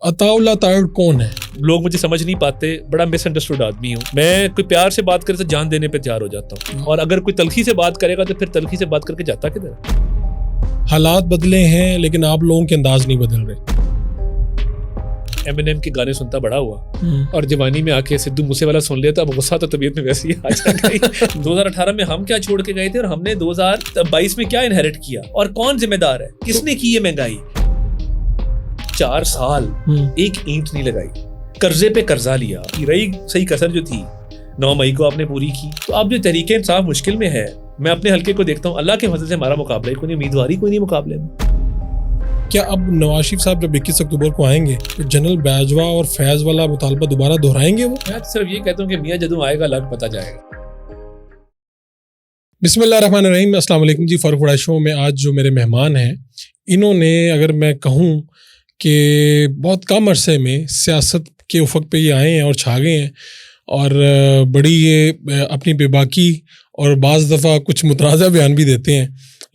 عطاء اللہ تارڑ کون ہے؟ لوگ مجھے سمجھ نہیں پاتے, بڑا مس انڈرسٹوڈ آدمی ہوں میں. کوئی پیار سے بات کرے تو جان دینے پہ تیار ہو جاتا ہوں, اور اگر کوئی تلخی سے بات کرے گا تو پھر تلخی سے بات کر کے جاتا کدھر. حالات بدلے ہیں لیکن آپ لوگوں کے انداز نہیں بدل رہے. Eminem کے گانے سنتا بڑا ہوا, اور جوانی میں آ کے سدھو موسے والا سن لیا تو اب غصہ تو طبیعت میں ویسے ہی آ جاتا ہے. 2018 میں ہم کیا چھوڑ کے گئے تھے اور ہم نے 2022 میں کیا انہیرٹ کیا, اور کون ذمہ دار ہے, کس نے کی یہ مہنگائی. 4 سال ایک اینٹ نہیں لگائی, قرضے پہ قرضہ لیا. رہی صحیح کسر جو تھی 9 مئی کو آپ نے پوری کی. تو اب جو تحریک انصاف مشکل میں ہے, میں اپنے حلقے کو دیکھتا ہوں, اللہ کے فضل سے ہمارا مقابلہ کوئی نہیں, امیدواری کوئی نہیں مقابلے میں. کیا اب نواز شریف صاحب جب 21 اکتوبر کو آئیں گے تو جنرل باجوہ اور فیض والا مطالبہ دوبارہ دہرائیں گے وہ؟ میں صرف یہ کہتا ہوں کہ میاں جدوں آئے گا لگ پتہ جائے گا. بسم اللہ الرحمن الرحیم. السلام علیکم جی. فاروق وڑا شو میں آج جو میرے مہمان ہیں, انہوں نے اگر میں کہوں کہ بہت کم عرصے میں سیاست کے افق پہ یہ آئے ہیں اور چھا گئے ہیں, اور بڑی یہ اپنی بے باکی اور بعض دفعہ کچھ متنازع بیان بھی دیتے ہیں,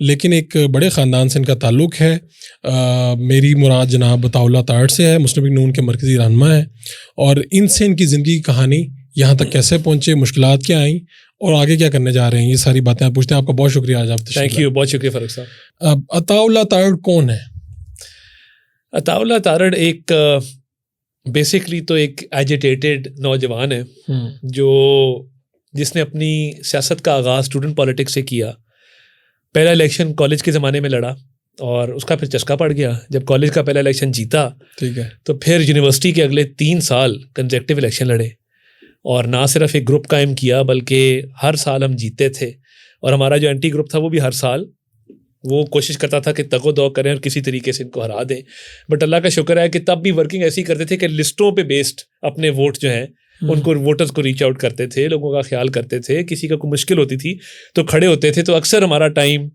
لیکن ایک بڑے خاندان سے ان کا تعلق ہے. میری مراد جناب عطاء اللہ تارڑ سے ہے, مسلم لیگ نون کے مرکزی رہنما ہیں, اور ان سے ان کی زندگی کی کہانی یہاں تک کیسے پہنچے, مشکلات کیا آئیں اور آگے کیا کرنے جا رہے ہیں, یہ ساری باتیں آپ پوچھتے ہیں. آپ کا بہت شکریہ آج آپ تشریف لائے. تھینک یو, بہت شکریہ فاروق صاحب. عطاء اللہ تارڑ کون ہے؟ عطاء اللہ تارڑ ایک بیسکلی تو ایک ایجیٹیٹڈ نوجوان ہے جس نے اپنی سیاست کا آغاز اسٹوڈنٹ پالیٹکس سے کیا. پہلا الیکشن کالج کے زمانے میں لڑا, اور اس کا پھر چسکا پڑ گیا. جب کالج کا پہلا الیکشن جیتا, ٹھیک ہے, تو پھر یونیورسٹی کے اگلے 3 سال کنزیکٹیو الیکشن لڑے, اور نہ صرف ایک گروپ قائم کیا بلکہ ہر سال ہم جیتے تھے. اور ہمارا جو اینٹی گروپ تھا وہ بھی ہر سال وہ کوشش کرتا تھا کہ تگ و دو کریں اور کسی طریقے سے ان کو ہرا دیں. بٹ اللہ کا شکر ہے کہ تب بھی ورکنگ ایسی کرتے تھے کہ لسٹوں پہ بیسڈ اپنے ووٹ جو ہیں ان کو ووٹرز کو ریچ آؤٹ کرتے تھے, لوگوں کا خیال کرتے تھے. کسی کا کوئی مشکل ہوتی تھی تو کھڑے ہوتے تھے. تو اکثر ہمارا ٹائم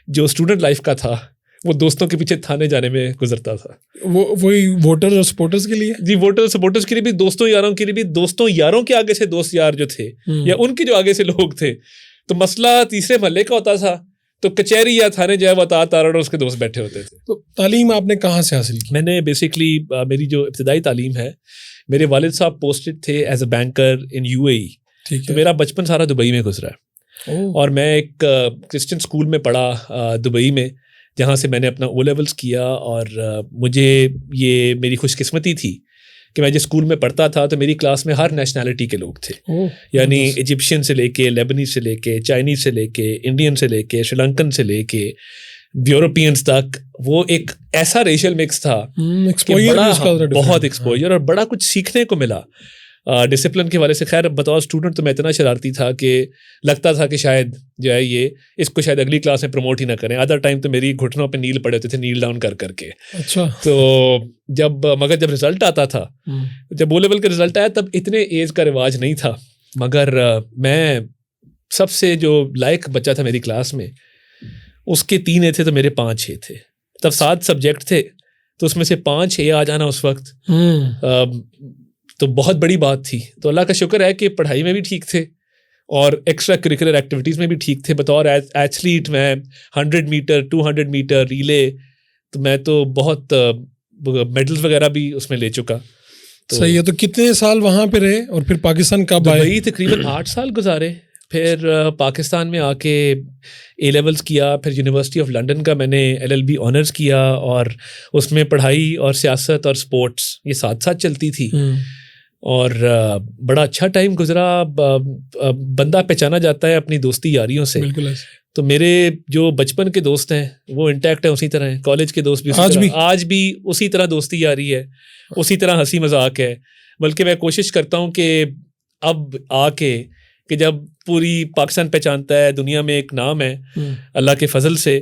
جو اسٹوڈنٹ لائف کا تھا وہ دوستوں کے پیچھے تھانے جانے میں گزرتا تھا. وہی ووٹر اور سپورٹرز کے لیے؟ جی, ووٹر سپورٹرز کے لیے بھی, دوستوں یاروں کے لیے بھی. دوستوں یاروں کے آگے سے دوست یار جو تھے یا ان کے جو آگے سے لوگ تھے, تو مسئلہ تیسرے محلے کا ہوتا تھا تو کچہری یا تھانے جو ہے وہ عطاء تارڑ اور اس کے دوست بیٹھے ہوتے تھے. تو تعلیم آپ نے کہاں سے حاصل کی؟ میں نے بیسکلی میری جو ابتدائی تعلیم ہے, میرے والد صاحب پوسٹڈ تھے as a banker in UAE. تو میرا بچپن سارا دبئی میں گزرا ہے, اور میں ایک کرسچن اسکول میں پڑھا دبئی میں, جہاں سے میں نے اپنا او لیولس کیا. اور مجھے یہ میری خوش قسمتی تھی کہ میں جس اسکول میں پڑھتا تھا تو میری کلاس میں ہر نیشنلٹی کے لوگ تھے. یعنی ایجپشین سے لے کے, لیبنیز سے لے کے, چائنیز سے لے کے, انڈین سے لے کے, سری لنکن سے لے کے یورپینس تک. وہ ایک ایسا ریشل مکس تھا کہ بہت ایکسپوجر اور بڑا کچھ سیکھنے کو ملا ڈسپلن کے حوالے سے. خیر بطور اسٹوڈنٹ تو میں اتنا شرارتی تھا کہ لگتا تھا کہ شاید جو ہے یہ اس کو شاید اگلی کلاس میں پروموٹ ہی نہ کریں. ادر ٹائم تو میری گھٹنوں پہ نیل پڑے ہوتے تھے, نیل ڈاؤن کر کے. اچھا. تو جب رزلٹ آتا تھا, جب او لیول کا رزلٹ آیا, تب اتنے ایج کا رواج نہیں تھا, مگر میں سب سے جو لائق بچہ تھا میری کلاس میں, اس کے 3 اے تھے تو میرے 5 اے تھے. تب 7 سبجیکٹ تھے تو اس میں سے 5 اے آ جانا اس وقت تو بہت بڑی بات تھی. تو اللہ کا شکر ہے کہ پڑھائی میں بھی ٹھیک تھے اور ایکسٹرا کریکولر ایکٹیویٹیز میں بھی ٹھیک تھے. بطور ایتھلیٹ میں 100 میٹر 200 میٹر ریلے تو میں تو بہت میڈلز وغیرہ بھی اس میں لے چکا. صحیح ہے. تو کتنے سال وہاں پہ رہے اور پھر پاکستان کب آئے؟ دبئی تقریباً 8 سال گزارے. پھر پاکستان میں آ کے اے لیولس کیا, پھر یونیورسٹی آف لنڈن کا میں نے LLB آنرز کیا, اور اس میں پڑھائی اور سیاست اور سپورٹس یہ ساتھ ساتھ چلتی تھی. اور بڑا اچھا ٹائم گزرا. بندہ پہچانا جاتا ہے اپنی دوستی یاریوں سے. بالکل. تو میرے جو بچپن کے دوست ہیں وہ انٹیکٹ ہیں, اسی طرح ہیں. کالج کے دوست بھی آج بھی اسی طرح دوستی یاری ہے, اسی طرح ہنسی مذاق ہے. بلکہ میں کوشش کرتا ہوں کہ اب آ کے کہ جب پوری پاکستان پہچانتا ہے, دنیا میں ایک نام ہے اللہ کے فضل سے,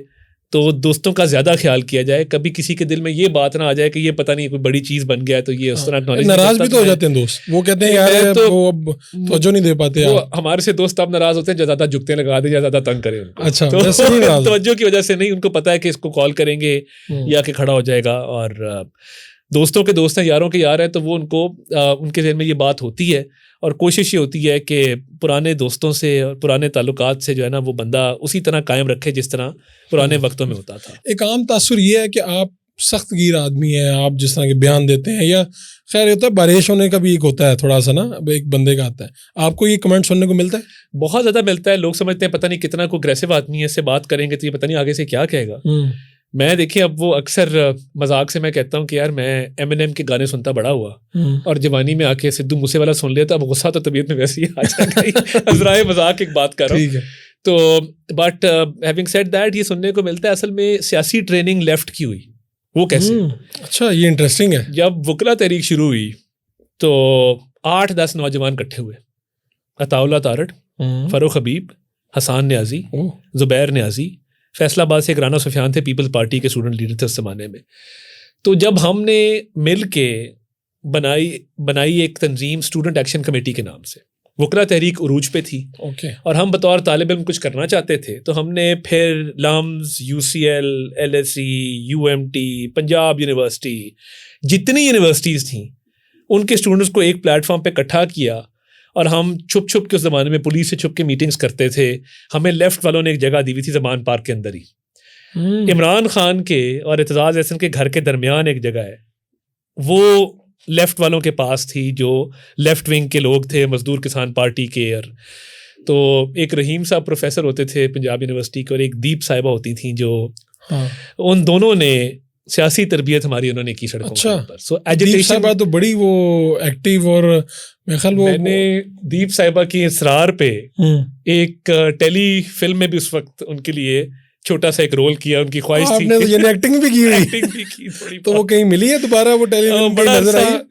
تو دوستوں کا زیادہ خیال کیا جائے. کبھی کسی کے دل میں یہ بات نہ آ جائے کہ یہ پتہ نہیں کوئی بڑی چیز بن گیا ہے, تو یہ اس طرح ناراض بھی تو ہو جاتے ہیں دوست. وہ کہتے ہیں یار وہ اب توجہ نہیں دے پاتے. ہمارے سے دوست اب ناراض ہوتے ہیں جو زیادہ جھکتے لگا دیں یا زیادہ تنگ کریں. اچھا, توجہ کی وجہ سے نہیں, ان کو پتہ ہے کہ اس کو کال کریں گے یا کہ کھڑا ہو جائے گا. اور دوستوں کے دوست ہیں, یاروں کے یار ہیں, تو وہ ان کے ذہن میں یہ بات ہوتی ہے. اور کوشش یہ ہوتی ہے کہ پرانے دوستوں سے اور پرانے تعلقات سے جو ہے نا وہ بندہ اسی طرح قائم رکھے جس طرح پرانے وقتوں میں ہوتا تھا. ایک عام تاثر یہ ہے کہ آپ سخت گیر آدمی ہے آپ جس طرح کے بیان دیتے ہیں, یا خیر ہوتا ہے باریش ہونے کا بھی ایک ہوتا ہے تھوڑا سا نا, ایک بندے کا آتا ہے, آپ کو یہ کمنٹ سننے کو ملتا ہے؟ بہت زیادہ ملتا ہے. لوگ سمجھتے ہیں پتہ نہیں کتنا کوئی اگریسو آدمی ہے, اس سے بات کریں گے تو یہ پتہ نہیں آگے سے کیا کہے گا. میں دیکھیں اب وہ اکثر مذاق سے میں کہتا ہوں کہ یار میں M&M کے گانے سنتا بڑا ہوا, اور جوانی میں آ کے سدھو موسے والا سن لیا تو اب غصہ تو طبیعت میں ویسے ہی آ جاتا ہے. عذرائے مذاق ایک بات کر رہا ہوں. تو بٹ ہیونگ سیڈ دیٹ یہ سننے کو ملتا ہے اصل میں سیاسی ٹریننگ لیفٹ کی ہوئی. وہ کیسے؟ اچھا یہ انٹرسٹنگ ہے. جب وکلا تحریک شروع ہوئی تو 8-10 نوجوان اکٹھے ہوئے, عطا اللہ تارڑ, فاروق حبیب, حسان نیازی, زبیر نیازی. فیصلہ آباد سے ایک رانا سفیان تھے, پیپلز پارٹی کے اسٹوڈنٹ لیڈر تھے اس زمانے میں. تو جب ہم نے مل کے بنائی ایک تنظیم اسٹوڈنٹ ایکشن کمیٹی کے نام سے, وکلا تحریک عروج پہ تھی, اور ہم بطور طالب علم کچھ کرنا چاہتے تھے, تو ہم نے پھر LUMS, UCL, LSE, UMT, Punjab university, جتنی یونیورسٹیز تھیں ان کے اسٹوڈنٹس کو ایک پلیٹ فارم پہ اکٹھا کیا, اور ہم چھپ چھپ کے اس زمانے میں پولیس سے چھپ کے میٹنگز کرتے تھے. ہمیں لیفٹ والوں نے ایک جگہ دی ہوئی تھی زمان پارک کے اندر ہی, عمران خان کے اور اعتزاز احسن کے گھر کے درمیان ایک جگہ ہے, وہ لیفٹ والوں کے پاس تھی جو لیفٹ ونگ کے لوگ تھے, مزدور کسان پارٹی کے. تو ایک رحیم صاحب پروفیسر ہوتے تھے پنجاب یونیورسٹی کے, اور ایک دیپ صاحبہ ہوتی تھیں جو ان دونوں نے سیاسی تربیت ہماری انہوں نے کی سڑکوں کے اوپر. سو دیپ صاحبہ تو بڑی وہ ایکٹیو, اور میں نے دیپ صاحبہ کی اصرار پہ ایک ٹیلی فلم میں بھی اس وقت ان کے لیے چھوٹا سا ایک رول کیا. ان کی خواہش تھی, ایکٹنگ بھی کی, تو وہ کہیں ملی ہے دوبارہ وہ ٹیلی فلم؟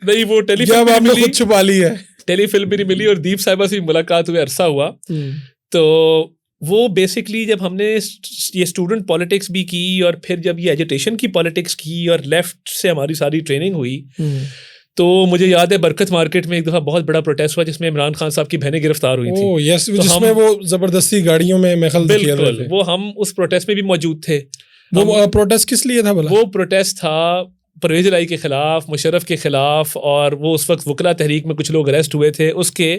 نہیں, وہ ٹیلی فلم آپ نے خود چھپا لی ہے, ٹیلی فلم بھی نہیں ملی, اور دیپ صاحبہ سے ملاقات ہوئے, عرصہ ہوا. تو وہ بیسکلی جب ہم نے یہ اسٹوڈنٹ پالیٹکس بھی کی, اور پھر جب یہ ایجوٹیشن کی پالیٹکس کی, اور لیفٹ سے ہماری ساری ٹریننگ ہوئی, تو مجھے یاد ہے برکت مارکیٹ میں ایک دفعہ بہت بڑا پروٹیسٹ ہوا جس میں عمران خان صاحب کی بہنیں گرفتار ہوئی تھیں, جس میں وہ زبردستی گاڑیوں میں بالکل وہ ہم اس پروٹیسٹ میں بھی موجود تھے. وہ پروٹیسٹ کس لیے تھا بھلا؟ وہ پروٹیسٹ تھا پرویز الہی کے خلاف, مشرف کے خلاف, اور وہ اس وقت وکلا تحریک میں کچھ لوگ اریسٹ ہوئے تھے, اس کے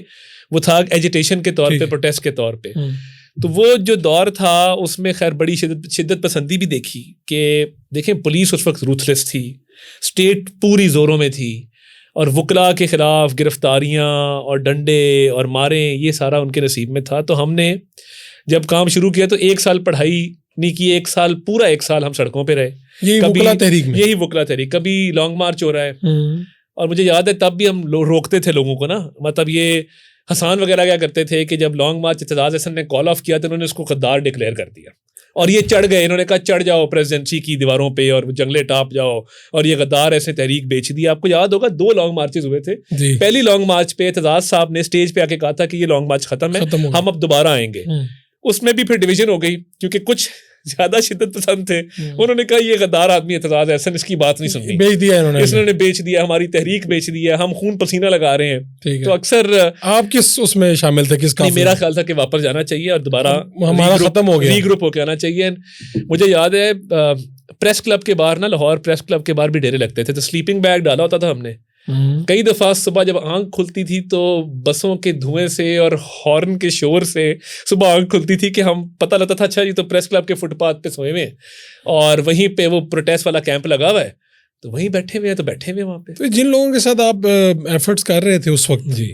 وہ تھا ایجوٹیشن کے طور پہ, پروٹیسٹ کے طور پہ. تو وہ جو دور تھا اس میں خیر بڑی شدت پسندی بھی دیکھی کہ دیکھیں پولیس اس وقت روتھلیس تھی, اسٹیٹ پوری زوروں میں تھی, اور وکلا کے خلاف گرفتاریاں اور ڈنڈے اور ماریں یہ سارا ان کے نصیب میں تھا. تو ہم نے جب کام شروع کیا تو 1 سال پڑھائی نہیں کی, 1 سال پورا 1 سال ہم سڑکوں پہ رہے. یہی وکلا تحریک, کبھی لانگ مارچ ہو رہا ہے, اور مجھے یاد ہے تب بھی ہم روکتے تھے لوگوں کو نا, مطلب یہ حسان وغیرہ کیا کرتے تھے کہ جب لانگ مارچ اعتزاز احسن نے کال آف کیا تو انہوں نے اس کو غدار ڈکلیئر کر دیا, اور یہ چڑھ گئے, انہوں نے کہا چڑھ جاؤ پریزیڈنسی کی دیواروں پہ اور جنگلے ٹاپ جاؤ, اور یہ غدار ایسے تحریک بیچ دی. آپ کو یاد ہوگا 2 لانگ مارچز ہوئے تھے. پہلی لانگ مارچ پہ اعتزاز صاحب نے اسٹیج پہ آ کے کہا تھا کہ یہ لانگ مارچ ختم ہے, ہم اب دوبارہ آئیں گے. اس میں بھی پھر ڈویژن ہو گئی کیونکہ کچھ زیادہ شدت پسند تھے, انہوں نے کہا یہ غدار آدمی اعتزاز احسن, اس کی بات نہیں سننی, بیچ دیا انہوں نے بیچ دیا, ہماری تحریک بیچ دی ہے, ہم خون پسینہ لگا رہے ہیں. تو اکثر آپ کس اس میں شامل تھے, کس کا؟ میرا خیال تھا کہ واپس جانا چاہیے اور دوبارہ ہمارا ختم ہو گیا, ری گروپ ہو کے آنا چاہیے. مجھے یاد ہے پریس کلب کے باہر نا, لاہور پریس کلب کے باہر بھی ڈیرے لگتے تھے, تو سلیپنگ بیگ ڈالا ہوتا تھا ہم نے. کئی دفعہ صبح جب آنکھ کھلتی تھی تو بسوں کے دھوئیں سے اور ہارن کے شور سے صبح آنکھ کھلتی تھی کہ ہم پتہ لگتا تھا اچھا یہ تو پریس کلب کے فٹ پاتھ پہ سوئے ہوئے ہیں, اور وہیں پہ وہ پروٹیسٹ والا کیمپ لگا ہوا ہے, تو وہیں بیٹھے ہوئے ہیں, تو بیٹھے ہوئے وہاں پہ. تو جن لوگوں کے ساتھ آپ ایفرٹس کر رہے تھے اس وقت, جی,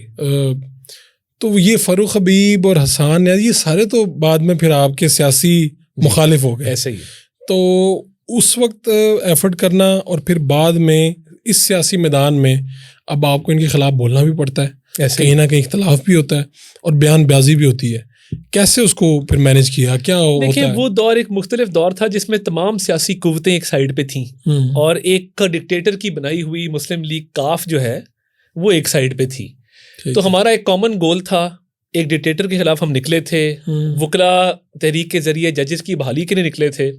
تو یہ فاروق حبیب اور حسان یہ سارے تو بعد میں پھر آپ کے سیاسی مخالف ہو گئے. ایسے ہی. تو اس وقت ایفرٹ کرنا اور پھر بعد میں اس سیاسی میدان میں اب آپ کو ان کے خلاف بولنا بھی پڑتا ہے, کہیں نہ کہیں اختلاف بھی ہوتا ہے اور بیان بازی بھی ہوتی ہے. کیسے اس کو پھر مینیج کیا, کیا ہوتا ہے؟ دیکھیں وہ دور ایک مختلف دور تھا جس میں تمام سیاسی قوتیں ایک سائڈ پہ تھیں, اور ایک ڈکٹیٹر کی بنائی ہوئی مسلم لیگ کاف جو ہے وہ ایک سائڈ پہ تھی. تو ہمارا ایک کامن گول تھا, ایک ڈکٹیٹر کے خلاف ہم نکلے تھے, وکلا تحریک کے ذریعے ججز کی بحالی کے لیے نکلے تھے,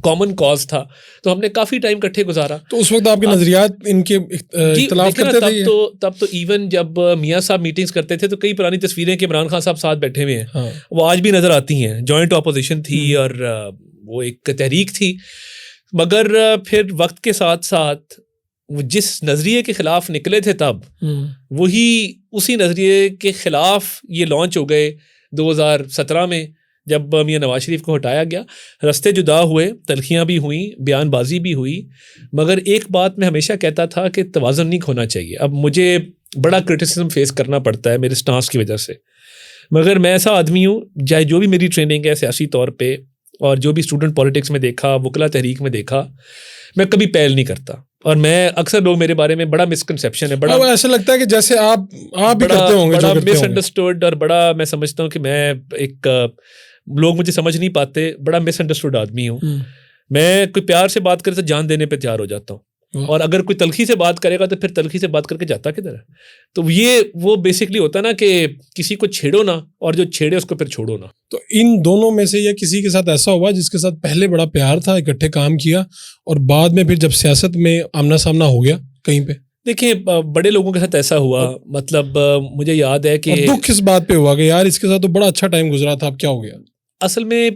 کامن کاز تھا. تو ہم نے کافی ٹائم کٹھے گزارا. تو اس وقت آپ کے نظریات ان کے اختلاف کرتے تھے؟ تب تو ایون جب میاں صاحب میٹنگز کرتے تھے تو کئی پرانی تصویریں کہ عمران خان صاحب ساتھ بیٹھے ہوئے ہیں, وہ آج بھی نظر آتی ہیں. جوائنٹ اپوزیشن تھی اور وہ ایک تحریک تھی, مگر پھر وقت کے ساتھ ساتھ وہ جس نظریے کے خلاف نکلے تھے تب وہی اسی نظریے کے خلاف یہ لانچ ہو گئے 2017 میں, جب میاں نواز شریف کو ہٹایا گیا رستے جدا ہوئے, تلخیاں بھی ہوئیں, بیان بازی بھی ہوئی, مگر ایک بات میں ہمیشہ کہتا تھا کہ توازن نہیں کھونا چاہیے. اب مجھے بڑا کرٹیسزم فیس کرنا پڑتا ہے میرے سٹانس کی وجہ سے, مگر میں ایسا آدمی ہوں چاہے جو بھی میری ٹریننگ ہے سیاسی طور پہ اور جو بھی اسٹوڈنٹ پالیٹکس میں دیکھا, وکلا تحریک میں دیکھا, میں کبھی پہل نہیں کرتا. اور میں اکثر لوگ میرے بارے میں بڑا مسکنسیپشن ہے, بڑا ایسا لگتا ہے کہ جیسے آپ بھی کرتے ہوں گے, بڑا مس انڈرسٹوڈ, اور بڑا میں سمجھتا ہوں کہ میں ایک لوگ مجھے سمجھ نہیں پاتے, بڑا مس انڈرسٹوڈ آدمی ہوں. میں کوئی پیار سے بات کرے تو جان دینے پہ تیار ہو جاتا ہوں, اور اگر کوئی تلخی سے بات کرے گا تو پھر تلخی سے بات کر کے جاتا کدھر ہے. تو یہ وہ بیسکلی ہوتا ہے نا کہ کسی کو چھیڑو نا, اور جو چھیڑے اس کو پھر چھوڑو نا. تو ان دونوں میں سے یا کسی کے ساتھ ایسا ہوا جس کے ساتھ پہلے بڑا پیار تھا, اکٹھے کام کیا, اور بعد میں پھر جب سیاست میں آمنا سامنا ہو گیا کہیں پہ؟ دیکھیں بڑے لوگوں کے ساتھ ایسا ہوا, مطلب مجھے یاد ہے کہ دکھ کس بات پہ ہوا کہ یار اس کے ساتھ تو بڑا اچھا ٹائم گزرا تھا, اب کیا ہو گیا؟ اصل میں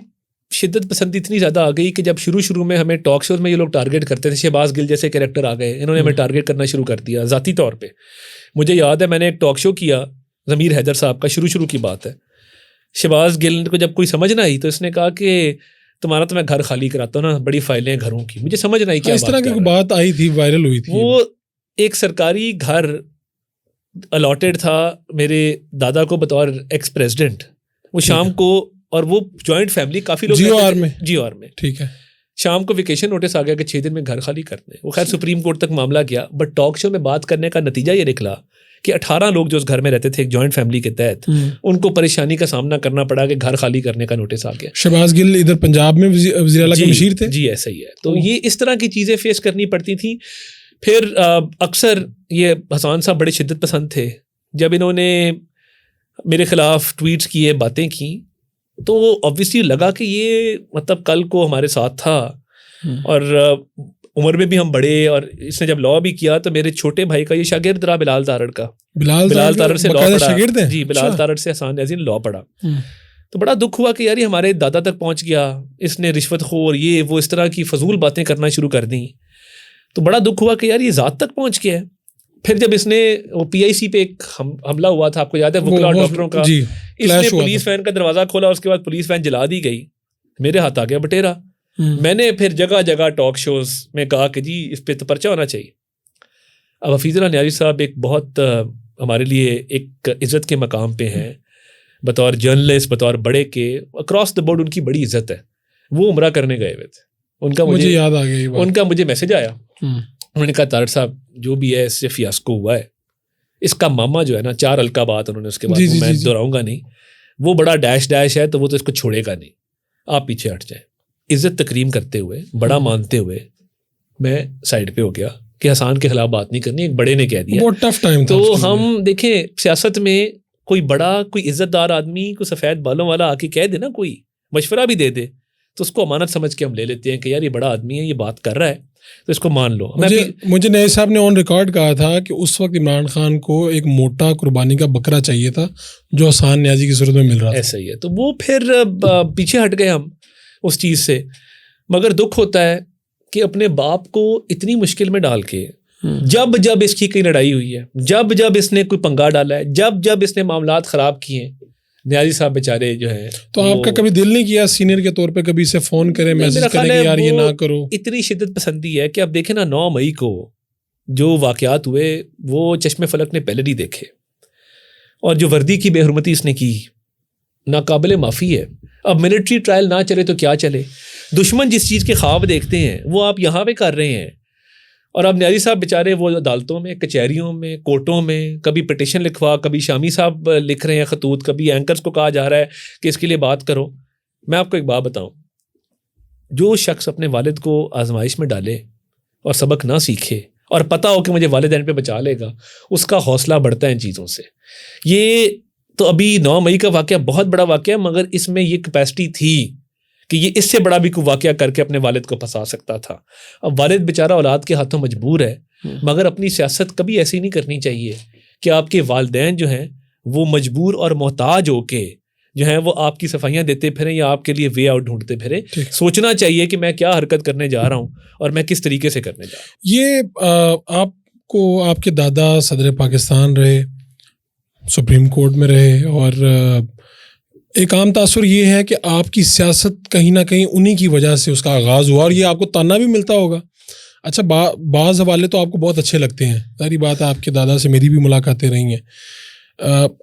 شدت پسندی اتنی زیادہ آ گئی کہ جب شروع میں ہمیں ٹاک شوز میں یہ لوگ ٹارگیٹ کرتے تھے, شہباز گل جیسے کریکٹر آ گئے, انہوں نے ہمیں ٹارگیٹ کرنا شروع کر دیا ذاتی طور پہ. مجھے یاد ہے میں نے ایک ٹاک شو کیا ضمیر حیدر صاحب کا, شروع کی بات ہے. شہباز گل کو جب کوئی سمجھ نہ آئی تو اس نے کہا کہ تمہارا تو میں گھر خالی کراتا ہوں نا, بڑی فائلیں گھروں کی. مجھے سمجھ نہ آئی کیا اس طرح کی بات آئی تھی, وائرل ہوئی تھی. وہ ایک سرکاری گھر الاٹڈ تھا میرے دادا کو بطور ایکس پریزیڈنٹ, وہ شام کو, اور وہ جوائنٹ فیملی کافی لوگ جیو آر میں ٹھیک ہے, شام کو ویکیشن نوٹس آ گیا کہ 6 دن میں گھر خالی کرنے. وہ خیر سپریم کورٹ تک معاملہ گیا, بٹ ٹاک شو میں بات کرنے کا نتیجہ یہ نکلا کہ 18 لوگ جو اس گھر میں رہتے تھے ایک جوائنٹ فیملی کے تحت, ان کو پریشانی کا سامنا کرنا پڑا کہ گھر خالی کرنے کا نوٹس آ گیا. شہباز گل ادھر پنجاب میں وزیر اعلیٰ کے مشیر تھے. جی ایسا ہی ہے. تو یہ اس طرح کی چیزیں فیس کرنی پڑتی تھیں. پھر اکثر یہ حسان صاحب بڑے شدت پسند تھے, جب انہوں نے میرے خلاف ٹویٹس کیے, باتیں کی, تو آبویسلی لگا کہ یہ مطلب کل کو ہمارے ساتھ تھا, اور عمر میں بھی ہم بڑے, اور اس نے جب لا بھی کیا تو میرے چھوٹے بھائی کا یہ شاگرد رہا بلال تارڑ کا. بلال تارڑ سے لا پڑھا. جی, بلال تارڑ سے حسان نیازی نے لا پڑھا. تو بڑا دکھ ہوا کہ یار یہ ہمارے دادا تک پہنچ گیا, اس نے رشوت خور یہ وہ اس طرح کی فضول باتیں کرنا شروع کر دیں. تو بڑا دکھ ہوا کہ یار یہ ذات تک پہنچ گیا ہے. پھر جب اس نے وہ PIC پہ ایک حملہ ہوا تھا, آپ کو یاد ہے, وکلا ڈاکٹروں کا, اس نے پولیس وین کا دروازہ کھولا, اس کے بعد پولیس وین جلا دی گئی, میرے ہاتھ آ گیا بٹیرا. میں نے پھر جگہ ٹاک شوز میں کہا کہ جی اس پہ تو پرچہ ہونا چاہیے. اب حفیظ اللہ نیازی صاحب ایک بہت ہمارے لیے ایک عزت کے مقام پہ ہیں, بطور جرنلسٹ, بطور بڑے کے, اکراس دا بورڈ ان کی بڑی عزت ہے. وہ عمرہ کرنے گئے ہوئے تھے, ان کا مجھے یاد آ گیا, ان کا مجھے میسج آیا, انہوں نے کہا طارڑ صاحب جو بھی ہے اس سے فیاسکو ہوا ہے, اس کا ماما جو ہے نا, 4 القابات انہوں نے اس کے بعد, میں دہراؤں گا نہیں, وہ بڑا ڈیش ہے, تو وہ تو اس کو چھوڑے گا نہیں, آپ پیچھے ہٹ جائیں. عزت تکریم کرتے ہوئے, بڑا مانتے ہوئے میں سائڈ پہ ہو گیا کہ حسان کے خلاف بات نہیں کرنی, ایک بڑے نے کہہ دیا. بہت ٹف ٹائم تھا. تو ہم دیکھیں سیاست میں کوئی بڑا, کوئی عزت دار آدمی, کوئی سفید بالوں والا آ کے کہہ دے نا, کوئی مشورہ بھی دے دے, تو اس کو امانت سمجھ کے ہم لے لیتے ہیں کہ یار یہ بڑا آدمی ہے, یہ بات کر رہا ہے, تو اس کو مان لو. مجھے نیاز صاحب نے آن ریکارڈ کہا تھا کہ اس وقت عمران خان کو ایک موٹا قربانی کا بکرا چاہیے تھا جو حسان نیازی کی صورت میں مل رہا تھا. ایسا ہی ہے. تو وہ پھر پیچھے ہٹ گئے ہم اس چیز سے. مگر دکھ ہوتا ہے کہ اپنے باپ کو اتنی مشکل میں ڈال کے, جب اس کی کئی لڑائی ہوئی ہے, جب اس نے کوئی پنگا ڈالا ہے, جب اس نے معاملات خراب کیے ہیں, نیازی صاحب بیچارے جو ہیں. تو آپ کا کبھی دل نہیں کیا سینئر کے طور پہ کبھی سے فون کریں, میسج کریں کہ یار یہ نہ کرو؟ اتنی شدت پسندی ہے کہ اب دیکھیں نا, 9 مئی کو جو واقعات ہوئے وہ چشم فلک نے پہلے نہیں دیکھے, اور جو وردی کی بے حرمتی اس نے کی ناقابل معافی ہے. اب ملٹری ٹرائل نہ چلے تو کیا چلے, دشمن جس چیز کے خواب دیکھتے ہیں وہ آپ یہاں پہ کر رہے ہیں. اور اب نیازی صاحب بیچارے وہ عدالتوں میں, کچہریوں میں, کورٹوں میں, کبھی پٹیشن لکھوا, کبھی شامی صاحب لکھ رہے ہیں خطوط, کبھی اینکرز کو کہا جا رہا ہے کہ اس کے لیے بات کرو. میں آپ کو ایک بات بتاؤں, جو شخص اپنے والد کو آزمائش میں ڈالے اور سبق نہ سیکھے اور پتہ ہو کہ مجھے والدین پہ بچا لے گا, اس کا حوصلہ بڑھتا ہے ان چیزوں سے. یہ تو ابھی 9 مئی کا واقعہ بہت بڑا واقعہ, مگر اس میں یہ کیپیسٹی تھی کہ یہ اس سے بڑا بھی کوئی واقعہ کر کے اپنے والد کو پھنسا سکتا تھا. اب والد بیچارہ اولاد کے ہاتھوں مجبور ہے, مگر اپنی سیاست کبھی ایسی نہیں کرنی چاہیے کہ آپ کے والدین جو ہیں وہ مجبور اور محتاج ہو کے جو ہیں وہ آپ کی صفائیاں دیتے پھریں یا آپ کے لیے وے آؤٹ ڈھونڈتے پھریں. سوچنا چاہیے کہ میں کیا حرکت کرنے جا رہا ہوں اور میں کس طریقے سے کرنے جا رہا ہوں. یہ آپ کو آپ کے دادا صدر پاکستان رہے, سپریم کورٹ میں رہے, اور ایک عام تاثر یہ ہے کہ آپ کی سیاست کہیں نہ کہیں انہی کی وجہ سے اس کا آغاز ہوا اور یہ آپ کو تانا بھی ملتا ہوگا. اچھا بعض حوالے تو آپ کو بہت اچھے لگتے ہیں, ساری بات ہے آپ کے دادا سے میری بھی ملاقاتیں رہی ہیں.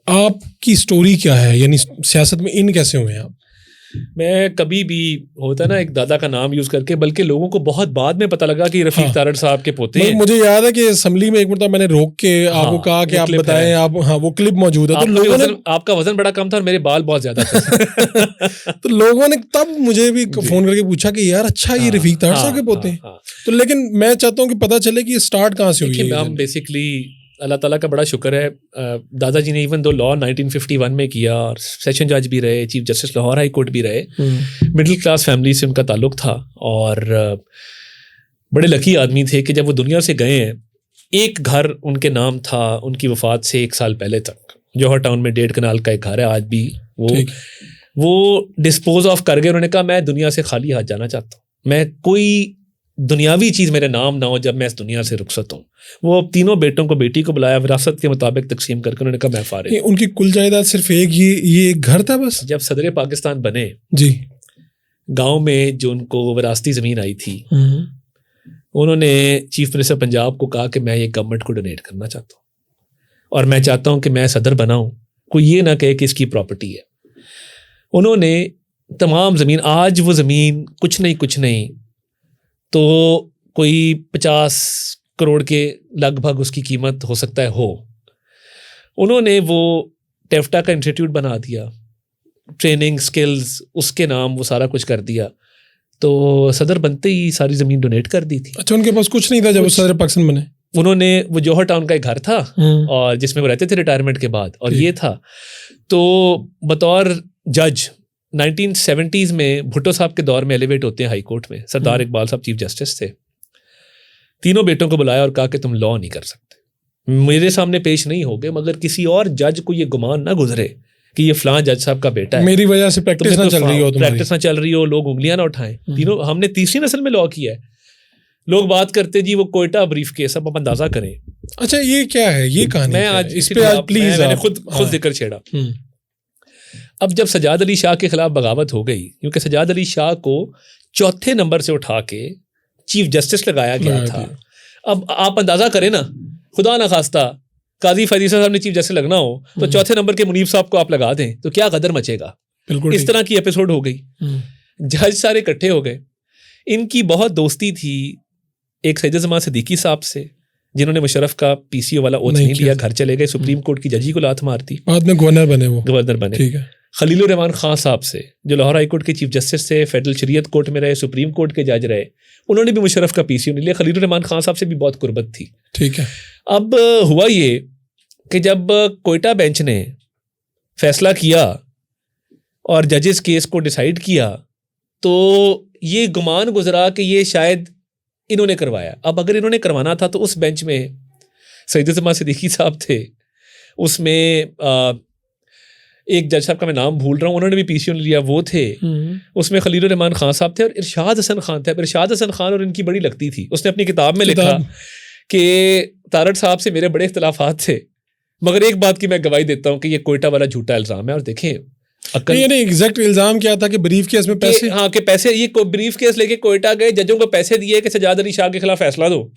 آپ کی سٹوری کیا ہے, یعنی سیاست میں ان کیسے ہوئے ہیں آپ؟ میں کبھی بھی ہوتا نا ایک دادا کا نام یوز کر کے, بلکہ لوگوں کو بہت بعد میں پتہ لگا کہ رفیق تارڑ صاحب کے پوتے ہیں. مجھے یاد ہے کہ اسمبلی میں ایک مرتبہ میں نے روک کے آپ کو کہا کہ آپ بتائیں, آپ وہ کلپ موجود ہے, تو لوگوں نے آپ کا وزن بڑا کم تھا اور میرے بال بہت زیادہ تھے تو لوگوں نے تب مجھے بھی فون کر کے پوچھا کہ یار اچھا یہ رفیق تارڑ صاحب کے پوتے ہیں. تو لیکن میں چاہتا ہوں کہ پتہ چلے کہ یہ اسٹارٹ کہاں سے ہوئی ہے. ہم بیسکلی اللہ تعالیٰ کا بڑا شکر ہے, دادا جی نے ایون دو لا 1951 میں کیا اور سیشن جج بھی رہے, chief justice Lahore high court بھی رہے, مڈل کلاس فیملی سے ان کا تعلق تھا اور بڑے لکی آدمی تھے کہ جب وہ دنیا سے گئے ہیں, ایک گھر ان کے نام تھا ان کی وفات سے 1 سال پہلے تک, جوہر ٹاؤن میں 1.5 کنال کا ایک گھر ہے آج بھی, وہ ڈسپوز آف کر گئے. انہوں نے کہا میں دنیا سے خالی ہاتھ جانا چاہتا ہوں, میں کوئی دنیاوی چیز میرے نام نہ ہو جب میں اس دنیا سے رخصت ہوں. وہ تینوں بیٹوں کو, بیٹی کو بلایا, وراثت کے مطابق تقسیم کر کے انہوں نے کہا میں فارغ. ان کی کل جائیداد صرف یہ ایک گھر تھا بس؟ جب صدر پاکستان بنے جی, گاؤں میں جو ان کو وراثتی زمین آئی تھی, انہوں نے چیف منسٹر پنجاب کو کہا کہ میں یہ گورنمنٹ کو ڈونیٹ کرنا چاہتا ہوں اور میں چاہتا ہوں کہ میں صدر بناؤں, کوئی یہ نہ کہے کہ اس کی پراپرٹی ہے. انہوں نے تمام زمین, آج وہ زمین کچھ نہیں تو کوئی 50 کروڑ کے لگ بھگ اس کی قیمت ہو سکتا ہے ہو. انہوں نے وہ ٹیفٹا کا انسٹیٹیوٹ بنا دیا, ٹریننگ سکلز اس کے نام, وہ سارا کچھ کر دیا. تو صدر بنتے ہی ساری زمین ڈونیٹ کر دی تھی. اچھا, ان کے پاس کچھ نہیں تھا جب وہ صدر پاکستان بنے؟ انہوں نے, وہ جوہر ٹاؤن کا ایک گھر تھا اور جس میں وہ رہتے تھے ریٹائرمنٹ کے بعد, اور یہ تھا. تو بطور جج 1970s میں بھٹو صاحب کے دور میں ایلیویٹ ہوتے ہیں ہائی کورٹ میں, سردار اقبال صاحب چیف جسٹس تھے. تینوں بیٹوں کو بلایا اور کہا کہ تم لا نہیں کر سکتے, میرے سامنے پیش نہیں ہوگے, مگر کسی اور جج کو یہ گمان نہ گزرے کہ یہ فلاں جج صاحب کا بیٹا ہے, میری وجہ سے پریکٹس نہ چل رہی ہو, لوگ انگلیاں نہ اٹھائیں. تینوں, ہم نے تیسری نسل میں لا کیا ہے. لوگ بات کرتے جی وہ کوئٹہ بریف کیس, اب اندازہ کریں. اچھا یہ کیا ہے, یہ کہانی میں آج اس پہ پلیز میں نے خود ذکر چھیڑا. اب جب سجاد علی شاہ کے خلاف بغاوت ہو گئی, کیونکہ سجاد علی شاہ کو 4تھے نمبر سے اٹھا کے چیف جسٹس لگایا گیا تھا. اب آپ اندازہ کریں نا, خدا نہ خواستہ قاضی فیصل صاحب نے چیف جسٹس لگنا ہو تو 4تھے نمبر کے منیب صاحب کو آپ لگا دیں تو کیا قدر مچے گا. اس طرح کی ایپیسوڈ ہو گئی. جج سارے اکٹھے ہو گئے. ان کی بہت دوستی تھی ایک سید زمان صدیقی صاحب سے, جنہوں نے مشرف کا پی سی او والا اوتھ نہیں لیا, گھر چلے گئے, سپریم کورٹ کی ججی کو لات مارتی, بعد میں گورنر بنے. ٹھیک ہے. خلیل الرحمان خان صاحب سے, جو لاہور ہائی کورٹ کے چیف جسٹس تھے, فیڈرل شریعت کورٹ میں رہے, سپریم کورٹ کے جج رہے, انہوں نے بھی مشرف کا پی سی او نہیں لیا. خلیل الرحمان خان صاحب سے بھی بہت قربت تھی. ٹھیک ہے. اب ہوا یہ کہ جب کوئٹہ بینچ نے فیصلہ کیا اور ججز کیس کو ڈیسائیڈ کیا تو یہ گمان گزرا کہ یہ شاید انہوں نے کروایا. اب اگر انہوں نے کروانا تھا تو اس بینچ میں سید زمان صدیقی صاحب تھے, اس میں ایک جج صاحب کا میں نام بھول رہا ہوں, انہوں نے بھی پی سی او لیا, وہ تھے, اس میں خلیل الرحمان خان صاحب تھے, اور ارشاد حسن خان تھے. ارشاد حسن خان اور ان کی بڑی لگتی تھی. اس نے اپنی کتاب میں لکھا کہ تارڑ صاحب سے میرے بڑے اختلافات تھے, مگر ایک بات کی میں گواہی دیتا ہوں کہ یہ کوئٹہ والا جھوٹا الزام ہے. اور دیکھیں ایگزیکٹ الزام کیا تھا کہ بریف کیس میں پیسے, ہاں کہ پیسے, یہ بریف کیس لے کے کوئٹہ گئے, ججوں کو پیسے دیے کہ سجاد علی شاہ کے خلاف فیصلہ دو.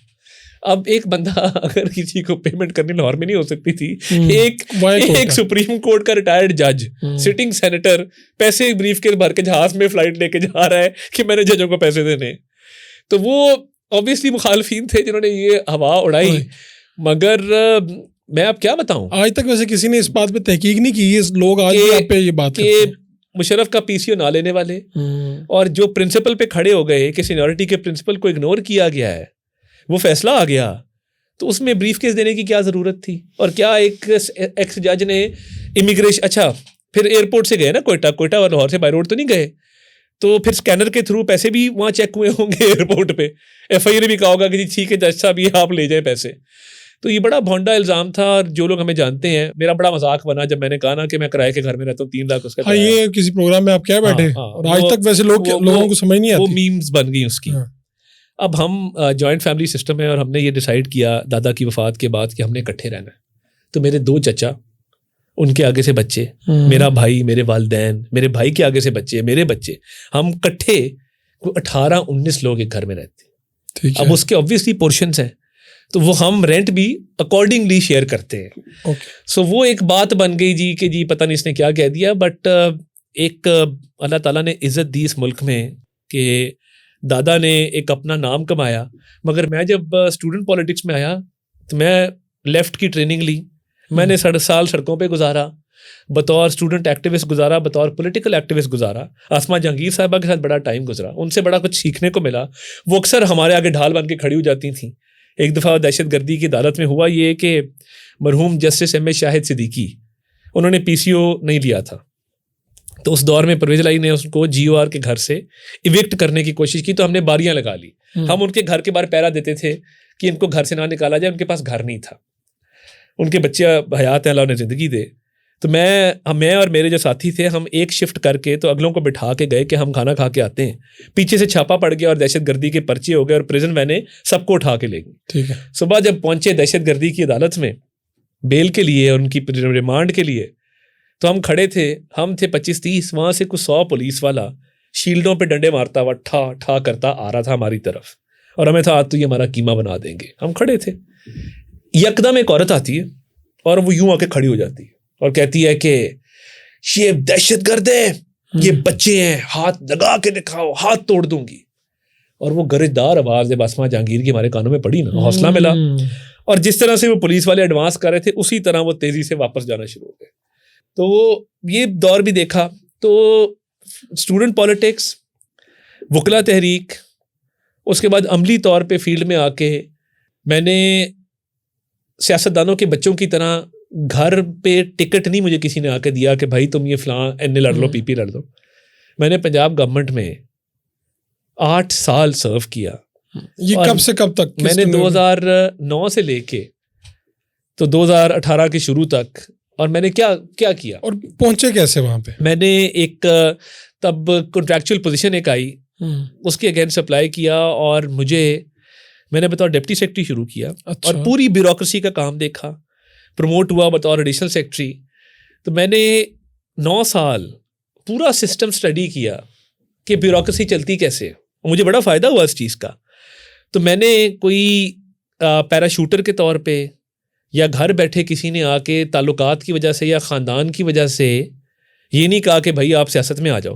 اب ایک بندہ اگر کسی کو پیمنٹ کرنی لاہور میں نہیں ہو سکتی تھی, ایک سپریم کورٹ کا ریٹائرڈ جج, سٹنگ سینیٹر, پیسے بریف کیس بھر کے جہاز میں فلائٹ لے کے جا رہا ہے کہ میں نے ججوں کو پیسے دینے. تو وہ اوبیسلی مخالفین تھے جنہوں نے یہ ہوا اڑائی. مگر میں اب کیا بتاؤں, آج تک ویسے کسی نے اس بات پہ تحقیق نہیں کی. لوگ آج آپ پہ یہ بات کہ مشرف کا پی سی او نہ لینے والے اور جو پرنسپل پہ کھڑے ہو گئے کہ سینیورٹی کے پرنسپل کو اگنور کیا گیا ہے, وہ فیصلہ آ گیا, تو اس میں بریف کیس دینے کی کیا ضرورت تھی. اور کیا ایک ایکس جج نے امیگریشن, اچھا پھر ایئرپورٹ سے گئے نا کوئٹہ اور لاہور سے بائی روڈ تو نہیں گئے, تو پھر اسکینر کے تھرو پیسے بھی وہاں چیک ہوئے ہوں گے ایئرپورٹ پہ. ایف آئی نے بھی کہا ہوگا کہ جی ٹھیک ہے جج صاحب یہ آپ لے جائیں پیسے. تو یہ بڑا بھونڈا الزام تھا, اور جو لوگ ہمیں جانتے ہیں, میرا بڑا مذاق بنا جب میں نے کہا نا کہ میں کرائے کے گھر میں رہتا ہوں, 3 لاکھ اس کا. یہ کسی پروگرام میں آپ کیا بیٹھے, اور آج تک ویسے لوگوں کو سمجھ نہیں آتی, وہ میمز بن گئی اس کی. اب ہم جوائنٹ فیملی سسٹم ہے, اور ہم نے یہ ڈیسائیڈ کیا دادا کی وفات کے بعد کہ ہم نے اکٹھے رہنا ہے. تو میرے 2 چچا ان کے آگے سے بچے, میرا بھائی, میرے والدین, میرے بھائی کے آگے سے بچے, میرے بچے, ہم کٹھے 18-19 لوگ ایک گھر میں رہتے ہیں. اب اس کے obviously portions ہیں, تو وہ ہم رینٹ بھی اکارڈنگلی شیئر کرتے ہیں. سو وہ ایک بات بن گئی جی کہ جی پتہ نہیں اس نے کیا کہہ دیا, بٹ ایک اللہ تعالیٰ نے عزت دی اس ملک میں کہ دادا نے ایک اپنا نام کمایا. مگر میں جب اسٹوڈنٹ پالیٹکس میں آیا تو میں لیفٹ کی ٹریننگ لی, میں نے 1.5 سال سڑکوں پہ گزارا, بطور اسٹوڈنٹ ایکٹیوسٹ گزارا, بطور پولیٹیکل ایکٹیوسٹ گزارا. آسمہ جہانگیر صاحبہ کے ساتھ بڑا ٹائم گزرا, ان سے بڑا کچھ سیکھنے کو ملا. وہ اکثر ہمارے آگے ڈھال بن کے کھڑی ہو جاتی تھیں. ایک دفعہ دہشت گردی کی عدالت میں ہوا یہ کہ مرحوم جسٹس ایم اے شاہد صدیقی, انہوں نے PCO نہیں لیا تھا, تو اس دور میں پرویز الہی نے اس کو GOR کے گھر سے ایوکٹ کرنے کی کوشش کی, تو ہم نے باریاں لگا لی. ہم ان کے گھر کے باہر پہرا دیتے تھے کہ ان کو گھر سے نہ نکالا جائے, ان کے پاس گھر نہیں تھا, ان کے بچے حیات ہیں, اللہ انہیں زندگی دے. تو میں اور میرے جو ساتھی تھے, ہم ایک شفٹ کر کے تو اگلوں کو بٹھا کے گئے کہ ہم کھانا کھا کے آتے ہیں. پیچھے سے چھاپا پڑ گیا اور دہشت گردی کے پرچے ہو گئے اور پریزن وینیں سب کو اٹھا کے لے گئی. ٹھیک ہے. صبح جب پہنچے دہشت گردی کی عدالت میں بیل کے لیے, ان کی ریمانڈ کے لیے, تو ہم کھڑے تھے, ہم تھے 25-30, وہاں سے کچھ 100 پولیس والا شیلڈوں پہ ڈنڈے مارتا ہوا ٹھا ٹھا کرتا آ رہا تھا ہماری طرف, اور ہمیں تھا آج تو یہ ہمارا قیمہ بنا دیں گے. ہم کھڑے تھے, یکدم ایک عورت آتی ہے اور وہ یوں آ کے کھڑی ہو جاتی ہے اور کہتی ہے کہ یہ دہشت گرد ہے, یہ بچے ہیں, ہاتھ لگا کے دکھاؤ, ہاتھ توڑ دوں گی. اور وہ گرجدار آواز جب آسمہ جہانگیر کی ہمارے کانوں میں پڑی نا, حوصلہ ملا, اور جس طرح سے وہ پولیس والے ایڈوانس کر رہے تھے اسی طرح وہ تیزی سے واپس جانا شروع ہو گئے. تو یہ دور بھی دیکھا. تو اسٹوڈنٹ پالیٹکس, وکلا تحریک, اس کے بعد عملی طور پہ فیلڈ میں آ کے میں نے سیاستدانوں کے بچوں کی طرح گھر پہ ٹکٹ نہیں مجھے کسی نے آ کے دیا کہ بھائی تم یہ فلاں این اے لڑ لو, PP لڑ دو. میں نے پنجاب گورنمنٹ میں 8 سال سرو کیا. یہ کب سے کب تک؟ میں نے 2009 سے لے کے تو 2018 کے شروع تک. اور میں نے کیا کیا اور پہنچے کیسے وہاں پہ؟ میں نے ایک تب کنٹریکچوئل پوزیشن ایک آئی, اس کے اگینسٹ اپلائی کیا, اور میں نے بطور ڈپٹی سیکرٹری شروع کیا. اور پوری بیوروکریسی کا کام دیکھا, پروموٹ ہوا بطور ایڈیشنل سیکرٹری. تو میں نے 9 سال پورا سسٹم اسٹڈی کیا کہ بیوروکریسی چلتی کیسے. مجھے بڑا فائدہ ہوا اس چیز کا. تو میں نے کوئی پیراشوٹر کے طور پہ یا گھر بیٹھے کسی نے آ کے تعلقات کی وجہ سے یا خاندان کی وجہ سے یہ نہیں کہا کہ بھائی آپ سیاست میں آ جاؤ.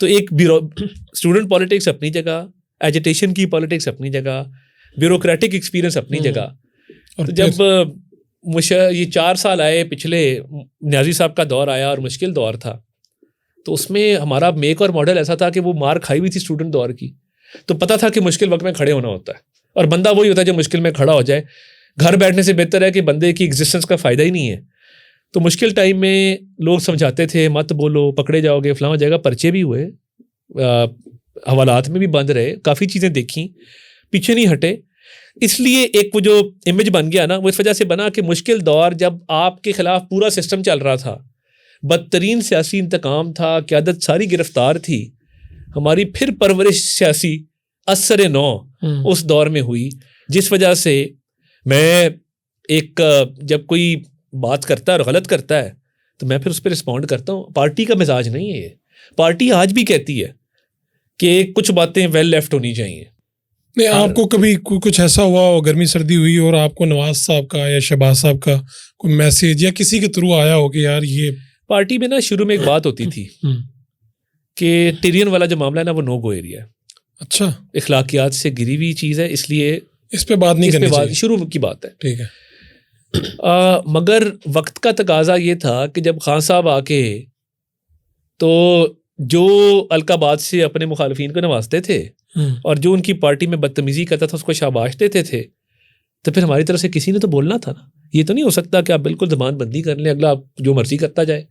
تو ایک اسٹوڈنٹ پالیٹکس اپنی جگہ, ایجیٹیشن کی پالیٹکس اپنی جگہ, بیوروکریٹک ایکسپیرئنس اپنی جگہ. تو جب یہ 4 سال آئے, پچھلے نیازی صاحب کا دور آیا اور مشکل دور تھا, تو اس میں ہمارا میک اور ماڈل ایسا تھا کہ وہ مار کھائی ہوئی تھی اسٹوڈنٹ دور کی. تو پتہ تھا کہ مشکل وقت میں کھڑے ہونا ہوتا ہے, اور بندہ وہی ہوتا ہے جو مشکل میں کھڑا ہو جائے. گھر بیٹھنے سے بہتر ہے کہ بندے کی ایگزسٹنس کا فائدہ ہی نہیں ہے. تو مشکل ٹائم میں لوگ سمجھاتے تھے مت بولو, پکڑے جاؤ گے, فلاں ہو جائے گا. پرچے بھی ہوئے, حوالات میں بھی بند رہے, کافی چیزیں دیکھیں, پیچھے نہیں ہٹے. اس لیے ایک وہ جو امیج بن گیا نا, وہ اس وجہ سے بنا کہ مشکل دور جب آپ کے خلاف پورا سسٹم چل رہا تھا, بدترین سیاسی انتقام تھا, قیادت ساری گرفتار تھی, ہماری پھر پرورش سیاسی اثر نو اس دور میں ہوئی, جس وجہ سے میں ایک جب کوئی بات کرتا ہے اور غلط کرتا ہے تو میں پھر اس پہ رسپونڈ کرتا ہوں. پارٹی کا مزاج نہیں ہے یہ. پارٹی آج بھی کہتی ہے کہ کچھ باتیں ویل لیفٹ ہونی چاہیے. نہیں, آپ کو کبھی کچھ ایسا ہوا ہو, گرمی سردی ہوئی اور آپ کو نواز صاحب کا یا شہباز صاحب کا کوئی میسیج یا کسی کے تھرو آیا ہو کہ یار یہ پارٹی میں نا شروع میں ایک بات ہوتی تھی کہ ٹیرین والا جو معاملہ ہے نا وہ نو گو ایریا ہے. اچھا, اخلاقیات سے گری ہوئی چیز ہے, اس لیے اس پہ بات نہیں کرنی چاہیے, شروع کی بات ہے. ٹھیک ہے. مگر وقت کا تقاضا یہ تھا کہ جب خان صاحب آ کے تو جو القابات سے اپنے مخالفین کو نوازتے تھے اور جو ان کی پارٹی میں بدتمیزی کرتا تھا اس کو شاباش دیتے تھے, تو پھر ہماری طرف سے کسی نے تو بولنا تھا نا. یہ تو نہیں ہو سکتا کہ آپ بالکل زبان بندی کر لیں, اگلا آپ جو مرضی کرتا جائے.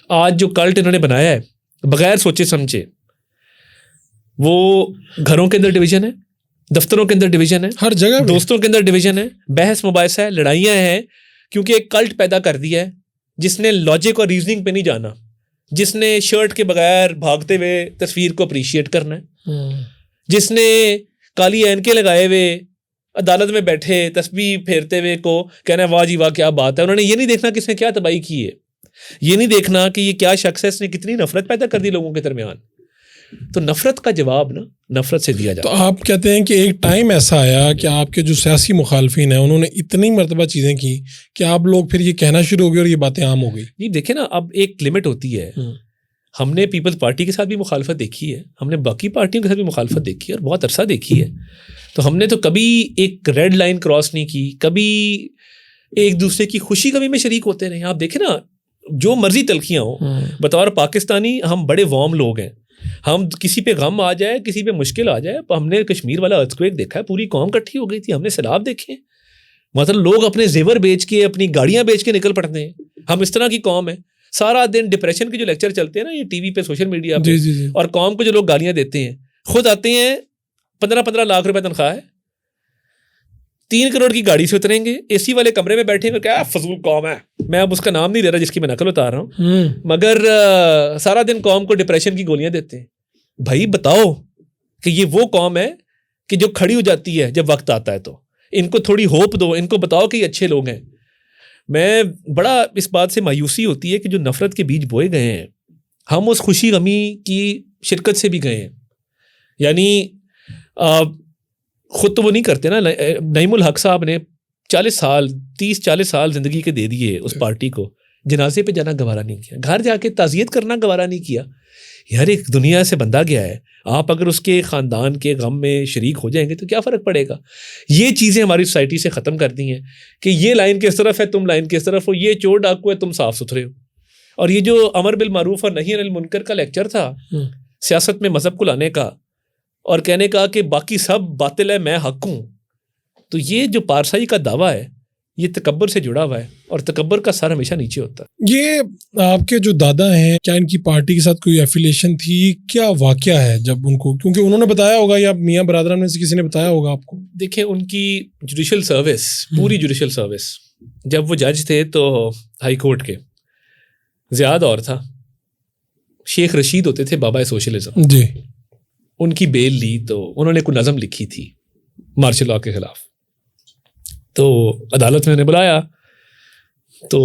آج جو کلٹ انہوں نے بنایا ہے بغیر سوچے سمجھے, وہ گھروں کے اندر ڈویژن ہے, دفتروں کے اندر ڈویژن ہے, ہر جگہ دوستوں کے اندر ڈویژن ہے, بحث مباحثہ ہے, لڑائیاں ہیں, کیونکہ ایک کلٹ پیدا کر دیا ہے جس نے لاجک اور ریزننگ پہ نہیں جانا, جس نے شرٹ کے بغیر بھاگتے ہوئے تصویر کو اپریشیٹ کرنا ہے, جس نے کالی اینکیں لگائے ہوئے عدالت میں بیٹھے تسبیح پھیرتے ہوئے کو کہنا ہے واہ جی واہ کیا بات ہے. انہوں نے یہ نہیں دیکھنا کس نے کیا تباہی کی ہے. یہ نہیں دیکھنا کہ یہ کیا شخص ہے, اس نے کتنی نفرت پیدا کر دی لوگوں کے درمیان. تو نفرت کا جواب نا نفرت سے دیا جاتا. تو آپ کہتے ہیں کہ ایک ٹائم ایسا آیا کہ آپ کے جو سیاسی مخالفین ہیں انہوں نے اتنی مرتبہ چیزیں کی کہ آپ لوگ پھر یہ کہنا شروع ہو گئے اور یہ باتیں عام ہو گئی. جی دیکھیں نا, اب ایک لمٹ ہوتی ہے. ہم نے پیپلز پارٹی کے ساتھ بھی مخالفت دیکھی ہے, ہم نے باقی پارٹیوں کے ساتھ بھی مخالفت دیکھی ہے اور بہت عرصہ دیکھی ہے. تو ہم نے تو کبھی ایک ریڈ لائن کراس نہیں کی, کبھی ایک دوسرے کی خوشی کبھی میں شریک ہوتے رہے. آپ دیکھیں نا, جو مرضی تلخیاں ہوں, بطور پاکستانی ہم بڑے وارم لوگ ہیں. ہم کسی پہ غم آ جائے, کسی پہ مشکل آ جائے, ہم نے کشمیر والا ارتھکویک دیکھا ہے, پوری قوم کٹھی ہو گئی تھی. ہم نے سیلاب دیکھے, مطلب لوگ اپنے زیور بیچ کے, اپنی گاڑیاں بیچ کے نکل پڑتے ہیں. ہم اس طرح کی قوم ہے. سارا دن ڈپریشن کے جو لیکچر چلتے ہیں نا یہ ٹی وی پہ, سوشل میڈیا پہ, اور قوم کو جو لوگ گالیاں دیتے ہیں, خود آتے ہیں 15-15 لاکھ روپے تنخواہ ہے, 3 کروڑ کی گاڑی سے اتریں گے, اے سی والے کمرے میں بیٹھیں گے. کیا فضول قوم ہے, میں اب اس کا نام نہیں لے رہا جس کی میں نقل اتار رہا ہوں, مگر سارا دن قوم کو ڈپریشن کی گولیاں دیتے ہیں. بھائی بتاؤ کہ یہ وہ قوم ہے کہ جو کھڑی ہو جاتی ہے جب وقت آتا ہے, تو ان کو تھوڑی ہوپ دو, ان کو بتاؤ کہ یہ اچھے لوگ ہیں. میں بڑا اس بات سے مایوسی ہوتی ہے کہ جو نفرت کے بیج بوئے گئے ہیں, ہم اس خوشی غمی کی شرکت سے بھی گئے ہیں. یعنی خود تو وہ نہیں کرتے نا. نعیم الحق صاحب نے 30-40 سال زندگی کے دے دیے اس پارٹی کو, جنازے پہ جانا گوارا نہیں کیا, گھر جا کے تعزیت کرنا گوارا نہیں کیا. یار ایک دنیا سے بندہ گیا ہے, آپ اگر اس کے خاندان کے غم میں شریک ہو جائیں گے تو کیا فرق پڑے گا. یہ چیزیں ہماری سوسائٹی سے ختم کر دی ہیں کہ یہ لائن کس طرف ہے, تم لائن کس طرف ہو, یہ چور ڈاکو ہے, تم صاف ستھرے ہو. اور یہ جو امر بالمعروف اور نہی عن المنکر کا لیکچر تھا سیاست میں مذہب کو لانے کا اور کہنے کا کہ باقی سب باطل ہے, میں حق ہوں, تو یہ جو پارسائی کا دعویٰ ہے یہ تکبر سے جڑا ہوا ہے, اور تکبر کا سر ہمیشہ نیچے ہوتا ہے. یہ آپ کے جو دادا ہیں, کیا ان کی پارٹی کے ساتھ کوئی ایفیلیشن تھی, کیا واقعہ ہے جب ان کو, کیونکہ انہوں نے بتایا ہوگا یا میاں برادران میں سے کسی نے بتایا ہوگا آپ کو؟ دیکھیں ان کی جوڈیشل سروس, پوری جوڈیشل سروس, جب وہ جج تھے تو ہائی کورٹ کے, زیاد اور تھا, شیخ رشید ہوتے تھے بابا سوشلزم جی, ان کی بیل لی تو انہوں نے کوئی نظم لکھی تھی مارشل لاء کے خلاف, تو عدالت میں نے بلایا, تو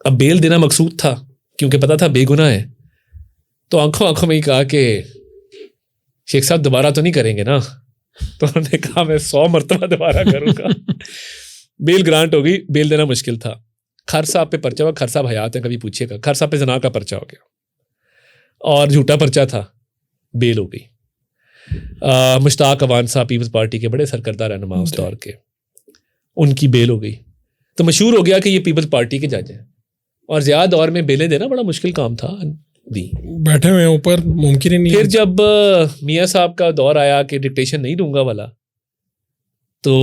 اب بیل دینا مقصود تھا کیونکہ پتا تھا بے گناہ ہے, تو آنکھوں آنکھوں میں ہی کہا کہ شیخ صاحب دوبارہ تو نہیں کریں گے نا, تو انہوں نے کہا میں 100 مرتبہ دوبارہ کروں گا. بیل گرانٹ ہو گئی, بیل دینا مشکل تھا. خر صاحب پہ پرچہ ہوا, خر صاحب حیات ہیں, کبھی پوچھیے گا, خر صاحب پہ زنا کا پرچہ ہو گیا اور جھوٹا پرچہ تھا, بیل ہو گئی. مشتاق اوان صاحب پیپلز پارٹی کے بڑے سرکردہ رہنما اس دور کے, ان کی بیل ہو گئی. تو مشہور ہو گیا کہ یہ پیپلز پارٹی کے جج ہیں, اور زیادہ دور میں بیلیں دینا بڑا مشکل کام تھا, دی بیٹھے ہوئے اوپر, ممکن ہی نہیں. پھر جب میاں صاحب کا دور آیا کہ ڈکٹیشن نہیں دوں گا والا, تو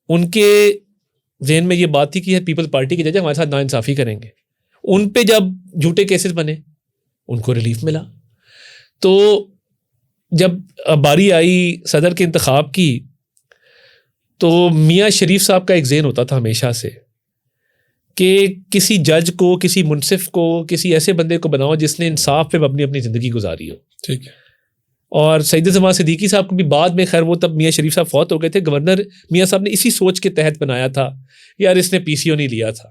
ان کے ذہن میں یہ بات تھی کہ پیپلز پارٹی کے جج ہمارے ساتھ ناانصافی کریں گے. ان پہ جب جھوٹے کیسز بنے ان کو ریلیف ملا. تو جب باری آئی صدر کے انتخاب کی تو میاں شریف صاحب کا ایک ذہن ہوتا تھا ہمیشہ سے کہ کسی جج کو, کسی منصف کو, کسی ایسے بندے کو بناؤ جس نے انصاف پہ اپنی اپنی زندگی گزاری ہو. ٹھیک ہے. اور سید زمان صدیقی صاحب کو بھی بعد میں, خیر وہ تب میاں شریف صاحب فوت ہو گئے تھے, گورنر میاں صاحب نے اسی سوچ کے تحت بنایا تھا, یار اس نے PCO نہیں لیا تھا,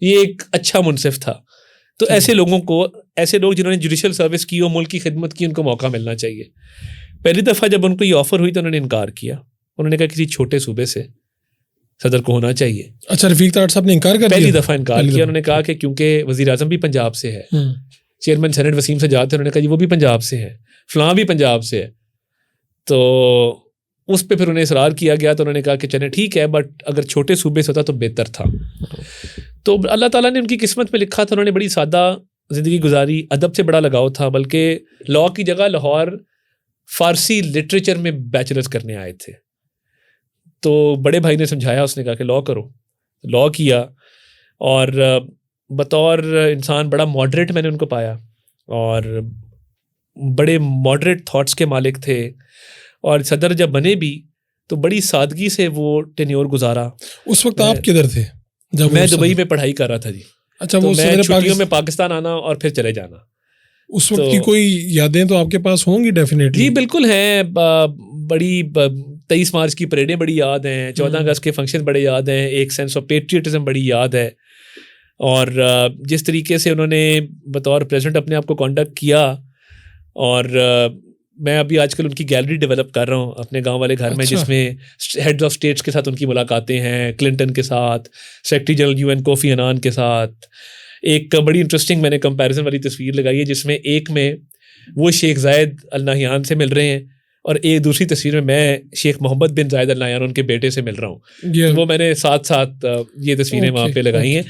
یہ ایک اچھا منصف تھا. تو ایسے لوگوں کو, ایسے لوگ جنہوں نے جوڈیشل سروس کی ہو, ملک کی خدمت کی, ان کو موقع ملنا چاہیے. پہلی دفعہ جب ان کو یہ آفر ہوئی تو انہوں نے انکار کیا. انہوں نے کہا کسی چھوٹے صوبے سے صدر کو ہونا چاہیے. اچھا, رفیق طاہر صاحب نے انکار کر دیا؟ پہلی دفعہ انکار کیا. انہوں نے کہا کہ کیونکہ وزیر اعظم بھی پنجاب سے ہے, چیئرمین سینٹ وسیم سجاد تھے, انہوں نے کہا جی وہ بھی پنجاب سے ہے, فلاں بھی پنجاب سے ہے. تو اس پہ پھر انہیں اصرار کیا گیا, تو انہوں نے کہا کہ چلیں ٹھیک ہے, بٹ اگر چھوٹے صوبے سے ہوتا تو بہتر تھا. تو اللہ تعالیٰ نے ان کی قسمت میں لکھا تھا, انہوں نے بڑی سادہ زندگی گزاری, ادب سے بڑا لگاؤ تھا, بلکہ لاء کی جگہ لاہور فارسی لٹریچر میں بیچلرز کرنے آئے تھے. تو بڑے بھائی نے سمجھایا, اس نے کہا کہ لاء کرو, لاء کیا, اور بطور انسان بڑا ماڈریٹ میں نے ان کو پایا, اور بڑے ماڈریٹ تھاٹس کے مالک تھے. اور صدر جب بنے بھی تو بڑی سادگی سے وہ ٹینیور گزارا. اس وقت آپ کدھر تھے جب؟ میں دبئی میں پڑھائی کر رہا تھا جی. اچھا, وہ چھٹیوں میں پاکستان آنا اور پھر چلے جانا. اس وقت کی کوئی یادیں تو آپ کے پاس ہوں گی ڈیفینیٹلی؟ جی بالکل ہیں, بڑی 23 مارچ کی پریڈیں بڑی یاد ہیں, 14 اگست کے فنکشن بڑے یاد ہیں, ایک سینس آف پیٹریٹزم بڑی یاد ہے. اور جس طریقے سے انہوں نے بطور پریزیڈنٹ اپنے آپ کو کانڈکٹ کیا، اور میں ابھی آج کل ان کی گیلری ڈیولپ کر رہا ہوں اپنے گاؤں والے گھر میں، جس میں ہیڈز آف اسٹیٹس کے ساتھ ان کی ملاقاتیں ہیں، کلنٹن کے ساتھ، secretary general UN Kofi Annan کے ساتھ. ایک بڑی انٹرسٹنگ میں نے کمپیریزن والی تصویر لگائی ہے، جس میں ایک میں وہ شیخ زائد ال نہیان سے مل رہے ہیں، اور ایک دوسری تصویر میں شیخ محمد بن زائد ال نہیان ان کے بیٹے سے مل رہا ہوں. وہ میں نے ساتھ ساتھ یہ تصویریں وہاں پہ لگائی ہیں.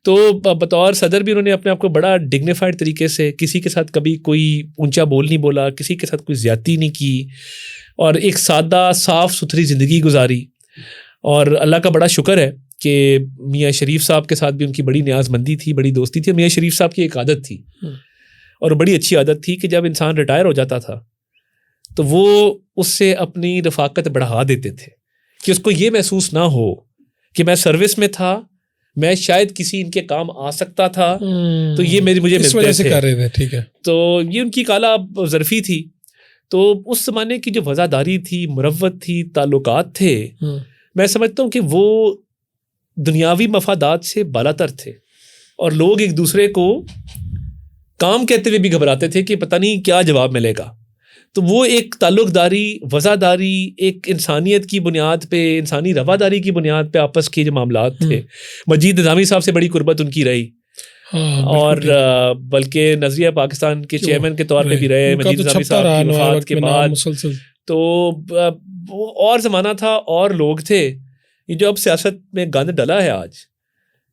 تو بطور صدر بھی انہوں نے اپنے آپ کو بڑا ڈگنیفائڈ طریقے سے، کسی کے ساتھ کبھی کوئی اونچا بول نہیں بولا، کسی کے ساتھ کوئی زیادتی نہیں کی، اور ایک سادہ صاف ستھری زندگی گزاری. اور اللہ کا بڑا شکر ہے کہ میاں شریف صاحب کے ساتھ بھی ان کی بڑی نیاز مندی تھی، بڑی دوستی تھی. میاں شریف صاحب کی ایک عادت تھی، اور بڑی اچھی عادت تھی، کہ جب انسان ریٹائر ہو جاتا تھا تو وہ اس سے اپنی رفاقت بڑھا دیتے تھے، کہ اس کو یہ محسوس نہ ہو کہ میں سروس میں تھا، میں شاید کسی ان کے کام آ سکتا تھا، تو یہ مجھے ملتے تھے. ٹھیک ہے. تو یہ ان کی کالا ظرفی تھی. تو اس زمانے کی جو وزاداری تھی، مروت تھی، تعلقات تھے، میں سمجھتا ہوں کہ وہ دنیاوی مفادات سے بالاتر تھے، اور لوگ ایک دوسرے کو کام کہتے ہوئے بھی گھبراتے تھے کہ پتہ نہیں کیا جواب ملے گا. تو وہ ایک تعلق داری، وزاداری، ایک انسانیت کی بنیاد پہ، انسانی رواداری کی بنیاد پہ آپس کے جو معاملات تھے. مجید نظامی صاحب سے بڑی قربت ان کی رہی، اور بلکہ نظریہ پاکستان کے چیئرمین کے طور پہ بھی رہے مجید نظامی صاحب کی وفات کے بعد. تو اور زمانہ تھا، اور لوگ تھے. یہ جو اب سیاست میں گند ڈلا ہے آج،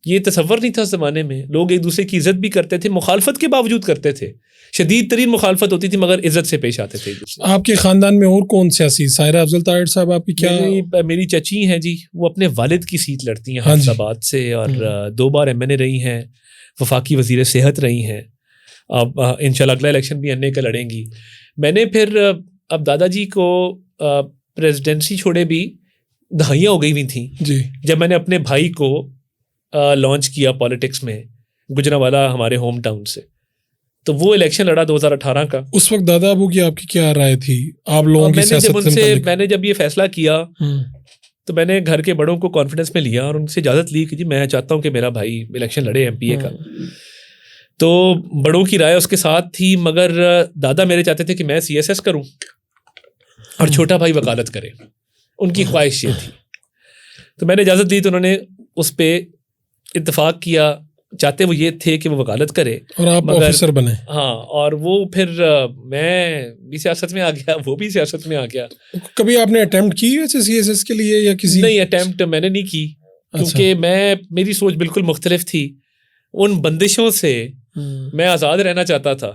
یہ تصور نہیں تھا. اس زمانے میں لوگ ایک دوسرے کی عزت بھی کرتے تھے، مخالفت کے باوجود کرتے تھے. شدید ترین مخالفت ہوتی تھی مگر عزت سے پیش آتے تھے. آپ کے خاندان میں اور کون سیاسی؟ سائرہ افضل طاہر صاحب آپ کی کیا؟ میری چچی ہیں جی، وہ اپنے والد کی سیٹ لڑتی ہیں حافظ آباد سے، اور 2 بار MNA رہی ہیں، وفاقی وزیر صحت رہی ہیں. اب انشاءاللہ اگلا الیکشن بھی NA کا لڑیں گی. میں نے پھر اب دادا جی کو پریزیڈنسی چھوڑے بھی دہائیاں ہو گئی ہوئی تھیں جی، جب میں نے اپنے بھائی کو لانچ کیا پالیٹکس میں، گجرانوالہ ہمارے ہوم ٹاؤن سے. تو وہ الیکشن لڑا 2018 کا. اس وقت دادا ابو کی آپ کی کیا رائے تھی آپ لوگوں کی سیاست سے؟ میں نے جب یہ فیصلہ کیا تو میں نے گھر کے بڑوں کو کانفیڈنس میں لیا اور ان سے اجازت لی کہ جی میں چاہتا ہوں کہ میرا بھائی الیکشن لڑے MPA کا. تو بڑوں کی رائے اس کے ساتھ تھی، مگر دادا میرے چاہتے تھے کہ میں CSS کروں اور چھوٹا بھائی وکالت کرے. ان کی خواہش یہ تھی. تو میں نے اجازت دی تو انہوں نے اس پہ اتفاق کیا. چاہتے وہ یہ تھے کہ وہ وکالت کرے اور آپ آفیسر بنے. ہاں، اور وہ پھر میں بھی سیاست میں آ گیا، وہ بھی سیاست میں آ گیا. کبھی آپ نے اٹیمپٹ کی ویسے CSS کے لیے یا کسی؟ نہیں، اٹیمپٹ میں نے نہیں کی، کیونکہ میری سوچ بالکل مختلف تھی. ان بندشوں سے میں آزاد رہنا چاہتا تھا.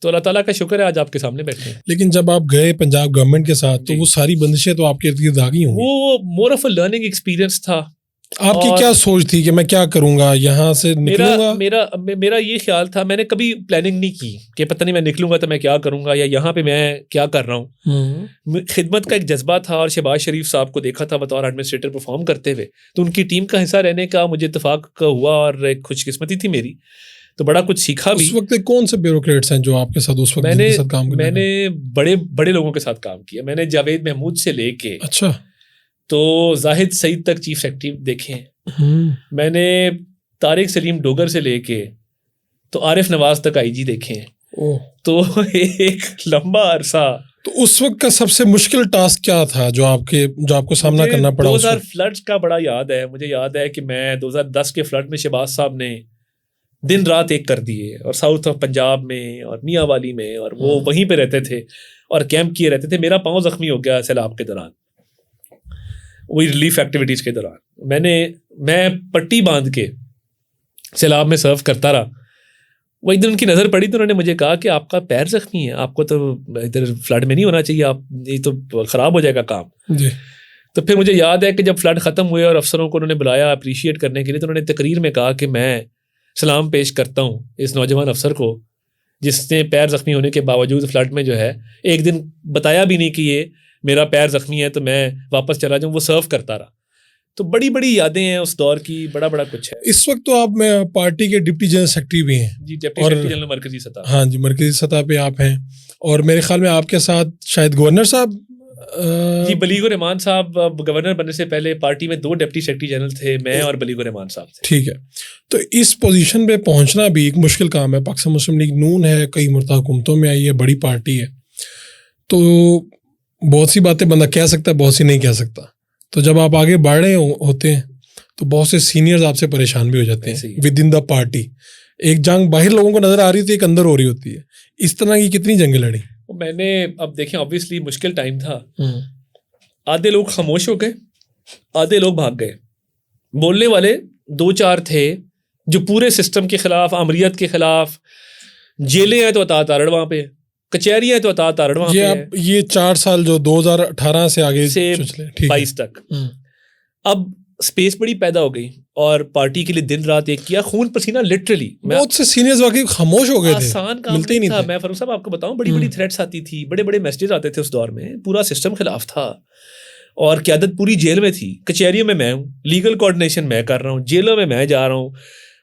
تو اللہ تعالیٰ کا شکر ہے آج آپ کے سامنے بیٹھے ہیں. لیکن جب آپ گئے پنجاب گورنمنٹ کے ساتھ تو وہ ساری بندشیں تو آپ کے ارد گرد آ گئی ہوں گی. وہ more of a learning experience تھا. آپ کی کیا سوچ تھی کہ میں کیا کروں گا، یہاں سے نکلوں گا؟ میرا یہ خیال تھا، میں نے کبھی پلاننگ نہیں کی کہ پتہ نہیں میں نکلوں گا تو میں کیا کروں گا، یا یہاں پہ میں کیا کر رہا ہوں. خدمت کا ایک جذبہ تھا، اور شہباز شریف صاحب کو دیکھا تھا بطور ایڈمنسٹریٹر پرفارم کرتے ہوئے، تو ان کی ٹیم کا حصہ رہنے کا مجھے اتفاق ہوا، اور ایک خوش قسمتی تھی میری. تو بڑا کچھ سیکھا بھی. اس وقت کون سے بیوروکریٹس ہیں جو آپ کے ساتھ اس وقت میں نے بڑے لوگوں کے ساتھ کام کیا. میں نے جاوید محمود سے لے کے اچھا تو زاہد سعید تک چیف سیکرٹری دیکھے ہیں. میں نے طارق سلیم ڈوگر سے لے کے تو عارف نواز تک IG دیکھے ہیں. تو ایک لمبا عرصہ. تو اس وقت کا سب سے مشکل ٹاسک کیا تھا جو آپ کو سامنا کرنا پڑا؟ 2000 فلڈز کا بڑا یاد ہے مجھے. یاد ہے کہ میں 2010 کے فلڈ میں شہباز صاحب نے دن رات ایک کر دیے، اور ساؤتھ آف پنجاب میں اور میاں والی میں، اور وہ وہیں پہ رہتے تھے اور کیمپ کیے رہتے تھے. میرا پاؤں زخمی ہو گیا سیلاب کے دوران، وہی ریلیف ایکٹیویٹیز کے دوران. میں پٹی باندھ کے سیلاب میں سرو کرتا رہا. وہ ایک دن ان کی نظر پڑی تو انہوں نے مجھے کہا کہ آپ کا پیر زخمی ہے، آپ کو تو ادھر فلڈ میں نہیں ہونا چاہیے، آپ یہ تو خراب ہو جائے گا کام. تو پھر مجھے یاد ہے کہ جب فلڈ ختم ہوئے اور افسروں کو انہوں نے بلایا اپریشیٹ کرنے کے لیے، تو انہوں نے تقریر میں کہا کہ میں سلام پیش کرتا ہوں اس نوجوان افسر کو جس نے پیر زخمی ہونے کے باوجود فلڈ میں جو ہے ایک دن بتایا بھی نہیں کہ یہ میرا پیر زخمی ہے تو میں واپس چلا جاؤں، وہ سرو کرتا رہا. تو بڑی یادیں ہیں اس دور کی، بڑا کچھ ہے. اس وقت تو آپ پارٹی کے ڈپٹی جنرل سیکرٹری بھی ہیں. جی، ڈپٹی سیکرٹری جنرل مرکزی سطح. ہاں جی، مرکزی سطح پہ آپ ہیں. اور میرے خیال میں آپ کے ساتھ شاید گورنر صاحب جی بلیغ الرحمان صاحب گورنر بننے سے پہلے پارٹی میں 2 ڈپٹی سیکرٹری جنرل تھے, میں اور بلیغ الرحمان صاحب تھے. ٹھیک ہے, تو اس پوزیشن پہ پہنچنا بھی ایک مشکل کام ہے. پاکستان مسلم لیگ نون ہے, کئی مرتبہ حکومتوں میں آئی ہے, بڑی پارٹی ہے, تو بہت سی باتیں بندہ کہہ سکتا ہے, بہت سی نہیں کہہ سکتا. تو جب آپ آگے بڑھ رہے ہوتے ہیں تو بہت سے سینئرز آپ سے پریشان بھی ہو جاتے ہیں ود ان دا پارٹی. ایک جنگ باہر لوگوں کو نظر آ رہی تھی, ایک اندر ہو رہی ہوتی ہے. اس طرح کی کتنی جنگیں لڑی میں نے. اب دیکھیں آبویسلی مشکل ٹائم تھا, آدھے لوگ خاموش ہو گئے, آدھے لوگ بھاگ گئے. بولنے والے 2-4 تھے جو پورے سسٹم کے خلاف, آمریت کے خلاف. جیلیں ہیں تو اطاعت آرڑ وہاں پہ, کچہریاں ہیں تو اطاعت آرڑ وہاں پہ. یہ 4 سال جو 2018 سے آگے سے 22 تک, اب اسپیس بڑی پیدا ہو گئی اور پارٹی کے لیے دن رات ایک کیا, خون پسینہ لٹرلی. بہت سے سینئرز واقعی خاموش ہو گئے تھے, آسان کام نہیں تھا. میں فاروق صاحب آپ کو بتاؤں, بڑی بڑی تھریٹس آتی تھی, بڑے بڑے میسیجز آتے تھے اس دور میں, پورا سسٹم خلاف تھا اور قیادت پوری جیل میں تھی. کچہریوں میں ہوں, لیگل کوآرڈینیشن میں کر رہا ہوں, جیلوں میں جا رہا ہوں.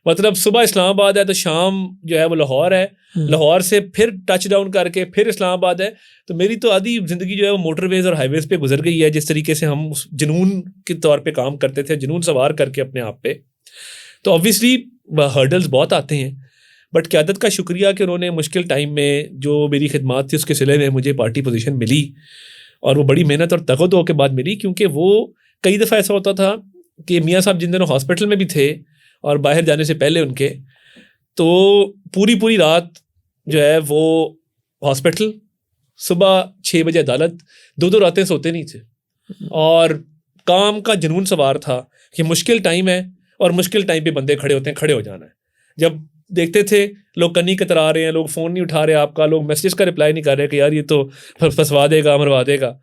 مطلب صبح اسلام آباد ہے تو شام جو ہے وہ لاہور ہے, لاہور سے پھر ٹچ ڈاؤن کر کے پھر اسلام آباد ہے. تو میری تو آدھی زندگی جو ہے وہ موٹر ویز اور ہائی ویز پہ گزر گئی ہے. جس طریقے سے ہم جنون کے طور پہ کام کرتے تھے, جنون سوار کر کے اپنے آپ پہ. تو آبویسلی ہرڈلز بہت آتے ہیں, بٹ قیادت کا شکریہ کہ انہوں نے مشکل ٹائم میں جو میری خدمات تھی اس کے صلے میں مجھے پارٹی پوزیشن ملی, اور وہ بڑی محنت اور تگ و دو کے بعد ملی. کیونکہ وہ کئی دفعہ ایسا ہوتا تھا کہ میاں صاحب جن دنوں ہاسپٹل میں بھی تھے اور باہر جانے سے پہلے ان کے, تو پوری رات جو ہے وہ ہاسپٹل, صبح 6 بجے عدالت, 2 راتیں سوتے نہیں تھے. اور کام کا جنون سوار تھا کہ مشکل ٹائم ہے اور مشکل ٹائم پہ بندے کھڑے ہوتے ہیں, کھڑے ہو جانا ہے. جب دیکھتے تھے لوگ کنی کترا رہے ہیں, لوگ فون نہیں اٹھا رہے آپ کا, لوگ میسیج کا رپلائی نہیں کر رہے کہ یار یہ تو پھنسوا دے گا, مروا دے گا.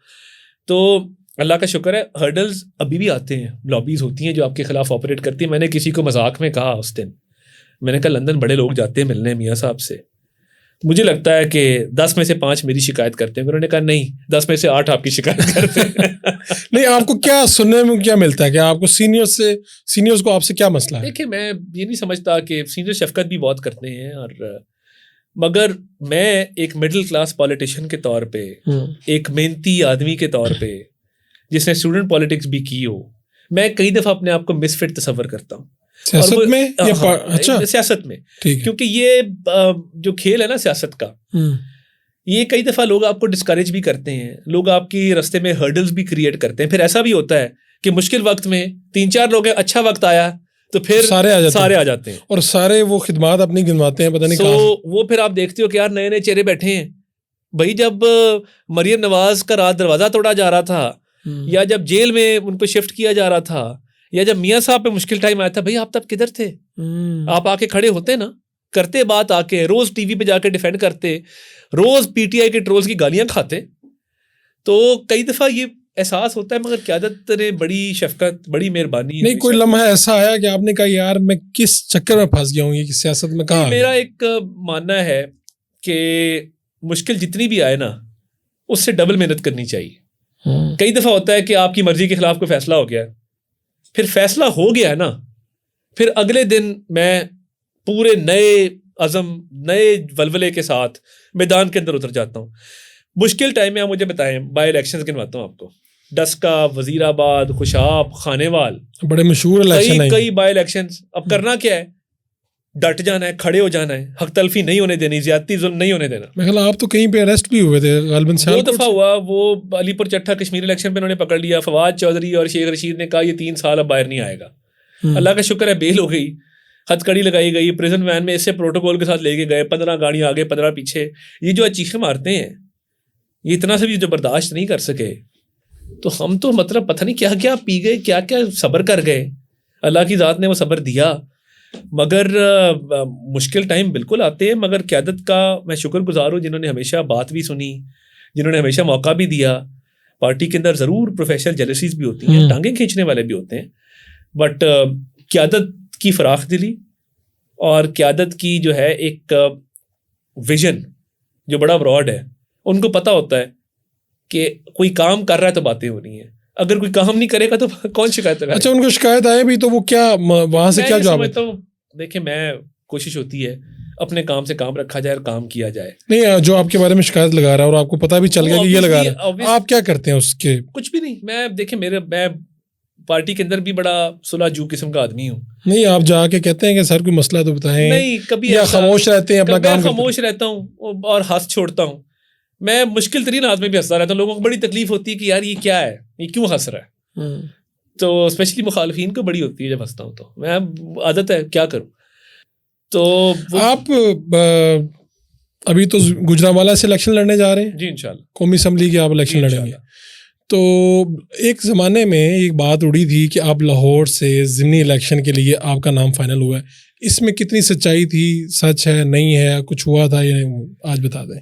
تو اللہ کا شکر ہے ہرڈلز ابھی بھی آتے ہیں, لابیز ہوتی ہیں جو آپ کے خلاف آپریٹ کرتی ہیں. میں نے کسی کو مذاق میں کہا اس دن, میں نے کہا لندن بڑے لوگ جاتے ہیں ملنے میاں صاحب سے, مجھے لگتا ہے کہ 10 میں سے 5 میری شکایت کرتے ہیں. انہوں نے کہا نہیں, 10 میں سے 8 آپ کی شکایت کرتے ہیں. نہیں, آپ کو کیا سننے میں کیا ملتا ہے کہ آپ کو سینئرز کو آپ سے کیا مسئلہ ہے؟ دیکھیں میں یہ نہیں سمجھتا کہ سینئر شفقت بھی بہت کرتے ہیں, اور مگر میں ایک مڈل کلاس پولیٹیشین کے طور پہ, ایک محنتی آدمی کے طور پہ جس نے اسٹوڈنٹ پالیٹکس بھی کی ہو, میں کئی دفعہ اپنے آپ کو مس فٹ تصور کرتا ہوں سیاست میں. اچھا, سیاست میں, کیونکہ یہ جو کھیل ہے نا سیاست کا, یہ کئی دفعہ لوگ آپ کو ڈسکریج بھی کرتے ہیں, لوگ آپ کی رستے میں ہرڈلز بھی کریٹ کرتے ہیں. پھر ایسا بھی ہوتا ہے کہ مشکل وقت میں 3-4 لوگ ہیں, اچھا وقت آیا تو پھر سارے آ جاتے ہیں, اور سارے وہ خدمات اپنی گنواتے ہیں, پتہ نہیں کہاں. وہ پھر آپ دیکھتے ہو کہ یار نئے نئے چہرے بیٹھے ہیں. بھائی جب مریم نواز کا رات دروازہ توڑا جا رہا تھا, یا جب جیل میں ان کو شفٹ کیا جا رہا تھا, یا جب میاں صاحب پہ مشکل ٹائم آیا تھا, بھائی آپ تب کدھر تھے؟ آپ آ کے کھڑے ہوتے نا, کرتے بات, آ کے روز ٹی وی پہ جا کے ڈیفینڈ کرتے, روز پی ٹی آئی کے ٹرولز کی گالیاں کھاتے. تو کئی دفعہ یہ احساس ہوتا ہے, مگر قیادت نے بڑی شفقت, بڑی مہربانی. نہیں, کوئی لمحہ ایسا آیا کہ آپ نے کہا یار میں کس چکر میں پھنس گیا ہوں, یہ سیاست میں کہاں؟ میرا ایک ماننا ہے کہ مشکل جتنی بھی آئے نا, اس سے ڈبل محنت کرنی چاہیے. کئی دفعہ ہوتا ہے کہ آپ کی مرضی کے خلاف کوئی فیصلہ ہو گیا, پھر فیصلہ ہو گیا ہے نا, پھر اگلے دن میں پورے نئے عزم, نئے ولولے کے ساتھ میدان کے اندر اتر جاتا ہوں. مشکل ٹائم میں آپ مجھے بتائیں, بائی الیکشنز گنواتا ہوں آپ کو, ڈسکا, وزیر آباد, خوشاب, خانے وال, بڑے مشہور الیکشن ہیں, کئی بائی الیکشنز. اب کرنا کیا ہے, ڈٹ جانا ہے, کھڑے ہو جانا ہے, حق تلفی نہیں ہونے دینی, زیادتی ظلم نہیں ہونے دینا. میں آپ تو کہیں پہ اریسٹ بھی ہوئے تھے غالباً, 2 دفعہ ہوا. وہ علی پور چٹھا کشمیر الیکشن پہ انہوں نے پکڑ لیا, فواد چودھری اور شیخ رشید نے کہا یہ 3 سال اب باہر نہیں آئے گا. اللہ کا شکر ہے بیل ہو گئی, ہتھ کڑی لگائی گئی, پریزن وین میں اس سے پروٹوکول کے ساتھ لے کے گئے, 15 گاڑیاں آگے 15 پیچھے. یہ جو چیخیں مارتے ہیں, یہ اتنا سے بھی جو برداشت نہیں کر سکے. تو ہم تو مطلب پتہ نہیں کیا کیا پی گئے, کیا کیا صبر کر گئے. اللہ کی ذات نے وہ صبر دیا. مگر مشکل ٹائم بالکل آتے ہیں, مگر قیادت کا میں شکر گزار ہوں جنہوں نے ہمیشہ بات بھی سنی, جنہوں نے ہمیشہ موقع بھی دیا. پارٹی کے اندر ضرور پروفیشنل جیلسیز بھی ہوتی ہیں, ٹانگیں کھینچنے والے بھی ہوتے ہیں, بٹ قیادت کی فراخ دلی اور قیادت کی جو ہے ایک ویژن جو بڑا براڈ ہے, ان کو پتہ ہوتا ہے کہ کوئی کام کر رہا ہے تو باتیں ہو رہی ہیں, اگر کوئی کام نہیں کرے گا تو کون شکایت کرے گا. اچھا, ان کو شکایت آئے بھی تو وہ کیا وہاں سے کیا جواب ہے؟ دیکھیں میں کوشش ہوتی ہے اپنے کام سے کام رکھا جائے اور کام کیا جائے. نہیں, جو آپ کے بارے میں شکایت لگا رہا ہے اور آپ کو پتا بھی چل گیا کہ یہ لگا رہا ہے, آپ کیا کرتے ہیں اس کے؟ کچھ بھی نہیں. میں دیکھیں میں پارٹی کے اندر بھی بڑا صلح جو قسم کا آدمی ہوں. نہیں, آپ جا کے کہتے ہیں کہ سر کوئی مسئلہ تو بتائیں؟ نہیں, کبھی یا خاموش رہتے ہیں اپنا کام؟ خاموش رہتا ہوں اور ہنس چھوڑتا ہوں. میں مشکل ترین آدمی بھی ہنستا رہتا ہوں. لوگوں کو بڑی تکلیف ہوتی ہے کہ یار یہ کیا ہے, یہ کیوں ہنس رہا ہے. تو اسپیشلی مخالفین کو بڑی ہوتی ہے جب ہنستا ہوں. تو میں عادت ہے, کیا کروں. تو آپ ابھی تو گجرانوالہ سے الیکشن لڑنے جا رہے ہیں؟ جی انشاءاللہ, قومی اسمبلی کی آپ الیکشن لڑیں گے. تو ایک زمانے میں ایک بات اڑی تھی کہ آپ لاہور سے ضمنی الیکشن کے لیے آپ کا نام فائنل ہوا ہے. اس میں کتنی سچائی تھی, سچ ہے نہیں ہے, کچھ ہوا تھا یا نہیں, آج بتا دیں.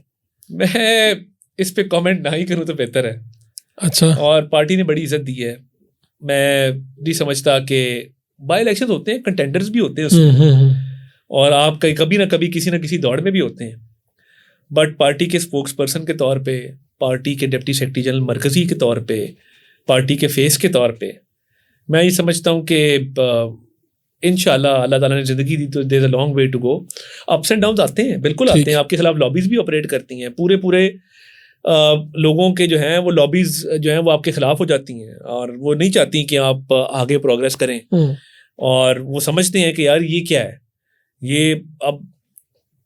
میں اس پہ کامنٹ نہ ہی کروں تو بہتر ہے. اچھا. اور پارٹی نے بڑی عزت دی ہے. میں نہیں سمجھتا کہ بائی الیکشن ہوتے ہیں, کنٹینڈرز بھی ہوتے ہیں اس میں, اور آپ کبھی نہ کبھی کسی نہ کسی دوڑ میں بھی ہوتے ہیں. بٹ پارٹی کے اسپوکس پرسن کے طور پہ, پارٹی کے ڈپٹی سیکرٹری جنرل مرکزی کے طور پہ, پارٹی کے فیس کے طور پہ میں یہ سمجھتا ہوں کہ انشاءاللہ اللہ تعالیٰ نے زندگی دی تو there is a long way to go. Ups and downs آتے ہیں, بالکل آتے ہیں. آپ کے خلاف لابیز بھی آپریٹ کرتی ہیں. پورے لوگوں کے جو ہیں وہ لابیز جو ہیں وہ آپ کے خلاف ہو جاتی ہیں, اور وہ نہیں چاہتی کہ آپ آگے پروگریس کریں. اور وہ سمجھتے ہیں کہ یار یہ کیا ہے, یہ اب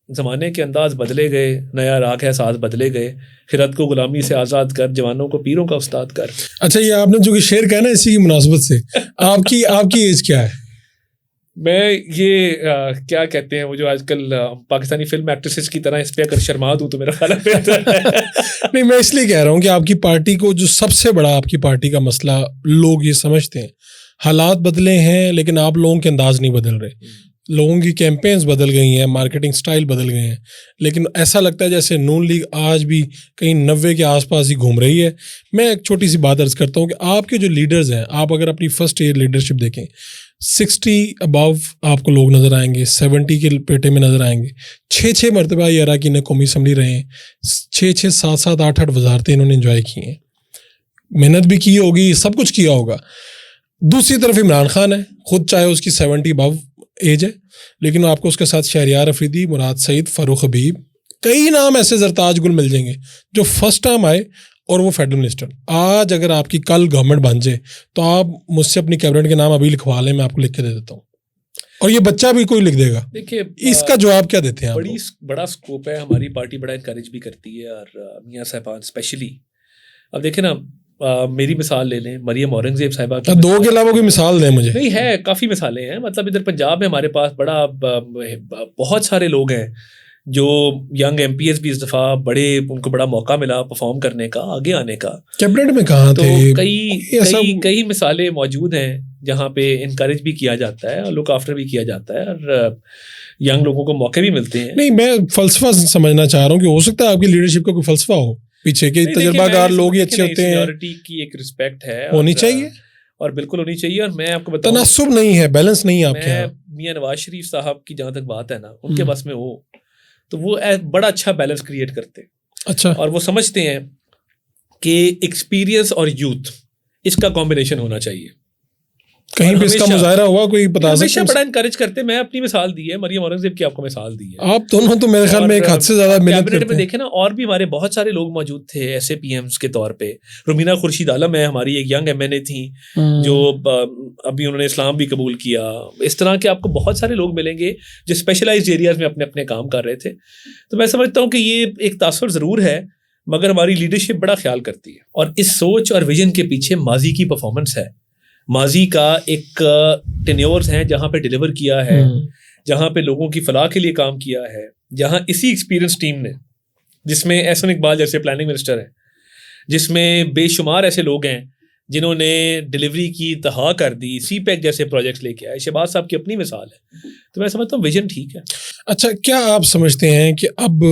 زمانے کے انداز بدلے گئے, نیا راگ ہے ساز بدلے گئے. خرد کو غلامی سے آزاد کر, جوانوں کو پیروں کا استاد کر. اچھا, یہ آپ نے جو کہ شعر کہا نا اسی کی مناسبت سے, آپ کی ایج کیا ہے؟ میں یہ کیا کہتے ہیں وہ جو آج کل پاکستانی فلم ایکٹریسز کی طرح اس پہ اگر شرما دوں تو میرا خیال ہے. نہیں, میں اس لیے کہہ رہا ہوں کہ آپ کی پارٹی کو جو سب سے بڑا آپ کی پارٹی کا مسئلہ لوگ یہ سمجھتے ہیں, حالات بدلے ہیں لیکن آپ لوگوں کے انداز نہیں بدل رہے. لوگوں کی کیمپینز بدل گئی ہیں, مارکیٹنگ سٹائل بدل گئے ہیں, لیکن ایسا لگتا ہے جیسے نون لیگ آج بھی کہیں 90 کے آس پاس ہی گھوم رہی ہے. میں ایک چھوٹی سی بات عرض کرتا ہوں کہ آپ کے جو لیڈرز ہیں, آپ اگر اپنی فرسٹ ایئر لیڈرشپ دیکھیں, 60 ابو آپ کو لوگ نظر آئیں گے, 70 کے پیٹے میں نظر آئیں گے. 6 مرتبہ یہ اراکین قومی اسمبلی رہے ہیں, 6 7 8 وزارتیں انہوں نے انجوائے کی ہیں, محنت بھی کی ہوگی, سب کچھ کیا ہوگا. دوسری طرف عمران خان ہے, خود چاہے اس کی 70 ابو ایج ہے, لیکن آپ کو اس کے ساتھ شہریار افریدی, مراد سعید, فاروق حبیب, کئی نام ایسے زرتاج گل مل جائیں گے جو فرسٹ ٹائم آئے اور وہ فیڈرل منسٹر. آج اگر آپ کی کل گورنمنٹ بن جائے تو آپ مجھ سے اپنی کیبنٹ کے نام ابھی لکھوا لیں, میں آپ کو لکھ کے دے دیتا ہوں, اور یہ بچہ بھی کوئی لکھ دے گا. دیکھیے اس کا جواب کیا دیتے ہیں آپ؟ بڑا اسکوپ ہے. ہماری پارٹی بڑا انکریج بھی کرتی ہے, اور میاں صاحبان اسپیشلی. اب دیکھیں نا, میری مثال لے لیں, مریم اورنگزیب صاحبہ کی. 2 کے علاوہ کوئی مثال دیں مجھے. نہیں ہے, کافی مثالیں ہیں. مطلب ادھر پنجاب میں ہمارے پاس بہت سارے لوگ ہیں جو ینگ ایم پی ایس بھی اس دفعہ ان کو بڑا موقع ملا پرفارم کرنے کا, آگے آنے کا. کیبنٹ میں کہاں تھے؟ تو کئی مثالیں موجود ہیں جہاں پہ انکریج بھی کیا جاتا ہے اور لک آفٹر بھی کیا جاتا ہے, اور ینگ لوگوں کو موقع بھی ملتے ہیں. نہیں, میں فلسفہ سمجھنا چاہ رہا ہوں کہ ہو سکتا ہے آپ کی لیڈرشپ کا کوئی فلسفہ ہو پیچھے کے, تجربہ کار لوگ ہی اچھے ہوتے ہیں. سینیورٹی کی ایک رسپیکٹ ہے, ہونی چاہیے, اور بالکل ہونی چاہیے. اور میں آپ کو بتاؤں, تناسب نہیں ہے, بیلنس نہیں ہے آپ کے یہاں. میاں نواز شریف صاحب کی جہاں تک بات ہے نا, ان کے بس میں ہو تو وہ بڑا اچھا بیلنس کریٹ کرتے. اچھا. اور وہ سمجھتے ہیں کہ ایکسپیرینس اور یوتھ اس کا کمبینیشن ہونا چاہیے. کہیں پہ اس کا مظاہرہ ہوا کوئی بتا سکتے؟ ہمیشہ بڑا انکریج کرتے. میں اپنی مثال دی ہے, مریم اورنگزیب کی آپ کو مثال دی ہے. آپ دونوں تو میرے خیال میں ایک حد سے زیادہ محنت کرتے ہیں. کیبنٹ میں دیکھیں نا, اور بھی ہمارے بہت سارے لوگ موجود تھے ایسے پی ایمز کے طور پہ. رومینہ خورشید عالم ہے ہماری ایک ینگ ایم این اے تھیں جو ابھی انہوں نے اسلام بھی قبول کیا. اس طرح کے آپ کو بہت سارے لوگ ملیں گے جو اسپیشلائزڈ ایریاز میں اپنے کام کر رہے تھے. تو میں سمجھتا ہوں کہ یہ ایک تاثر ضرور ہے, مگر ہماری لیڈرشپ بڑا خیال کرتی ہے. اور اس سوچ اور ویژن کے پیچھے ماضی کی پرفارمنس ہے, ماضی کا ایک ٹینیورز ہیں جہاں پہ ڈیلیور کیا ہے, جہاں پہ لوگوں کی فلاح کے لیے کام کیا ہے, جہاں اسی ایکسپیرینس ٹیم نے, جس میں احسن اقبال جیسے پلاننگ منسٹر ہیں, جس میں بے شمار ایسے لوگ ہیں جنہوں نے ڈیلیوری کی انتہا کر دی, سی پیک جیسے پروجیکٹس لے کے آئے. شہباز صاحب کی اپنی مثال ہے. تو میں سمجھتا ہوں ویژن ٹھیک ہے. اچھا, کیا آپ سمجھتے ہیں کہ اب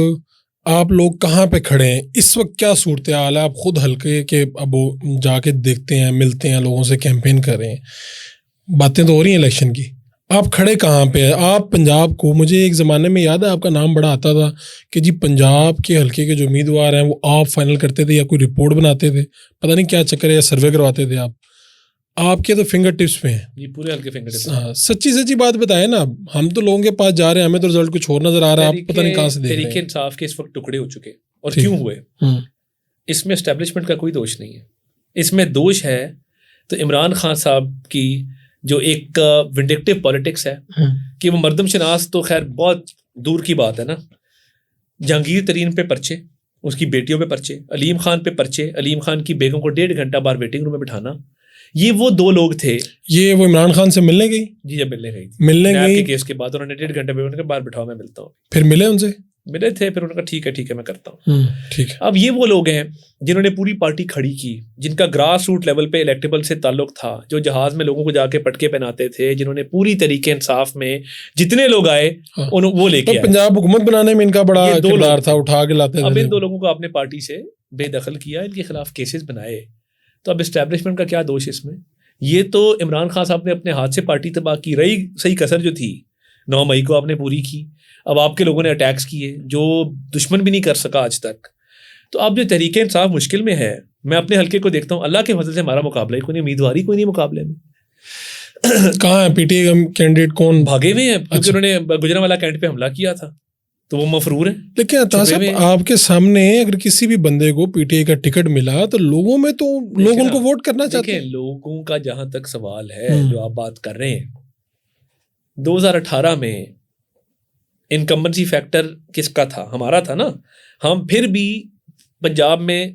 آپ لوگ کہاں پہ کھڑے ہیں اس وقت؟ کیا صورتحال ہے؟ آپ خود حلقے کے اب جا کے دیکھتے ہیں, ملتے ہیں لوگوں سے, کیمپین کر رہے ہیں, باتیں تو ہو رہی ہیں الیکشن کی, آپ کھڑے کہاں پہ ہیں؟ آپ پنجاب کو, مجھے ایک زمانے میں یاد ہے آپ کا نام بڑا آتا تھا کہ جی پنجاب کے حلقے کے جو امیدوار ہیں وہ آپ فائنل کرتے تھے یا کوئی رپورٹ بناتے تھے, پتہ نہیں کیا چکر ہے, یا سروے کرواتے تھے آپ. آپ کے تو فنگر ٹپس پہ ہیں. یہ پورے ہلکے فنگر ٹپس. ہاں سچی بات بتائیں نا, ہم تو لوگوں کے پاس جا رہے ہیں, ہمیں تو رزلٹ کچھ اور نظر آ رہا ہے, آپ پتہ نہیں کہاں سے دیکھ رہے ہیں. تحریک انصاف کے اس وقت ٹکڑے ہو چکے, اور کیوں ہوئے؟ اس میں اسٹیبلشمنٹ کا کوئی دوش نہیں ہے. اس میں دوش ہے تو عمران خان صاحب کی جو ایک ونڈکٹیو پالیٹکس ہے کہ وہ مردم شناس تو خیر بہت دور کی بات ہے نا. جہانگیر ترین پہ پرچے, اس کی بیٹیوں پہ پرچے, علیم خان پہ پرچے, علیم خان کی بیگم کو 1.5 گھنٹہ بار ویٹنگ روم میں بٹھانا. یہ وہ 2 لوگ تھے. یہ وہ عمران خان سے ملنے گئی؟ جی جب ملنے گئی تھی, ملنے گئی کے کیس کے بعد انہوں نے 1.5 گھنٹے باہر بٹھاؤ میں ملتا ہوں. پھر ملے ان سے؟ ملے تھے, پھر انہوں نے کہا ٹھیک ہے میں کرتا ہوں. ٹھیک ہے. اب یہ وہ لوگ ہیں جنہوں نے پوری پارٹی کھڑی کی, جن کا گراس روٹ لیول پہ الیکٹیبل سے تعلق تھا, جو جہاز میں لوگوں کو جا کے پٹکے پہناتے تھے, جنہوں نے پوری طریقے انصاف میں جتنے لوگ آئے وہ لے کے آئے. پنجاب حکومت بنانے میں ان کا بڑا کردار تھا, اٹھا کے لاتے تھے. اب ان 2 لوگوں کو آپ نے پارٹی سے بے دخل کیا, ان کے خلاف کیسز بنائے, تو اب اسٹیبلشمنٹ کا کیا دوش اس میں؟ یہ تو عمران خان صاحب نے اپنے ہاتھ سے پارٹی تباہ کی. رہی صحیح کسر جو تھی 9 مئی کو آپ نے پوری کی, اب آپ کے لوگوں نے اٹیکس کیے جو دشمن بھی نہیں کر سکا آج تک. تو اب جو تحریک انصاف مشکل میں ہے, میں اپنے حلقے کو دیکھتا ہوں, اللہ کے فضل سے ہمارا مقابلہ ہی کوئی نہیں, امیدواری کوئی نہیں مقابلے میں. کہاں ہے پی ٹی اے کینڈیڈیٹ؟ کون بھاگے ہوئے ہیں, کیونکہ انہوں نے گجرانوالہ کینٹ پہ حملہ کیا تھا تو وہ مفرور ہیں. لیکن عطا صاحب آپ کے سامنے اگر کسی بھی بندے کو پی ٹی اے کا ٹکٹ ملا تو لوگوں میں تو لوگ ان کو ووٹ کرنا چاہتے ہیں. لوگوں کا جہاں تک سوال ہے جو آپ بات کر رہے ہیں, 2018 میں انکمبنسی فیکٹر کس کا تھا؟ ہمارا تھا نا. ہم پھر بھی پنجاب میں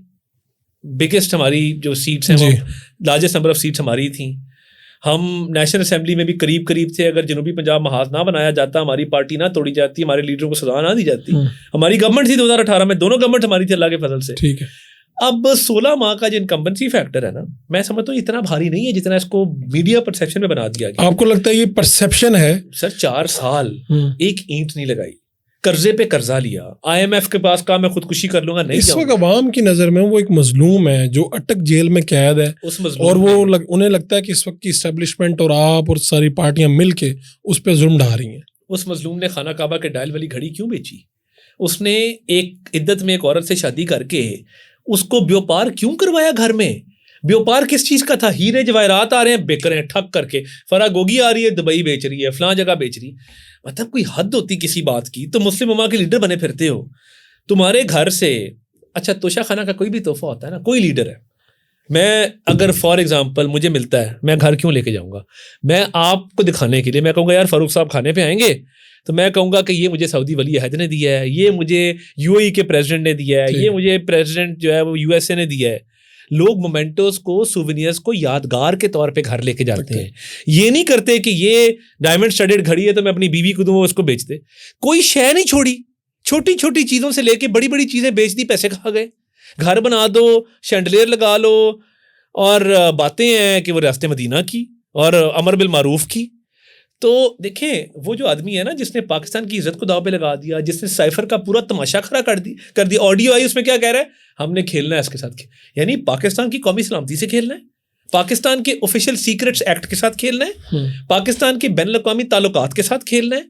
بگیسٹ ہماری جو سیٹس ہیں, لارجسٹ نمبر آف سیٹس ہماری تھیں. ہم نیشنل اسمبلی میں بھی قریب تھے. اگر جنوبی پنجاب محاذ نہ بنایا جاتا, ہماری پارٹی نہ توڑی جاتی, ہمارے لیڈروں کو سزا نہ دی جاتی, ہماری گورنمنٹ تھی 2018 میں, دونوں گورنمنٹ ہماری تھی اللہ کے فضل سے. ٹھیک ہے. اب 16 ماہ کا جو انکمبنسی فیکٹر ہے نا, میں سمجھتا ہوں اتنا بھاری نہیں ہے جتنا اس کو میڈیا پرسیپشن میں بنا دیا گیا. آپ کو لگتا ہے یہ پرسیپشن ہے؟ سر 4 سال ایک اینٹ نہیں لگائی, قرضے پہ قرضہ لیا, آئی ایم ایف کے پاس کہا میں خودکشی کر لوں گا, نہیں. اس وقت عوام کی نظر میں وہ ایک مظلوم ہے جو اٹک جیل میں قید ہے, اور وہ انہیں لگتا ہے کہ اس وقت کی اسٹیبلشمنٹ اور آپ اور ساری پارٹیاں مل کے اس پہ ظلم ڈھا رہی ہیں. اس مظلوم نے خانہ کعبہ کے ڈائل والی گھڑی کیوں بیچی؟ اس نے ایک عدت میں ایک عورت سے شادی کر کے اس کو بیوپار کیوں کروایا گھر میں؟ بیوپار کس چیز کا تھا؟ ہیرے جواہرات آ رہے ہیں بک رہے ہیں ٹھک کر کے, فرا گوگی آ رہی ہے دبئی بیچ رہی ہے, فلاں جگہ بیچ رہی. مطلب کوئی حد ہوتی کسی بات کی. تو مسلم امہ کے لیڈر بنے پھرتے ہو, تمہارے گھر سے اچھا توشہ خانہ کا کوئی بھی تحفہ ہوتا ہے نا, کوئی لیڈر ہے, میں اگر فار ایگزامپل مجھے ملتا ہے, میں گھر کیوں لے کے جاؤں گا؟ میں آپ کو دکھانے کے لیے میں کہوں گا یار فاروق صاحب کھانے پہ آئیں گے, تو میں کہوں گا کہ یہ مجھے سعودی ولی عہد نے دیا ہے, یہ مجھے یو اے ای کے پریزیڈنٹ نے دیا ہے, یہ مجھے پریزیڈنٹ جو ہے وہ یو ایس اے نے دیا ہے. لوگ مومنٹوز کو, سوونیئرز کو یادگار کے طور پہ گھر لے کے جاتے ہیں. یہ نہیں کرتے کہ یہ ڈائمنڈ اسٹڈڈ گھڑی ہے تو میں اپنی بیوی کو دوں, اس کو بیچ دے. کوئی شے نہیں چھوڑی, چھوٹی چھوٹی چیزوں سے لے کے بڑی بڑی چیزیں بیچ دی, پیسے کھا گئے. گھر بنا دو, شینڈلیئر لگا لو, اور باتیں ہیں کہ وہ ریاست مدینہ کی اور امر بالمعروف کی. تو دیکھیں وہ جو آدمی ہے نا جس نے پاکستان کی عزت کو داؤ پہ لگا دیا, جس نے سائفر کا پورا تماشا کھڑا کر دی, آڈیو آئی اس میں کیا کہہ رہا ہے, ہم نے کھیلنا ہے اس کے ساتھ, یعنی پاکستان کی قومی سلامتی سے کھیلنا ہے, پاکستان کے آفیشیل سیکرٹس ایکٹ کے ساتھ کھیلنا ہے, پاکستان کے بین الاقوامی تعلقات کے ساتھ کھیلنا ہے.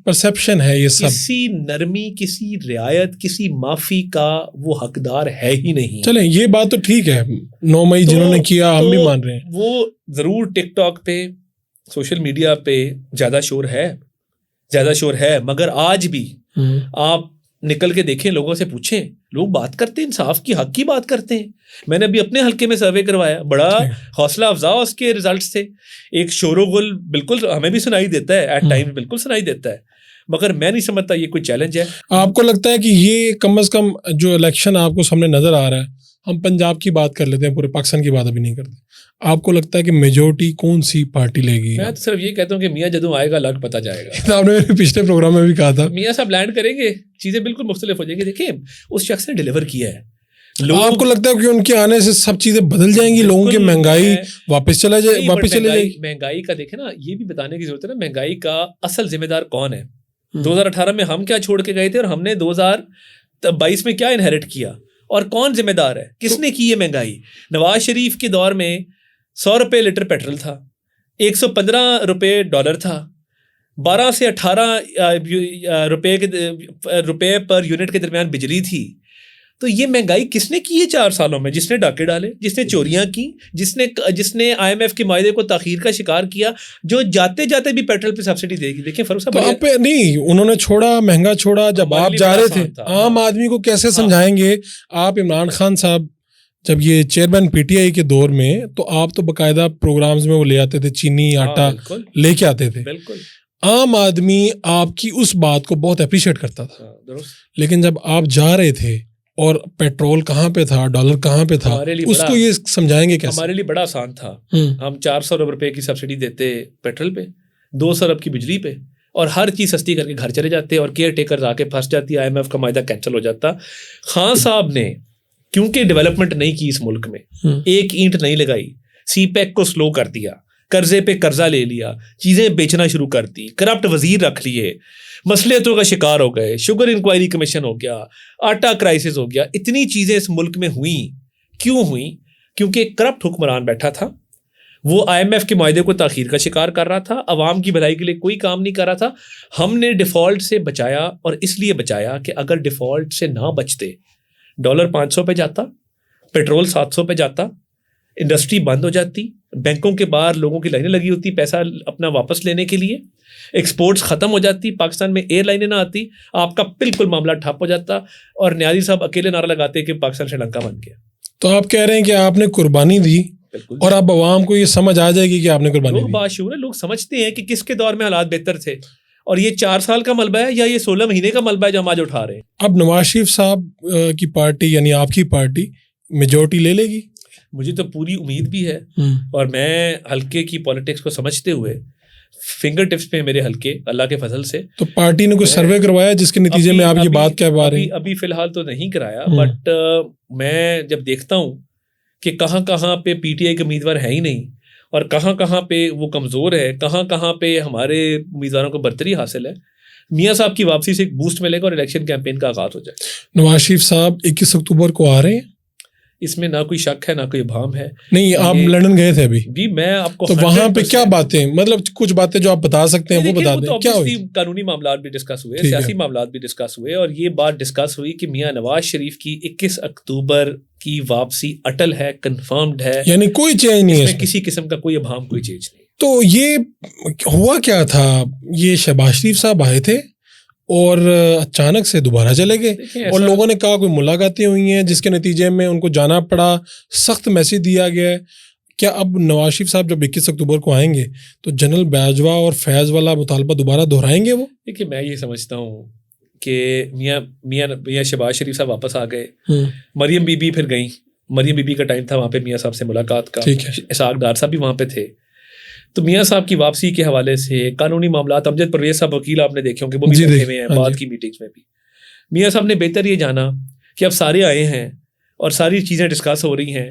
پرسیپشن ہے یہ سب. کسی نرمی, کسی رعایت, کسی معافی کا وہ حقدار ہے ہی نہیں. چلیں یہ بات تو ٹھیک ہے, 9 مئی جنہوں نے کیا ہم بھی مان رہے ہیں. وہ ضرور ٹک ٹاک پہ, سوشل میڈیا پہ زیادہ شور ہے, مگر آج بھی آپ نکل کے دیکھیں, لوگوں سے پوچھیں, لوگ بات کرتے ہیں, انصاف کی حق کی بات کرتے ہیں. میں نے ابھی اپنے حلقے میں سروے کروایا, بڑا حوصلہ افزا اس کے ریزلٹس تھے. ایک شور و غل بالکل ہمیں بھی سنائی دیتا ہے, ایٹ ٹائم بالکل سنائی دیتا ہے, مگر میں نہیں سمجھتا یہ کوئی چیلنج ہے. آپ کو لگتا ہے کہ یہ کم از کم جو الیکشن آپ کو سامنے نظر آ رہا ہے, ہم پنجاب کی بات کر لیتے ہیں, پورے پاکستان کی بات ابھی نہیں کرتے, آپ کو لگتا ہے کہ میجورٹی کون سی پارٹی لے گی؟ میں تو صرف یہ کہتا ہوں کہ میاں جدوں آئے گا لگ پتہ جائے گا. آپ نے پچھلے پروگرام میں بھی کہا تھا میاں صاحب لینڈ کریں گے, چیزیں بالکل مختلف ہو جائیں گی. دیکھیں اس شخص نے ڈیلیور کیا ہے. آپ کو لگتا ہے کہ ان کے آنے سے سب چیزیں بدل جائیں گی, لوگوں کی مہنگائی واپس چلے جائے گی؟ مہنگائی کا دیکھیں نا, یہ بھی بتانے کی ضرورت ہے نا, مہنگائی کا اصل ذمہ دار کون ہے. 2018 میں ہم کیا چھوڑ کے گئے تھے, اور ہم نے 2022 میں کیا انہیرٹ کیا, اور کون ذمہ دار ہے, کس نے کی یہ مہنگائی. نواز شریف کے دور میں 100 روپے لیٹر پیٹرول تھا, 115 روپے ڈالر تھا, 12 سے 18 روپے پر یونٹ کے درمیان بجلی تھی. تو یہ مہنگائی کس نے کی ہے 4 سالوں میں؟ جس نے ڈاکے ڈالے, جس نے چوریاں کی, جس نے IMF کے معاہدے کو تاخیر کا شکار کیا, جو جاتے جاتے بھی پیٹرول پہ سبسڈی دے گی. دیکھیں فاروق صاحب نہیں, انہوں نے چھوڑا, مہنگا چھوڑا. جب آپ جا رہے تھے, عام آدمی کو کیسے سمجھائیں گے آپ؟ عمران خان صاحب جب یہ چیئرمین PTI کے دور میں, تو آپ تو باقاعدہ پروگرامز میں وہ لے آتے تھے, چینی آٹا لے کے آتے تھے. بالکل عام آدمی آپ کی اس بات کو بہت اپریشیٹ کرتا تھا. لیکن جب آپ جا رہے تھے اور پیٹرول کہاں پہ تھا, ڈالر کہاں پہ تھا, اس کو یہ سمجھائیں گے کیسے؟ ہمارے لیے بڑا آسان تھا. ہم 400 ارب روپے کی سبسڈی دیتے پیٹرول پہ, 200 ارب کی بجلی پہ, اور ہر چیز سستی کر کے گھر چلے جاتے, اور کیئر ٹیکرز آ کے پھنس جاتی, IMF کا معاہدہ کینسل ہو جاتا. خان صاحب نے کیونکہ ڈیولپمنٹ نہیں کی اس ملک میں, ایک اینٹ نہیں لگائی, CPEC کو سلو کر دیا, قرضے پہ قرضہ لے لیا, چیزیں بیچنا شروع کر دی, کرپٹ وزیر رکھ لیے, مصلیحتوں کا شکار ہو گئے, شوگر انکوائری کمیشن ہو گیا, آٹا کرائسس ہو گیا. اتنی چیزیں اس ملک میں ہوئیں. کیوں ہوئیں؟ کیونکہ ایک کرپٹ حکمران بیٹھا تھا, وہ IMF کے معاہدے کو تاخیر کا شکار کر رہا تھا, عوام کی بھلائی کے لیے کوئی کام نہیں کر رہا تھا. ہم نے ڈیفالٹ سے بچایا, اور اس لیے بچایا کہ اگر ڈیفالٹ سے نہ بچتے, ڈالر 500 پہ جاتا, پیٹرول 700 پہ جاتا, انڈسٹری بند ہو جاتی, بینکوں کے باہر لوگوں کی لائنیں لگی ہوتی پیسہ اپنا واپس لینے کے لیے, ایکسپورٹس ختم ہو جاتی, پاکستان میں ایئر لائنیں نہ آتی, آپ کا بالکل معاملہ ٹھپ ہو جاتا, اور نیازی صاحب اکیلے نعرہ لگاتے کہ پاکستان شری لنکا بن گیا. تو آپ کہہ رہے ہیں کہ آپ نے قربانی دی, اور اب عوام کو یہ سمجھ آ جائے گی کہ آپ نے قربانی دی. باشعور ہے, لوگ سمجھتے ہیں کہ کس کے دور میں حالات بہتر تھے, اور یہ 4 سال کا ملبہ ہے یا یہ 16 مہینے کا ملبہ ہے جو ہم آج اٹھا رہے ہیں. اب نواز شریف صاحب کی پارٹی یعنی آپ کی پارٹی میجورٹی لے لے گی؟ مجھے تو پوری امید بھی ہے, اور میں حلقے کی پالیٹکس کو سمجھتے ہوئے فنگر ٹپس پہ میرے حلقے اللہ کے فضل سے. تو پارٹی نے کوئی سروے کروایا جس کے نتیجے میں آپ یہ بات کہہ پا رہے ہیں؟ ابھی فی الحال تو نہیں کرایا, بٹ میں جب دیکھتا ہوں کہ کہاں کہاں پہ PTI کے امیدوار ہے ہی نہیں, اور کہاں کہاں پہ وہ کمزور ہے, کہاں کہاں پہ ہمارے امیدواروں کو برتری حاصل ہے, میاں صاحب کی واپسی سے ایک بوسٹ ملے گا اور الیکشن کیمپین کا آغاز ہو جائے. نواز شریف صاحب 21 اکتوبر کو آ رہے ہیں, اس میں نہ کوئی شک ہے نہ کوئی ابہام ہے. نہیں, آپ لندن گئے تھے ابھی جی, میں آپ کو تو وہاں پہ کیا باتیں, مطلب کچھ باتیں جو آپ بتا سکتے ہیں وہ بتا دیں. کیا ہوئی؟ قانونی معاملات بھی ڈسکس ہوئے, سیاسی معاملات بھی ڈسکس ہوئے, اور یہ بات ڈسکس ہوئی کہ میاں نواز شریف کی 21 اکتوبر کی واپسی اٹل ہے, کنفرمڈ ہے, یعنی کوئی چینج نہیں ہے, کسی قسم کا کوئی ابہام, کوئی چینج نہیں. تو یہ ہوا کیا تھا, یہ شہباز شریف صاحب آئے تھے اور اچانک سے دوبارہ چلے گئے, اور لوگوں نے کہا کوئی ملاقاتیں ہوئی ہیں جس کے نتیجے میں ان کو جانا پڑا, سخت میسج دیا گیا ہے. کیا اب نواز شریف صاحب جب 21 اکتوبر کو آئیں گے تو جنرل باجوہ اور فیض والا مطالبہ دوبارہ دہرائیں گے وہ؟ دیکھیے, میں یہ سمجھتا ہوں کہ میاں شہباز شریف صاحب واپس آ گئے, مریم بی بی پھر گئیں, مریم بی بی کا ٹائم تھا وہاں پہ میاں صاحب سے ملاقات کا, اسحاق ڈار صاحب بھی وہاں پہ تھے. تو میاں صاحب کی واپسی کے حوالے سے قانونی معاملات, امجد پرویز صاحب وکیل آپ نے دیکھے ہوں گے, وہ بھی بیٹھے ہوئے ہیں بعد کی میٹنگز میں بھی. میاں صاحب نے بہتر یہ جانا کہ اب سارے آئے ہیں اور ساری چیزیں ڈسکس ہو رہی ہیں,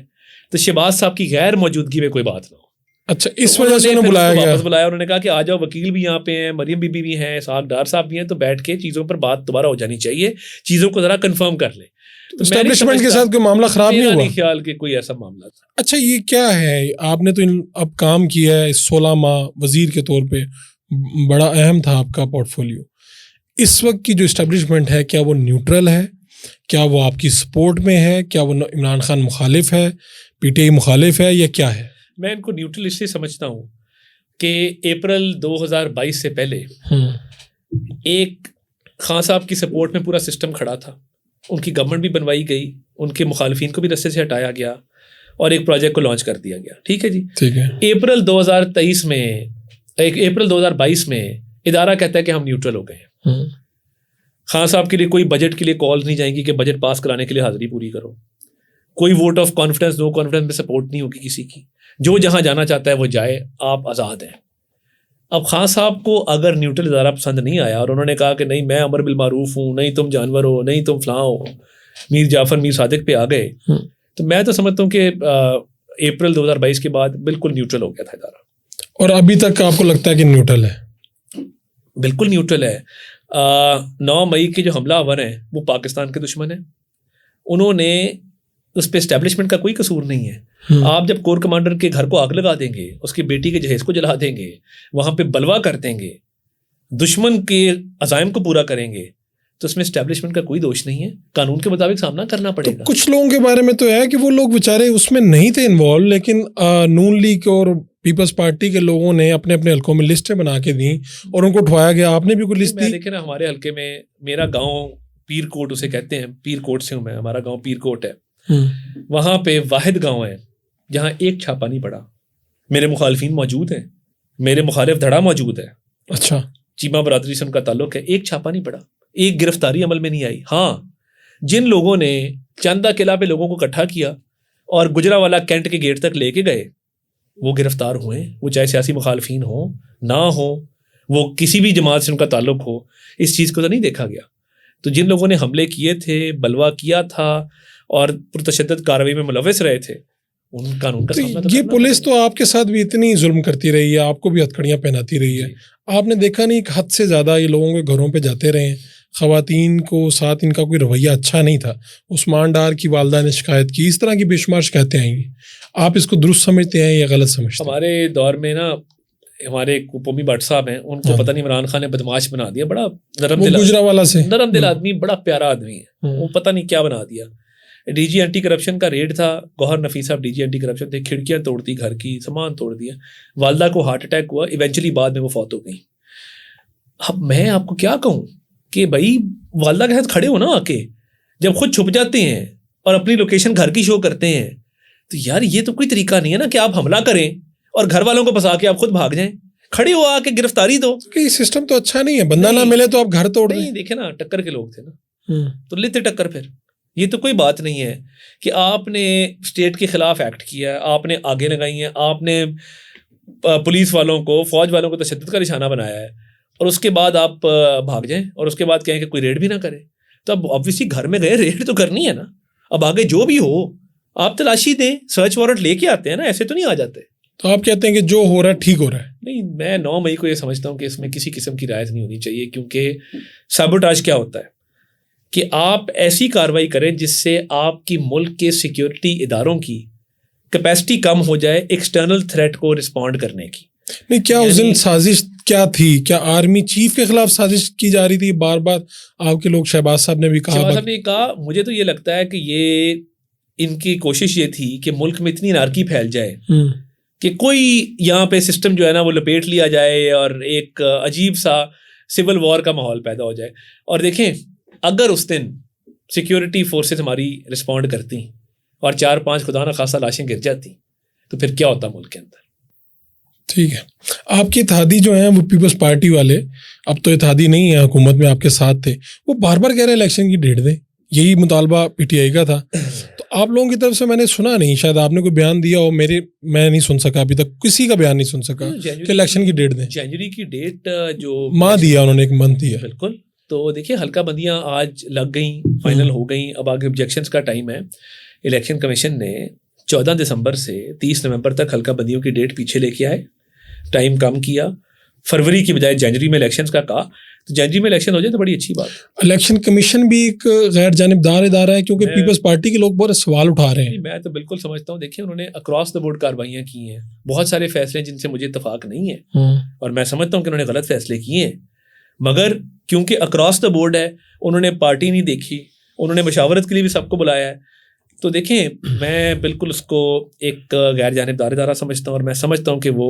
تو شہباز صاحب کی غیر موجودگی میں کوئی بات نہ ہو. اچھا, اس وجہ سے بلایا گیا, واپس بلایا, انہوں نے کہا کہ آ جاؤ, وکیل بھی یہاں پہ ہیں, مریم بی بی بھی ہیں, اسحاق ڈار صاحب بھی ہیں, تو بیٹھ کے چیزوں پر بات دوبارہ ہو جانی چاہیے, چیزوں کو ذرا کنفرم کر لیں. اسٹیبلشمنٹ کے ساتھ کوئی معاملہ خراب نہیں ہوا؟ میرا نہیں خیال کہ کوئی ایسا معاملہ تھا. اچھا, یہ کیا ہے, آپ نے تو اب کام کیا ہے 16 ماہ وزیر کے طور پہ, بڑا اہم تھا آپ کا پورٹ فولیو. اس وقت کی جو اسٹیبلشمنٹ ہے, کیا وہ نیوٹرل ہے, کیا وہ آپ کی سپورٹ میں ہے, کیا وہ عمران خان مخالف ہے, PTI مخالف ہے, یا کیا ہے؟ میں ان کو نیوٹرل اس لیے سمجھتا ہوں کہ اپریل 2022 سے پہلے ایک خان صاحب کی سپورٹ میں پورا سسٹم کھڑا تھا, ان کی گورنمنٹ بھی بنوائی گئی, ان کے مخالفین کو بھی رستے سے ہٹایا گیا, اور ایک پروجیکٹ کو لانچ کر دیا گیا. ٹھیک ہے جی, ٹھیک ہے. اپریل 2022 میں ادارہ کہتا ہے کہ ہم نیوٹرل ہو گئے ہیں. خان صاحب کے لیے کوئی بجٹ کے لیے کال نہیں جائیں گی کہ بجٹ پاس کرانے کے لیے حاضری پوری کرو, کوئی vote of confidence no confidence میں سپورٹ نہیں ہوگی کسی کی, جو جہاں جانا چاہتا ہے وہ جائے, آپ آزاد ہیں. اب خان صاحب کو اگر نیوٹرل ادارہ پسند نہیں آیا اور انہوں نے کہا کہ نہیں میں امر بالمعروف ہوں, نہیں تم جانور ہو, نہیں تم فلاں ہو, میر جعفر میر صادق پہ آ گئے, تو میں تو سمجھتا ہوں کہ اپریل 2022 کے بعد بالکل نیوٹرل ہو گیا تھا ادارہ. اور ابھی تک آپ کو لگتا ہے کہ نیوٹرل ہے؟ بالکل نیوٹرل ہے. 9 مئی کے جو حملہ آور ہیں وہ پاکستان کے دشمن ہیں, انہوں نے اس پہ اسٹیبلشمنٹ کا کوئی قصور نہیں ہے. آپ جب کور کمانڈر کے گھر کو آگ لگا دیں گے, اس کی بیٹی کے جہیز کو جلا دیں گے, وہاں پہ بلوا کر دیں گے, دشمن کے عزائم کو پورا کریں گے, تو اس میں اسٹیبلشمنٹ کا کوئی دوش نہیں ہے, قانون کے مطابق سامنا کرنا پڑے گا. کچھ لوگوں کے بارے میں تو ہے کہ وہ لوگ بیچارے اس میں نہیں تھے انوالو, لیکن نون لیگ اور پیپلز پارٹی کے لوگوں نے اپنے اپنے حلقوں میں لسٹیں بنا کے دیں اور ان کو اٹھوایا گیا. آپ نے بھی کوئی لسٹ دی؟ دیکھیں نا, ہمارے حلقے میں میرا گاؤں پیر کوٹ اسے کہتے ہیں, پیر کوٹ سے ہوں میں, ہمارا گاؤں پیر کوٹ ہے. وہاں پہ واحد گاؤں ہے جہاں ایک چھاپا نہیں پڑا. میرے مخالفین موجود ہیں, میرے مخالف دھڑا موجود ہے. اچھا, چیمہ برادری سے ان کا تعلق ہے. ایک چھاپا نہیں پڑا, ایک گرفتاری عمل میں نہیں آئی. ہاں, جن لوگوں نے چاندہ قلعہ پہ لوگوں کو اکٹھا کیا اور گجرانوالہ کینٹ کے گیٹ تک لے کے گئے, وہ گرفتار ہوئے. وہ چاہے سیاسی مخالفین ہوں نہ ہوں, وہ کسی بھی جماعت سے ان کا تعلق ہو, اس چیز کو تو نہیں دیکھا گیا. تو جن لوگوں نے حملے کیے تھے, بلوا کیا تھا اور پرتشدد کارروائی میں ملوث رہے تھے, ان قانون کا سامنا یہ پولیس تو آپ کے ساتھ بھی اتنی ظلم کرتی رہی ہے, آپ کو بھی ہتھکڑیاں پہناتی رہی ہے. آپ نے دیکھا نہیں کہ حد سے زیادہ یہ لوگوں کے گھروں پہ جاتے رہے ہیں, خواتین کو ساتھ ان کا کوئی رویہ اچھا نہیں تھا. عثمان ڈار کی والدہ نے شکایت کی, اس طرح کی بے شمار شکایتیں آئیں گی. آپ اس کو درست سمجھتے ہیں یا غلط سمجھتے ہیں؟ ہمارے دور میں نا ہمارے قومی بٹ صاحب ہیں, ان کو پتہ نہیں عمران خان نے بدماش بنا دیا. بڑا نرم دل آدمی, بڑا پیارا آدمی ہے, وہ پتہ نہیں کیا بنا دیا. ڈی جی اینٹی کرپشن کا ریڈ تھا, گوہر نفیس صاحب ڈی جی اینٹی کرپشن تھے, کھڑکیاں توڑ دی گھر کی, سامان توڑ دیا. والدہ کو ہارٹ اٹیک ہوا, ایونچولی بعد میں وہ فوت ہو گئی. اب میں آپ کو کیا کہوں کہ بھائی والدہ کے ساتھ کھڑے ہو نا آ کے, جب خود چھپ جاتے ہیں اور اپنی لوکیشن گھر کی شو کرتے ہیں, تو یار یہ تو کوئی طریقہ نہیں ہے نا کہ آپ حملہ کریں اور گھر والوں کو پھنسا کے آپ خود بھاگ جائیں. کھڑے ہو آ کے گرفتاری دو. یہ سسٹم تو اچھا نہیں ہے, بندہ نہ ملے تو آپ گھر توڑ دیں. دیکھیں نا, ٹکر کے لوگ تھے نا, تو لیتے ٹکر. پھر یہ تو کوئی بات نہیں ہے کہ آپ نے اسٹیٹ کے خلاف ایکٹ کیا ہے, آپ نے آگے لگائی ہیں, آپ نے پولیس والوں کو, فوج والوں کو تشدد کا نشانہ بنایا ہے, اور اس کے بعد آپ بھاگ جائیں اور اس کے بعد کہیں کہ کوئی ریڈ بھی نہ کرے. تو اب آبویسلی گھر میں گئے, ریڈ تو کرنی ہے نا. اب آگے جو بھی ہو آپ تلاشی دیں, سرچ وارنٹ لے کے آتے ہیں نا, ایسے تو نہیں آ جاتے. تو آپ کہتے ہیں کہ جو ہو رہا ہے ٹھیک ہو رہا ہے؟ نہیں, میں 9 مئی کو یہ سمجھتا ہوں کہ اس میں کسی قسم کی رعایت نہیں ہونی چاہیے, کیونکہ سیبوٹاج کیا ہوتا ہے کہ آپ ایسی کارروائی کریں جس سے آپ کی ملک کے سیکیورٹی اداروں کی کیپیسٹی کم ہو جائے ایکسٹرنل تھریٹ کو رسپونڈ کرنے کی. نہیں, کیا اس دن سازش کیا تھی؟ کیا آرمی چیف کے خلاف سازش کی جا رہی تھی؟ بار بار آپ کے لوگ, شہباز صاحب نے بھی کہا. شہباز صاحب نے کہا, مجھے تو یہ لگتا ہے کہ یہ ان کی کوشش یہ تھی کہ ملک میں اتنی انارکی پھیل جائے کہ کوئی یہاں پہ سسٹم جو ہے نا وہ لپیٹ لیا جائے اور ایک عجیب سا سول وار کا ماحول پیدا ہو جائے. اور دیکھیں, اگر اس دن سیکیورٹی فورسز ہماری رسپونڈ کرتی اور 4-5 خدا نہ خاصہ لاشیں گر جاتی, تو پھر کیا ہوتا ملک کے اندر. ٹھیک ہے, آپ کی اتحادی جو ہیں وہ پیپلز پارٹی والے, اب تو اتحادی نہیں ہے, حکومت میں آپ کے ساتھ تھے, وہ بار بار کہہ رہے ہیں الیکشن کی ڈیٹ دیں. یہی مطالبہ پی ٹی آئی کا تھا. تو آپ لوگوں کی طرف سے میں نے سنا نہیں, شاید آپ نے کوئی بیان دیا ہو, میں نہیں سن سکا ابھی تک, کسی کا بیان نہیں سن سکا کہ الیکشن کی ڈیٹ دیں. جنوری کی ڈیٹ جو ماہ دیا انہوں نے, ایک منتھ دیا. بالکل. تو دیکھیے, حلقہ بندیاں آج لگ گئیں, فائنل ہو گئیں, اب آگے آبجیکشنز کا ٹائم ہے. الیکشن کمیشن نے 14 دسمبر سے 30 نومبر تک حلقہ بندیوں کی ڈیٹ پیچھے لے کے آئے, ٹائم کم کیا, فروری کی بجائے جنوری میں الیکشنز کا کہا. تو جنوری میں الیکشن ہو جائے تو بڑی اچھی بات. الیکشن کمیشن بھی ایک غیر جانبدار ادارہ ہے, کیونکہ پیپلز پارٹی کے لوگ بہت سوال اٹھا رہے ہیں. میں تو بالکل سمجھتا ہوں, دیکھیں انہوں نے اکراس دا بورڈ کاروائیاں کی ہیں, بہت سارے فیصلے جن سے مجھے اتفاق نہیں ہے, اور میں سمجھتا ہوں کہ انہوں نے غلط فیصلے کیے ہیں, مگر کیونکہ اکراس دا بورڈ ہے, انہوں نے پارٹی نہیں دیکھی, انہوں نے مشاورت کے لیے بھی سب کو بلایا ہے. تو دیکھیں, میں بالکل اس کو ایک غیر جانبدار ادارہ سمجھتا ہوں, اور میں سمجھتا ہوں کہ وہ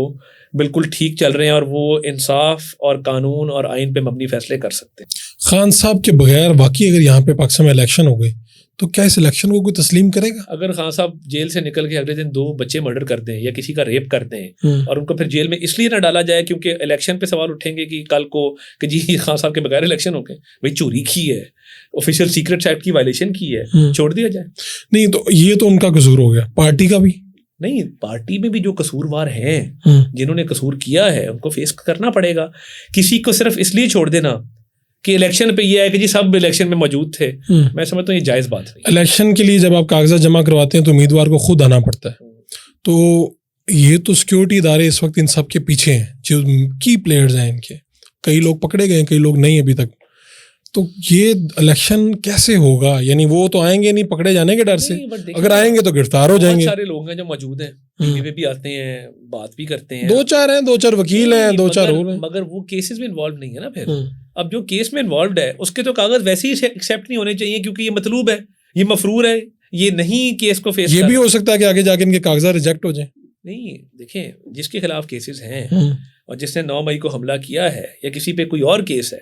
بالکل ٹھیک چل رہے ہیں اور وہ انصاف اور قانون اور آئین پہ مبنی فیصلے کر سکتے ہیں. خان صاحب کے بغیر واقعی اگر یہاں پہ پاکستان میں الیکشن ہو گئے تو کیا اس الیکشن کو کوئی تسلیم کرے گا؟ اگر خان صاحب جیل سے نکل کے اگلے دن 2 بچے مرڈر کرتے ہیں یا کسی کا ریپ کرتے ہیں اور ان کو پھر جیل میں اس لیے نہ ڈالا جائے کیونکہ الیکشن پہ سوال اٹھیں گے کہ کل کو کہ جی خان صاحب کے بغیر الیکشن ہو گئے, بھائی چوری کی ہے, آفیشیل سیکرٹس ایکٹ کی وائلیشن کی ہے, چھوڑ دیا جائے. نہیں تو یہ تو ان کا قصور ہو گیا, پارٹی کا بھی نہیں. پارٹی میں بھی جو قصوروار ہیں, جنہوں نے قصور کیا ہے, ان کو فیس کرنا پڑے گا. کسی کو صرف اس لیے چھوڑ دینا کہ الیکشن پہ یہ ہے کہ جی سب الیکشن میں موجود تھے, میں سمجھتا ہوں یہ جائز بات نہیں. الیکشن کے لیے جب آپ کاغذات جمع کرواتے ہیں تو امیدوار کو خود آنا پڑتا ہے. تو یہ تو سیکیورٹی ادارے اس وقت ان سب کے پیچھے ہیں, جو کی پلیئرز ہیں ان کے. کئی لوگ پکڑے گئے ہیں, کئی لوگ نہیں ابھی تک. تو یہ الیکشن کیسے ہوگا؟ یعنی وہ تو آئیں گے نہیں پکڑے جانے کے ڈر سے, اگر آئیں گے تو گرفتار ہو جائیں گے. بہت سارے لوگ ہیں جو موجود ہیں, ٹی وی پہ بھی آتے ہیں, بات بھی کرتے ہیں, 2-4 ہیں, 2-4 وکیل ہیں, 2-4 مگر وہ کیسز میں انوالو نہیں ہے نا. پھر اب جو کیس میں انوالوڈ ہے اس کے تو کاغذ ویسے ہی ایکسیپٹ نہیں ہونے چاہیے کیونکہ یہ مطلوب ہے, یہ مفرور ہے, یہ نہیں کیس کو فیس. یہ بھی ہو سکتا ہے کہ آگے جا کے ان کے کاغذات ریجیکٹ ہو جائیں. نہیں دیکھیں, جس کے خلاف کیسز ہیں اور جس نے 9 مئی کو حملہ کیا ہے یا کسی پہ کوئی اور کیس ہے,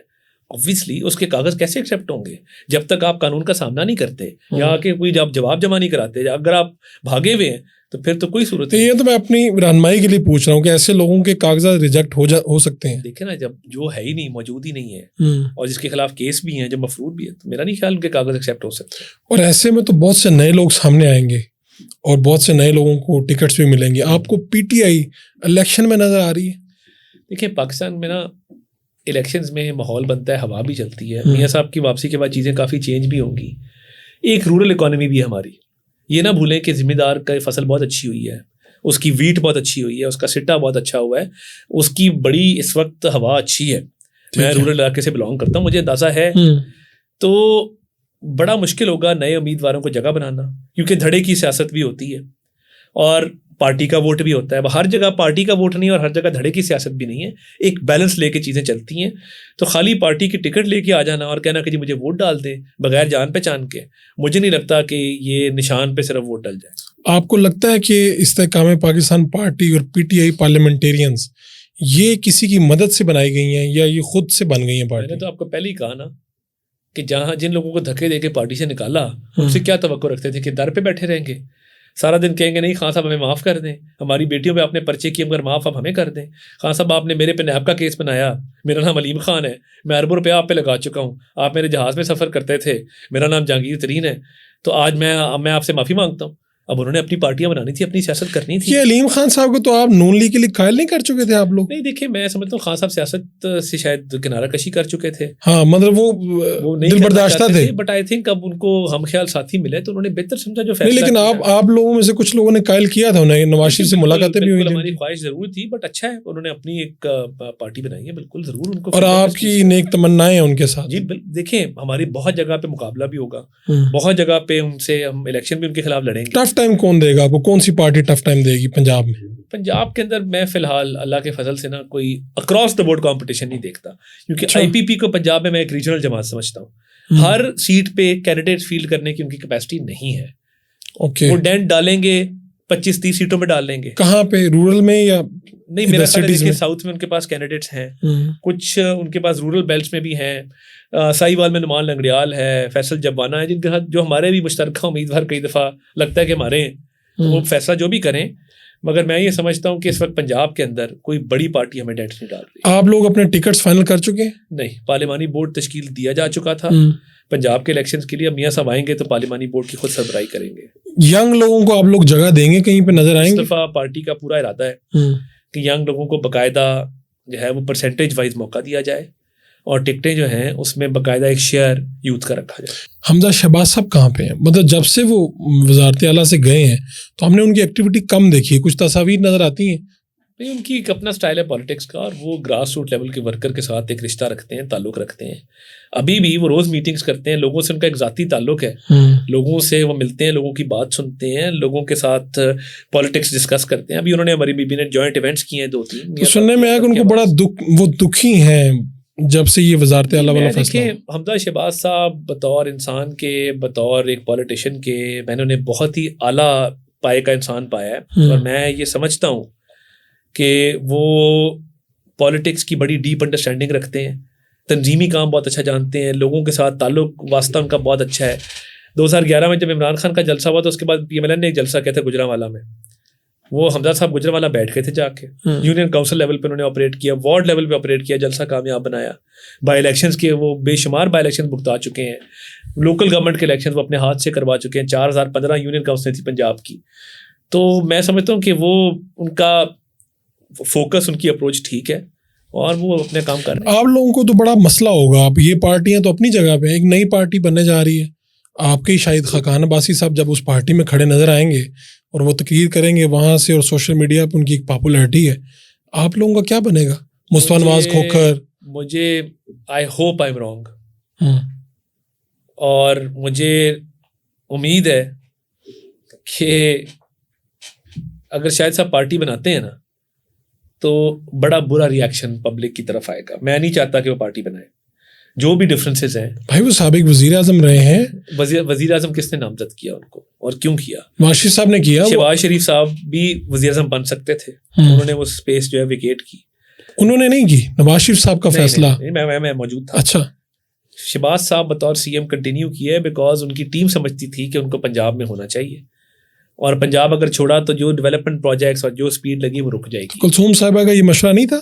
obviously اس کے کاغذ کیسے ایکسیپٹ ہوں گے جب تک آپ قانون کا سامنا نہیں کرتے یا کہ کوئی جواب جمع نہیں کراتے. اگر آپ بھاگے ہوئے ہیں تو پھر تو کوئی صورت نہیں. یہ تو میں اپنی رہنمائی کے لیے پوچھ رہا ہوں کہ ایسے لوگوں کے کاغذات ریجیکٹ ہو سکتے ہیں. دیکھیں نا, جب جو ہے ہی نہیں, موجود ہی نہیں ہے اور جس کے خلاف کیس بھی ہیں, جو مفروض بھی ہے, تو میرا نہیں خیال ان کے کاغذ ایکسیپٹ ہو سکتے. اور ایسے میں تو بہت سے نئے لوگ سامنے آئیں گے اور بہت سے نئے لوگوں کو ٹکٹس بھی ملیں گے. آپ کو پی ٹی آئی الیکشن میں نظر آ رہی ہے؟ دیکھیں پاکستان میں نا الیکشنز میں ماحول بنتا ہے, ہوا بھی چلتی ہے. میاں صاحب کی واپسی کے بعد چیزیں کافی چینج بھی ہوں گی. ایک رورل اکانومی بھی ہے ہماری, یہ نہ بھولیں کہ ذمہ دار کا فصل بہت اچھی ہوئی ہے, اس کی ویٹ بہت اچھی ہوئی ہے, اس کا سٹا بہت اچھا ہوا ہے, اس کی بڑی اس وقت ہوا اچھی ہے. میں رورل علاقے سے بلانگ کرتا ہوں, مجھے اندازہ ہے. تو بڑا مشکل ہوگا نئے امیدواروں کو جگہ بنانا, کیونکہ دھڑے کی سیاست بھی ہوتی ہے اور پارٹی کا ووٹ بھی ہوتا ہے. ہر جگہ پارٹی کا ووٹ نہیں اور ہر جگہ دھڑے کی سیاست بھی نہیں ہے, ایک بیلنس لے کے چیزیں چلتی ہیں. تو خالی پارٹی کی ٹکٹ لے کے آ جانا اور کہنا کہ جی مجھے ووٹ ڈال دیں بغیر جان پہچان کے, مجھے نہیں لگتا کہ یہ نشان پہ صرف ووٹ ڈل جائے. آپ کو لگتا ہے کہ استحکام پاکستان پارٹی اور پی ٹی آئی پارلیمنٹیرینز یہ کسی کی مدد سے بنائی گئی ہیں یا یہ خود سے بن گئی ہیں پارٹی؟ میں نے تو آپ کو پہلے ہی کہا نا کہ جن لوگوں کو دھکے دے کے پارٹی سے نکالا ان سے کیا توقع رکھتے تھے کہ در پہ بیٹھے رہیں گے, سارا دن کہیں گے نہیں خان صاحب ہمیں معاف کر دیں, ہماری بیٹیوں پہ آپ نے پرچے کیے مگر معاف آپ ہمیں کر دیں. خان صاحب آپ نے میرے پہ نیب کا کیس بنایا, میرا نام علیم خان ہے, میں اربوں روپیہ آپ پہ لگا چکا ہوں, آپ میرے جہاز میں سفر کرتے تھے, میرا نام جہانگیر ترین ہے, تو آج میں آپ سے معافی مانگتا ہوں. اب انہوں نے اپنی پارٹیاں بنانی تھی, اپنی سیاست کرنی تھی. یہ علیم خان صاحب کو تو آپ نون لیگ کے لیے قائل نہیں کر چکے تھے آپ لوگ؟ نہیں دیکھیں, میں سمجھتا ہوں خان صاحب سیاست سے شاید کنارہ کشی کر چکے تھے. ہاں مطلب وہ دل برداشتہ تھے, بٹ آئی تھنک اب ان کو ہم خیال ساتھی ملے تو انہوں نے بہتر سمجھا جو فیصلہ. لیکن آپ لوگوں میں سے کچھ لوگوں نے قائل کیا تھا انہیں, نواز شریف سے ملاقاتیں بھی ہوئی. ہماری خواہش ضرور تھی, بٹ اچھا ہے انہوں نے اپنی ایک پارٹی بنائی ہے, بالکل ضرور ان کو. اور آپ کی نیک تمنائیں ہیں ان کے ساتھ. جی دیکھیں ہماری بہت جگہ پہ مقابلہ بھی ہوگا, بہت جگہ پہ ان سے ہم الیکشن بھی ان کے خلاف لڑیں گے. ٹف ٹائم کون دے گا آپ کو, کون سی پارٹی ٹف ٹائم دے گی پنجاب میں؟ پنجاب کے اندر میں فی الحال اللہ کے فضل سے نا کوئی اکراس دا بورڈ کمپٹیشن نہیں دیکھتا, کیونکہ آئی پی پی کو پنجاب میں ایک ریجنل جماعت سمجھتا ہوں. ہر سیٹ پہ کینڈیڈیٹ فیلڈ کرنے کی ان کی کیپیسٹی نہیں ہے. وہ ڈینٹ ڈالیں گے 25-30 سیٹوں میں ڈال لیں گے. کہاں پہ, رورل میں یا نہیں؟ میرا خیال ہے کہ ساؤتھ میں ان کے پاس کینڈیڈیٹس ہیں, کچھ ان کے پاس رورل بیلٹس میں بھی ہیں. ساہیوال میں نعمان لنگڑیال ہے, فیصل جبانہ ہے, جن کے ساتھ جو ہمارے بھی مشترکہ امیدوار کئی دفعہ لگتا ہے کہ ہمارے ہیں, تو وہ فیصلہ جو بھی کریں. مگر میں یہ سمجھتا ہوں کہ اس وقت پنجاب کے اندر کوئی بڑی پارٹی ہمیں ڈینٹ نہیں ڈال رہی. آپ لوگ اپنے ٹکٹس فائنل کر چکے ہیں؟ نہیں, پارلیمانی بورڈ تشکیل دیا جا چکا تھا پنجاب کے الیکشنز کے لیے. میاں صاحب آئیں گے تو پارلیمانی بورڈ کی خود سربراہی کریں گے. ینگ لوگوں کو آپ لوگ جگہ دیں گے, کہیں پہ نظر آئیں گے؟ اس دفعہ پارٹی کا پورا ارادہ ہے کہ ینگ لوگوں کو باقاعدہ جو ہے وہ پرسنٹیج وائز موقع دیا جائے اور ٹکٹیں جو ہیں اس میں باقاعدہ ایک شیئر یوتھ کا رکھا جائے. حمزہ شہباز صاحب کہاں پہ ہیں؟ مطلب جب سے وہ وزارت اعلیٰ سے گئے ہیں تو ہم نے ان کی ایکٹیویٹی کم دیکھی ہے, کچھ تصاویر نظر آتی ہیں. نہیں, ان کی ایک اپنا سٹائل ہے پالیٹکس کا, اور وہ گراس روٹ لیول کے ورکر کے ساتھ ایک رشتہ رکھتے ہیں, تعلق رکھتے ہیں. ابھی بھی وہ روز میٹنگز کرتے ہیں, لوگوں سے ان کا ایک ذاتی تعلق ہے, لوگوں سے وہ ملتے ہیں, لوگوں کی بات سنتے ہیں, لوگوں کے ساتھ پالیٹکس ڈسکس کرتے ہیں. ابھی انہوں نے ہماری بی بی نے جوائنٹ ایونٹس کیے ہیں 2-3. سننے میں آیا کہ ان کو بڑا وہ دکھی ہیں جب سے یہ وزارت اعلیٰ والا فیصلہ. حمزہ شہباز صاحب بطور انسان کے, بطور ایک پولیٹیشین کے, میں نے انہیں بہت ہی اعلیٰ پائے کا انسان پایا ہے, اور میں یہ سمجھتا ہوں کہ وہ پالیٹکس کی بڑی ڈیپ انڈرسٹینڈنگ رکھتے ہیں, تنظیمی کام بہت اچھا جانتے ہیں, لوگوں کے ساتھ تعلق واسطہ ان کا بہت اچھا ہے. 2011 میں جب عمران خان کا جلسہ ہوا تو اس کے بعد پی ایم ایل این نے ایک جلسہ کیا تھا گجرانوالا میں, وہ حمزہ صاحب گجرانوالا بیٹھ گئے تھے جا کے. یونین کونسل لیول پہ انہوں نے آپریٹ کیا, وارڈ لیول پہ آپریٹ کیا, جلسہ کامیاب بنایا. بائی الیکشنز کے وہ بے شمار بائی الیکشن بھگتا چکے ہیں, لوکل گورنمنٹ کے الیکشن وہ اپنے ہاتھ سے کروا چکے ہیں. 4015 یونین کونسلیں تھی پنجاب کی. تو میں سمجھتا ہوں کہ وہ ان کا فوکس, ان کی اپروچ ٹھیک ہے اور وہ اپنے کام کر رہے ہیں. آپ لوگوں کو تو بڑا مسئلہ ہوگا, اب یہ پارٹیاں تو اپنی جگہ پہ, ایک نئی پارٹی بننے جا رہی ہے. آپ کے شاہد خاقان عباسی صاحب جب اس پارٹی میں کھڑے نظر آئیں گے اور وہ تقریر کریں گے وہاں سے, اور سوشل میڈیا پہ ان کی ایک پاپولیرٹی ہے, آپ لوگوں کا کیا بنے گا؟ مصطفیٰ نواز کھوکھر. مجھے I hope I am wrong, اور مجھے امید ہے کہ اگر شاید صاحب پارٹی بناتے ہیں نا تو بڑا برا ریاکشن پبلک کی طرف آئے گا. میں نہیں چاہتا کہ وہ پارٹی بنائے, جو بھی ڈفرینسز ہیں. بھائی وہ سابق وزیر اعظم رہے ہیں. وزیر اعظم کس نے نامزد کیا ان کو اور کیوں کیا؟ نواز شریف صاحب نے کیا. شہباز شریف صاحب بھی وزیر اعظم بن سکتے تھے, انہوں نے وہ اسپیس جو ہے ویکیٹ کی. انہوں نے نہیں کی. نواز شریف صاحب کا فیصلہ. میں موجود تھا. اچھا. شہباز صاحب بطور سی ایم کنٹینیو کیا ہے بیکاز ان کی ٹیم سمجھتی تھی کہ ان کو پنجاب میں ہونا چاہیے, اور پنجاب اگر چھوڑا تو جو ڈیولپمنٹ پروجیکٹس اور جو اسپیڈ لگی وہ رک جائے گی. کلثوم صاحبہ کا یہ مشورہ نہیں تھا؟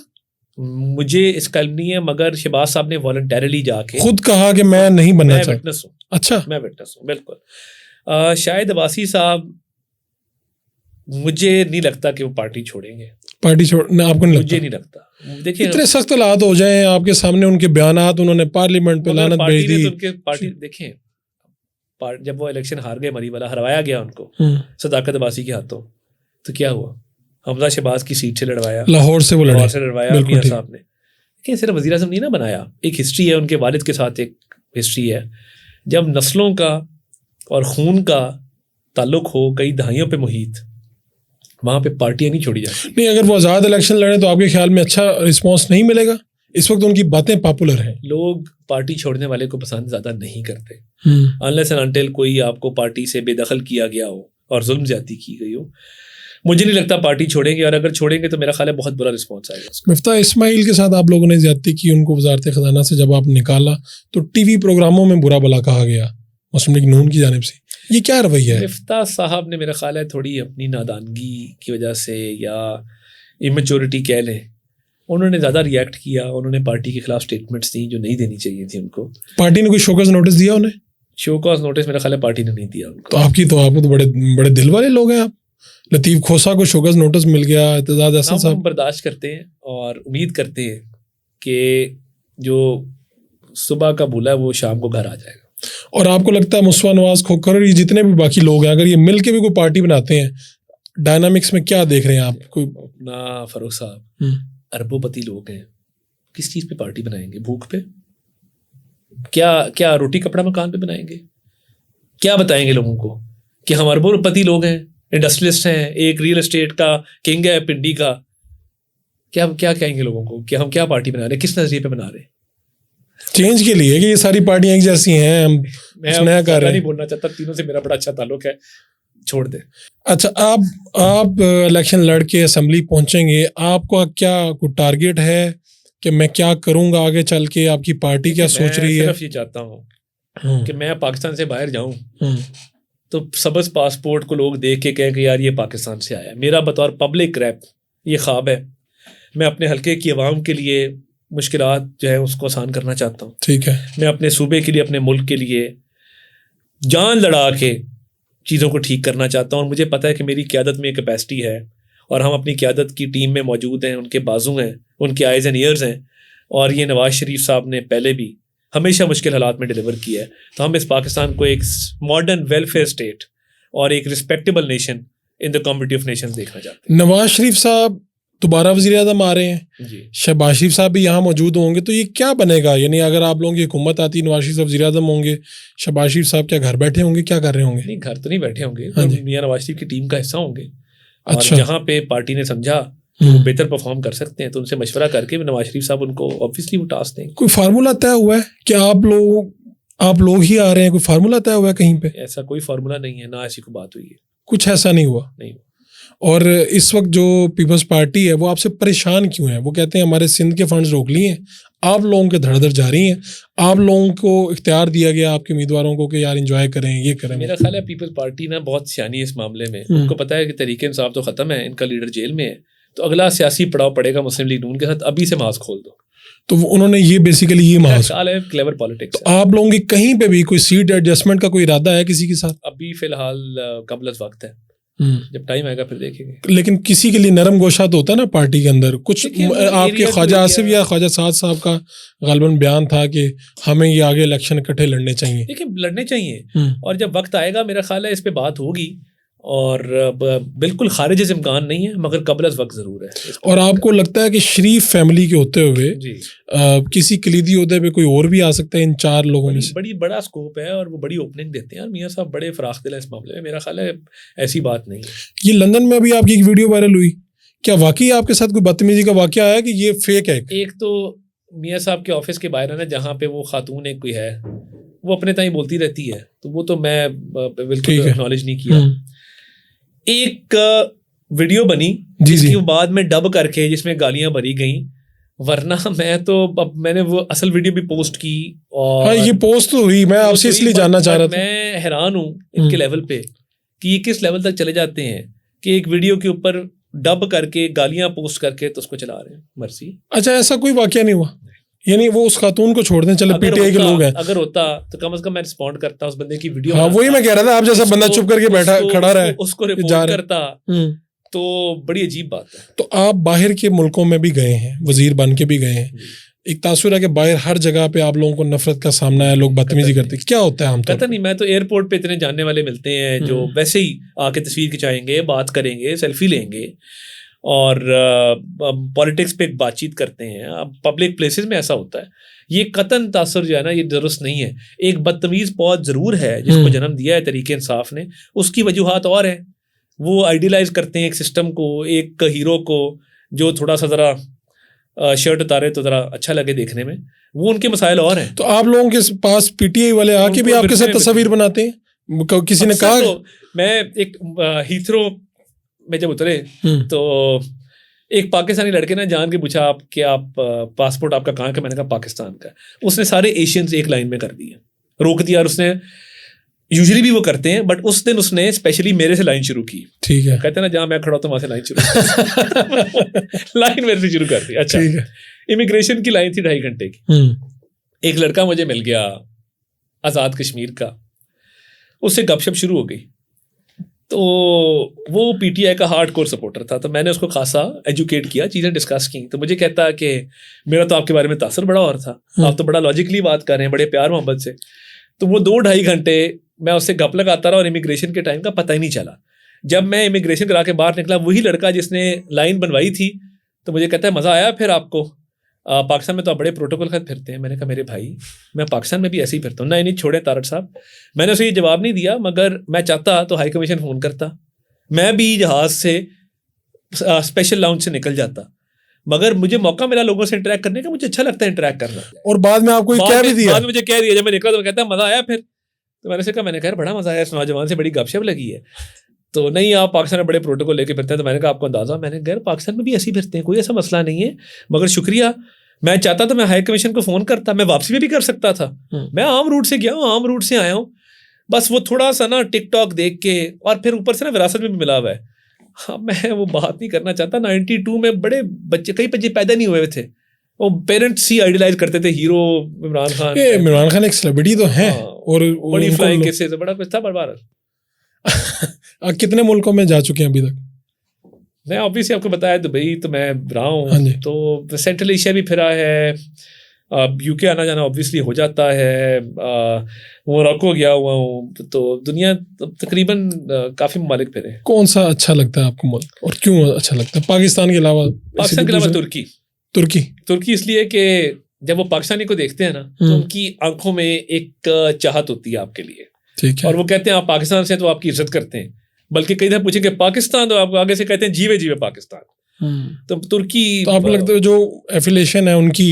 مجھے اس کا علم نہیں ہے, مگر شہباز صاحب نے والنٹیرلی جا کے خود کہا کہ میں نہیں بننا چاہتا. میں وٹنس ہوں. اچھا. میں وٹنس ہوں بالکل. شاہد عباسی صاحب مجھے نہیں لگتا کہ وہ پارٹی چھوڑیں گے. پارٹی چھوڑنا آپ کو نہیں لگتا؟ مجھے نہیں لگتا. دیکھیں اتنے سخت حالات ہو جائیں آپ کے سامنے, ان کے بیانات, انہوں نے پارلیمنٹ پہ لعنت بھیج دی. پارٹی دیکھیں, جب وہ الیکشن ہار گئے مری والا, ہروایا گیا ان کو صداقت عباسی کے ہاتھوں, تو کیا ہوا؟ حمزہ شہباز کی سیٹ سے لڑوایا, لاہور سے وہ لڑوایا میاں صاحب نے. لیکن صرف وزیر اعظم نہیں نا بنایا, ایک ہسٹری ہے ان کے والد کے ساتھ, ایک ہسٹری ہے. جب نسلوں کا اور خون کا تعلق ہو کئی دہائیوں پہ محیط, وہاں پہ پارٹیاں نہیں چھوڑی جاتی. نہیں, اگر وہ آزاد الیکشن لڑیں تو آپ کے خیال میں اچھا رسپانس نہیں ملے گا؟ اس وقت ان کی باتیں پاپولر ہیں. لوگ پارٹی چھوڑنے والے کو پسند زیادہ نہیں کرتے unless and until کوئی آپ کو پارٹی سے بے دخل کیا گیا ہو اور ظلم زیادتی کی گئی ہو. مجھے نہیں لگتا پارٹی چھوڑیں گے, اور اگر چھوڑیں گے تو میرا خیال ہے بہت برا رسپانس آئے گا. مفتاح اسماعیل کے ساتھ آپ لوگوں نے زیادتی کی, ان کو وزارت خزانہ سے جب آپ نکالا تو ٹی وی پروگراموں میں برا بلا کہا گیا مسلم لیگ نون کی جانب سے. یہ کیا رویہ ہے؟ مفتاح صاحب نے میرا خیال ہے تھوڑی اپنی نادانگی کی وجہ سے یا ایمیچورٹی کہہ لیں, انہوں نے زیادہ ریئیکٹ کیا. انہوں نے پارٹی کے خلاف اسٹیٹمنٹس دی جو نہیں دینی چاہیے تھی ان کو. پارٹی نے کوئی شوکاز نوٹس دیا انہیں؟ شوکاز نوٹس میرا خیال ہے پارٹی نے نہیں دیا ان کو. تو آپ کو تو بڑے دل والے لوگ ہیں آپ. لطیف کھوسا کو شوکز نوٹس مل گیا, اعتزاز احسن صاحب. ہم برداشت کرتے ہیں اور امید کرتے ہیں کہ جو صبح کا بولا ہے وہ شام کو گھر آ جائے گا. اور آپ کو لگتا ہے مصطفیٰ نواز کھوکھر اور یہ جتنے بھی باقی لوگ ہیں, اگر یہ مل کے بھی کوئی پارٹی بناتے ہیں, ڈائنامکس میں کیا دیکھ رہے ہیں آپ؟ کوئی اپنا فاروق صاحب اربوں پتی لوگ ہیں, کس چیز پہ پارٹی بنائیں گے؟ بھوک پہ؟ کیا روٹی کپڑا مکان پہ بنائیں گے؟ کیا بتائیں گے لوگوں کو کہ ہم اربوں پتی لوگ ہیں, انڈسٹریلسٹ ہیں, ایک ریئل اسٹیٹ کا کنگ ہے پنڈی کا؟ کیا کہیں گے لوگوں کو کہ ہم کیا پارٹی بنا رہے ہیں, کس نظریے پہ بنا رہے ہیں؟ چینج کے لیے کہ یہ ساری پارٹیاں ایک جیسی ہیں, ہم نیا کر رہے ہیں. نہیں بولنا چاہتا, تینوں سے میرا بڑا اچھا تعلق ہے, چھوڑ دیں. اچھا, آپ الیکشن لڑ کے اسمبلی پہنچیں گے, آپ کا کیا کوئی ٹارگیٹ ہے کہ میں کیا کروں گا آگے چل کے؟ آپ کی پارٹی کیا سوچ رہی ہے؟ صرف یہ چاہتا ہوں کہ میں پاکستان سے باہر جاؤں تو سبز پاسپورٹ کو لوگ دیکھ کے کہیں کہ یار یہ پاکستان سے آیا. میرا بطور پبلک ریپ یہ خواب ہے. میں اپنے حلقے کی عوام کے لیے مشکلات جو ہے اس کو آسان کرنا چاہتا ہوں. ٹھیک ہے. میں اپنے صوبے کے لیے, اپنے ملک کے لیے جان لڑا کے چیزوں کو ٹھیک کرنا چاہتا ہوں, اور مجھے پتہ ہے کہ میری قیادت میں کیپیسٹی ہے, اور ہم اپنی قیادت کی ٹیم میں موجود ہیں, ان کے بازو ہیں, ان کے آئیز اینڈ ایئرز ہیں, اور یہ نواز شریف صاحب نے پہلے بھی ہمیشہ مشکل حالات میں ڈیلیور کیا ہے. تو ہم اس پاکستان کو ایک ماڈرن ویلفیئر اسٹیٹ اور ایک respectable nation in the community of nations دیکھنا چاہتے ہیں. نواز شریف صاحب دوبارہ وزیر اعظم آ رہے ہیں, جی شہباز شریف صاحب بھی یہاں موجود ہوں گے, تو یہ کیا بنے گا؟ یعنی اگر آپ لوگوں کی حکومت آتی, نواز شریف صاحب وزیر اعظم ہوں گے, شہباز شریف صاحب کیا گھر بیٹھے ہوں گے, کیا کر رہے ہوں گے؟ نہیں, گھر تو نہیں بیٹھے ہوں گے, میاں نواز شریف کی ٹیم کا حصہ ہوں گے. اور جہاں پہ پارٹی نے سمجھا بہتر پرفارم کر سکتے ہیں تو ان سے مشورہ کر کے نواز شریف صاحب ان کو آبویسلی وہ ٹاسک دیں. کوئی فارمولا طے ہوا ہے کہ آپ لوگ ہی آ رہے ہیں؟ کوئی فارمولا طے ہوا ہے کہیں پہ؟ ایسا کوئی فارمولا نہیں ہے, نہ ایسی کوئی بات ہوئی ہے. کچھ ایسا نہیں ہوا؟ نہیں. اور اس وقت جو پیپلز پارٹی ہے وہ آپ سے پریشان کیوں ہے؟ وہ کہتے ہیں ہمارے سندھ کے فنڈز روک لیے ہیں, آپ لوگوں کے دھڑ دھڑ جاری ہیں, آپ لوگوں کو اختیار دیا گیا آپ کے امیدواروں کو کہ یار انجوائے کریں, یہ کریں. میرا خیال ہے پیپلز پارٹی نا بہت سیانی ہے اس معاملے میں. ان کو پتا ہے کہ تحریک انصاف تو ختم ہے, ان کا لیڈر جیل میں ہے, تو اگلا سیاسی پڑاؤ پڑے گا مسلم لیگ نون کے ساتھ, ابھی سے محاذ کھول دو. تو انہوں نے یہ بیسیکلی یہ محاذ ہے کلیور پالیٹکس. آپ لوگوں کی کہیں پہ بھی کوئی سیٹ ایڈجسٹمنٹ کا کوئی ارادہ ہے کسی کے ساتھ؟ ابھی فی الحال قبل از وقت ہے, جب ٹائم آئے گا پھر دیکھیں گے. لیکن کسی کے لیے نرم گوشہ تو ہوتا ہے نا پارٹی کے اندر. کچھ آپ کے خواجہ آصف یا خواجہ سعد صاحب کا غالباً بیان تھا کہ ہمیں یہ آگے الیکشن اکٹھے لڑنے چاہیے. دیکھیں لڑنے چاہیے, اور جب وقت آئے گا میرا خیال ہے اس پہ بات ہوگی, اور بالکل خارج از امکان نہیں ہے, مگر قبل از وقت ضرور ہے. اور آپ کو لگتا ہے کہ شریف فیملی کے ہوتے ہوئے کسی کلیدی عہدے پہ کوئی اور بھی آ سکتا ہے ان 4 لوگوں میں سے؟ بڑا اسکوپ ہے, اور وہ بڑی اوپننگ دیتے ہیں, اور میاں صاحب بڑے فراخ دل ہے اس معاملے میں. میرا خیال ہے ایسی بات نہیں ہے. یہ لندن میں ابھی آپ کی ایک ویڈیو وائرل ہوئی, کیا واقعی آپ کے ساتھ کوئی بدتمیزی کا واقعہ آیا کہ یہ فیک ہے؟ ایک تو میاں صاحب کے آفس کے باہر ہے نا, جہاں پہ وہ خاتون ایک کوئی ہے, وہ اپنے تائیں بولتی رہتی ہے, تو وہ تو میں بالکل اکنالج نہیں کیا. ایک ویڈیو بنی جس کی بعد میں ڈب کر کے جس میں گالیاں بھری گئیں, ورنہ میں نے وہ اصل ویڈیو بھی پوسٹ کی, اور یہ پوسٹ تو ہوئی, میں آپ سے اس لیے جاننا چاہ رہا تھا. میں حیران ہوں ان کے لیول پہ کہ یہ کس لیول تک چلے جاتے ہیں کہ ایک ویڈیو کے اوپر ڈب کر کے گالیاں پوسٹ کر کے تو اس کو چلا رہے ہیں. مرسی. اچھا, ایسا کوئی واقعہ نہیں ہوا, یعنی وہ اس خاتون کو چھوڑ دیں, چلے پی ٹی آئی کے لوگ ہیں, اگر ہوتا تو کم از کم میں رسپونڈ کرتا اس بندے کی ویڈیو. ہاں وہی میں کہہ رہا تھا, آپ جیسا بندہ چپ کر کے بیٹھا کھڑا رہا ہے, اس کو رپورٹ کرتا, تو بڑی عجیب بات ہے. تو آپ باہر کے ملکوں میں بھی گئے ہیں, وزیر بن کے بھی گئے ہیں, ایک تاثر ہے کہ باہر ہر جگہ پہ آپ لوگوں کو نفرت کا سامنا ہے, لوگ بدتمیزی کرتے ہیں, کیا ہوتا ہے ہم پتہ نہیں. میں تو ایئرپورٹ پہ اتنے جاننے والے ملتے ہیں جو ویسے ہی آ کے تصویر کھنچائیں گے, بات کریں گے, سیلفی لیں گے, اور پالیٹکس پہ ایک بات چیت کرتے ہیں. اب پبلک پلیسز میں ایسا ہوتا ہے. یہ قطعاً تاثر جو ہے نا, یہ درست نہیں ہے. ایک بدتمیز پود ضرور ہے جس کو جنم دیا ہے تحریک انصاف نے, اس کی وجوہات اور ہیں. وہ آئیڈیلائز کرتے ہیں ایک سسٹم کو, ایک ہیرو کو جو تھوڑا سا ذرا شرٹ اتارے تو ذرا اچھا لگے دیکھنے میں, وہ ان کے مسائل اور ہیں. تو آپ لوگوں کے پاس پی ٹی آئی والے آ کے بھی آپ کے ساتھ تصاویر بناتے ہیں؟ کسی نے کہا, میں ایک ہیتھرو میں جب اترے تو ایک پاکستانی لڑکے نے جان کے پوچھا آپ کہ آپ پاسپورٹ آپ کا کہاں کا, میں نے کہا پاکستان کا. اس نے سارے ایشینز ایک لائن میں کر دیے, روک دیا, اور اس نے یوزلی بھی وہ کرتے ہیں, بٹ اس دن اس نے اسپیشلی میرے سے لائن شروع کی. ٹھیک ہے, کہتے ہیں نا جہاں میں کھڑا ہوں وہاں سے لائن شروع لائن میرے سے شروع کر دی. اچھا, امیگریشن کی لائن تھی 2.5 گھنٹے کی. ایک لڑکا مجھے مل گیا آزاد کشمیر کا, اس سے گپ شپ شروع ہو گئی. تو وہ پی ٹی آئی کا ہارڈ کور سپورٹر تھا, تو میں نے اس کو خاصا ایجوکیٹ کیا, چیزیں ڈسکس کی. تو مجھے کہتا کہ میرا تو آپ کے بارے میں تاثر بڑا اور تھا, آپ تو بڑا لاجکلی بات کر رہے ہیں, بڑے پیار محبت سے. تو وہ 2-2.5 گھنٹے میں اس سے گپ لگاتا رہا, اور امیگریشن کے ٹائم کا پتہ ہی نہیں چلا. جب میں امیگریشن کرا کے باہر نکلا, وہی لڑکا جس نے لائن بنوائی تھی, تو مجھے کہتا ہے مزہ آیا پھر آپ کو, پاکستان میں تو آپ بڑے پروٹوکول خط پھرتے ہیں. میں نے کہا میرے بھائی میں پاکستان میں بھی ایسے ہی پھرتا ہوں. نہیں چھوڑے طارق صاحب, میں نے اسے یہ جواب نہیں دیا, مگر میں چاہتا تو ہائی کمیشن فون کرتا, میں بھی جہاز سے اسپیشل لاؤنج سے نکل جاتا. مگر مجھے موقع ملا لوگوں سے انٹریکٹ کرنے کا, مجھے اچھا لگتا ہے انٹریکٹ کرنا. اور بعد میں آپ کو کہہ بھی دیا, بعد میں مجھے کہہ دیا, جب میں نکلا تو کہتا ہے مزہ آیا پھر. تو میں نے کہا, میں نے کہا بڑا مزہ آیا, اس نوجوان سے بڑی گپ شپ لگی ہے. تو نہیں آپ پاکستان میں بڑے پروٹوکول لے کے پھرتے ہیں. تو میں نے کہا آپ کو اندازہ, میں نے کہا پاکستان میں بھی ایسے ہی پھرتے ہیں, کوئی ایسا مسئلہ نہیں ہے, مگر شکریہ. میں چاہتا تھا میں ہائی کمیشن کو فون کرتا, میں واپسی میں بھی کر سکتا تھا. میں عام روٹ سے گیا ہوں, عام روٹ سے آیا ہوں, بس وہ تھوڑا سا نا ٹک ٹاک دیکھ کے, اور پھر اوپر سے نا وراثت میں بھی ملا ہوا ہے. ہاں میں وہ بات نہیں کرنا چاہتا. 92 میں بڑے بچے, کئی بچے پیدا نہیں ہوئے تھے, وہ پیرنٹس ہی آئیڈیلائز کرتے تھے, ہیرو عمران خان. عمران خان ایک سیلیبریٹی تو ہے, اور بڑی فلائنگ کیسز, بڑا کچھ تھا. بار کتنے ملکوں میں جا چکے ہیں ابھی تک؟ میں آبویسلی آپ کو بتایا دبئی تو میں رہا ہوں, تو سینٹرل ایشیا بھی پھرا ہے, یو کے آنا جانا آبویسلی ہو جاتا ہے, موراکو گیا ہوا ہوں, تو دنیا تقریباً کافی ممالک پھرے. کون سا اچھا لگتا ہے آپ کو ملک, اور کیوں اچھا لگتا ہے پاکستان کے علاوہ؟ پاکستان کے علاوہ ترکی اس لیے کہ جب وہ پاکستانی کو دیکھتے ہیں نا, تو ان کی آنکھوں میں ایک چاہت ہوتی ہے آپ کے لیے, اور وہ کہتے ہیں آپ پاکستان سے تو آپ کی عزت کرتے ہیں, بلکہ کئی دفعہ پوچھیں کہ پاکستان, تو آپ آگے سے کہتے ہیں جیوے جیوے پاکستان. تو ترکی, تو آپ کو لگتا ہے جو ایفیلیشن ہے ان کی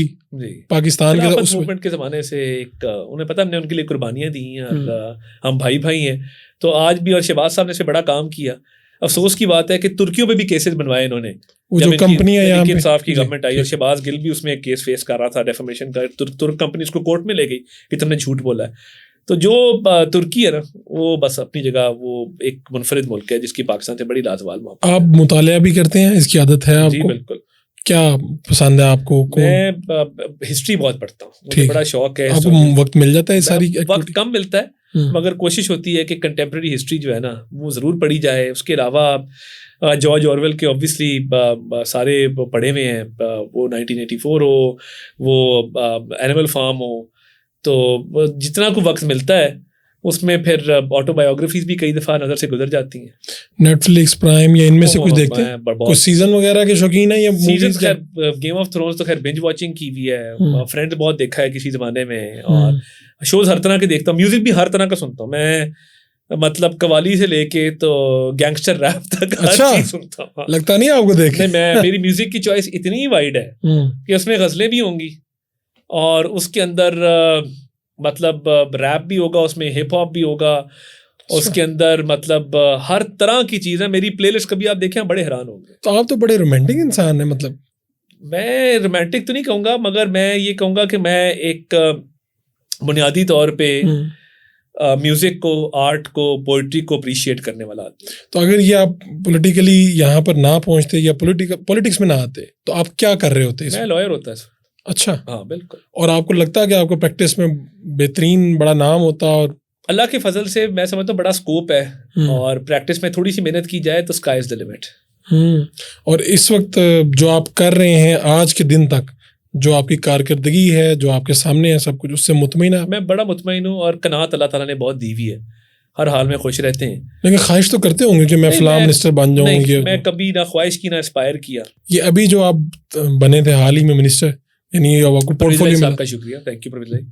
پاکستان کے موومنٹ کے زمانے سے, ایک انہیں پتہ ہم نے ان کے لیے قربانیاں دی ہیں, اور ہم بھائی بھائی ہیں, تو آج بھی. اور شہباز صاحب نے اس پہ بڑا کام کیا. افسوس کی بات ہے کہ ترکیوں پہ بھی کیسز بنوائے انہوں نے, جو کمپنی ہے یہاں پہ انصاف کی گورنمنٹ آئی, اور شہباز گل بھی اس میں ایک کیس فیس کر رہا تھا ڈیفیمیشن کا. ترک کمپنی اس کو کورٹ میں لے گئی کہ تم نے جھوٹ بولا ہے. تو جو ترکی ہے نا, وہ بس اپنی جگہ وہ ایک منفرد ملک ہے جس کی پاکستان سے بڑی لازوال محبت. آپ مطالعہ بھی کرتے ہیں, اس کی عادت ہے آپ کو؟ جی بالکل. کیا پسند ہے آپ کو؟ میں ہسٹری بہت پڑھتا ہوں, مجھے بڑا شوق ہے. آپ کو وقت مل جاتا ہے ساری؟ وقت کم ملتا ہے, مگر کوشش ہوتی ہے کہ کنٹمپریری ہسٹری جو ہے نا وہ ضرور پڑھی جائے. اس کے علاوہ جارج اورویل کے آبویسلی سارے پڑھے ہوئے ہیں, وہ 1984 ہو, وہ اینیمل فارم ہو, تو جتنا کو وقت ملتا ہے اس میں پھر آٹو بایوگرافیز بھی کئی دفعہ نظر سے گزر جاتی ہیں. نیٹ فلکس, پرائم, یا ان میں سے کچھ دیکھتے ہیں؟ کچھ سیزن وغیرہ کے شوقین ہیں یا موویز کا؟ گیم آف تھرونز تو خیر بنج واچنگ کی بھی ہے, فرینڈ بہت دیکھا ہے کسی زمانے میں, اور شوز ہر طرح کے دیکھتا ہوں. میوزک بھی ہر طرح کا سنتا ہوں میں, مطلب قوالی سے لے کے تو گینگسٹر ریپ تک ہر چیز سنتا ہوں. لگتا نہیں آپ کو دیکھنے میں, میری میوزک کی چوائس اتنی وائڈ ہے کہ اس میں غزلیں بھی ہوں گی, اور اس کے اندر مطلب ریپ بھی ہوگا، اس میں ہپ ہاپ بھی ہوگا، اس کے اندر مطلب ہر طرح کی چیزیں. میری پلے لسٹ کبھی آپ دیکھیں بڑے حیران ہوں گے. تو آپ تو بڑے رومانٹک انسان ہیں. مطلب میں رومانٹک تو نہیں کہوں گا، مگر میں یہ کہوں گا کہ میں ایک بنیادی طور پہ میوزک کو، آرٹ کو، پوئٹری کو اپریشیٹ کرنے والا آدمی. تو اگر یہ آپ پولیٹیکلی یہاں پر نہ پہنچتے یا پولیٹکس میں نہ آتے تو آپ کیا کر رہے ہوتے؟ میں لائر ہوتا ہے. اچھا. ہاں بالکل. اور آپ کو لگتا ہے کہ آپ کو پریکٹس میں بہترین بڑا نام ہوتا؟ اور اللہ کے فضل سے میں سمجھتا ہوں بڑا اسکوپ ہے، اور پریکٹس میں تھوڑی سی محنت کی جائے تو اسکائی از دی لمٹ. اور اس وقت جو آپ کر رہے ہیں آج کے دن تک، جو آپ کی کارکردگی ہے، جو آپ کے سامنے ہے سب کچھ، اس سے مطمئن ہے؟ میں بڑا مطمئن ہوں، اور قناعت اللہ تعالیٰ نے بہت دی ہوئی ہے. ہر حال میں خوش رہتے ہیں. لیکن خواہش تو کرتے ہوں گے کہ میں فلاں منسٹر بن جاؤں گی. میں کبھی نہ خواہش کی نہ اسپائر کیا. یہ ابھی جو آپ بنے تھے حال ہی میں منسٹر، یعنی آپ کو پورٹ فولیو صاحب کا شکریہ. تھینک یو پرویز بھائی.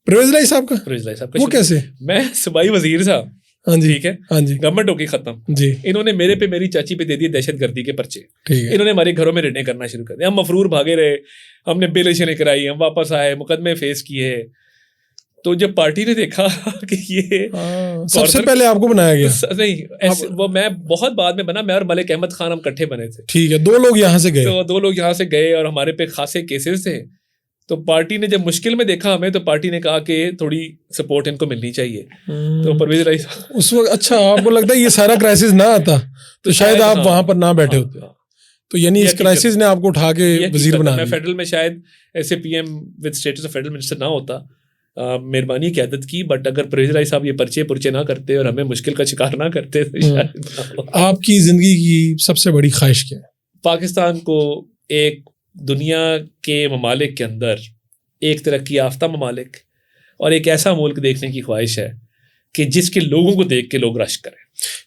پرویز بھائی صاحب کا؟ پرویز بھائی صاحب کا وہ کیسے؟ میں صوبائی وزیر تھا. ہاں جی. ٹھیک ہے. ہاں جی. گورنمنٹ ہو گئی ختم. جی. انہوں نے میرے پہ، میری چاچی پہ دے دیے دہشت گردی کے پرچے. ٹھیک ہے. انہوں نے ہمارے گھروں میں ریڈیں کرنا شروع کر دیا. ہم مفرور بھاگے رہے، ہم نے بل ایشنیں کرائی، ہم واپس آئے، مقدمے فیس کیے. تو جب پارٹی نے دیکھا کہ یہ سب سے پہلے آپ کو بنایا گیا؟ نہیں، وہ میں بہت بعد میں بنا. میں اور ملک احمد خان ہم اکٹھے بنے تھے. ٹھیک ہے. 2 لوگ یہاں سے گئے. تو 2 لوگ یہاں سے گئے، اور ہمارے پہ خاصے کیسز تھے. تو پارٹی نے جب مشکل میں دیکھا ہمیں، تو پارٹی نے کہا کہ تھوڑی سپورٹ ان کو ملنی چاہیے. تو پرویز رائی اس وقت، اچھا آپ کو لگتا ہے یہ سارا کرائسس نہ آتا تو شاید آپ وہاں پر نہ بیٹھے ہوتے. تو یعنی اس کرائسس نے آپ کو اٹھا کے وزیر بنا دیا. میں فیڈرل میں شاید ایسے P M with status of federal minister نہ ہوتا. مہربانی قیادت کی. بٹ اگر پرویز رائی صاحب یہ پرچے نہ کرتے اور ہمیں مشکل کا شکار نہ کرتے تو شاید. آپ کی زندگی کی سب سے بڑی خواہش کیا ہے؟ پاکستان کو ایک دنیا کے ممالک کے اندر ایک ترقی یافتہ ممالک اور ایک ایسا ملک دیکھنے کی خواہش ہے کہ جس کے لوگوں کو دیکھ کے لوگ رش کریں.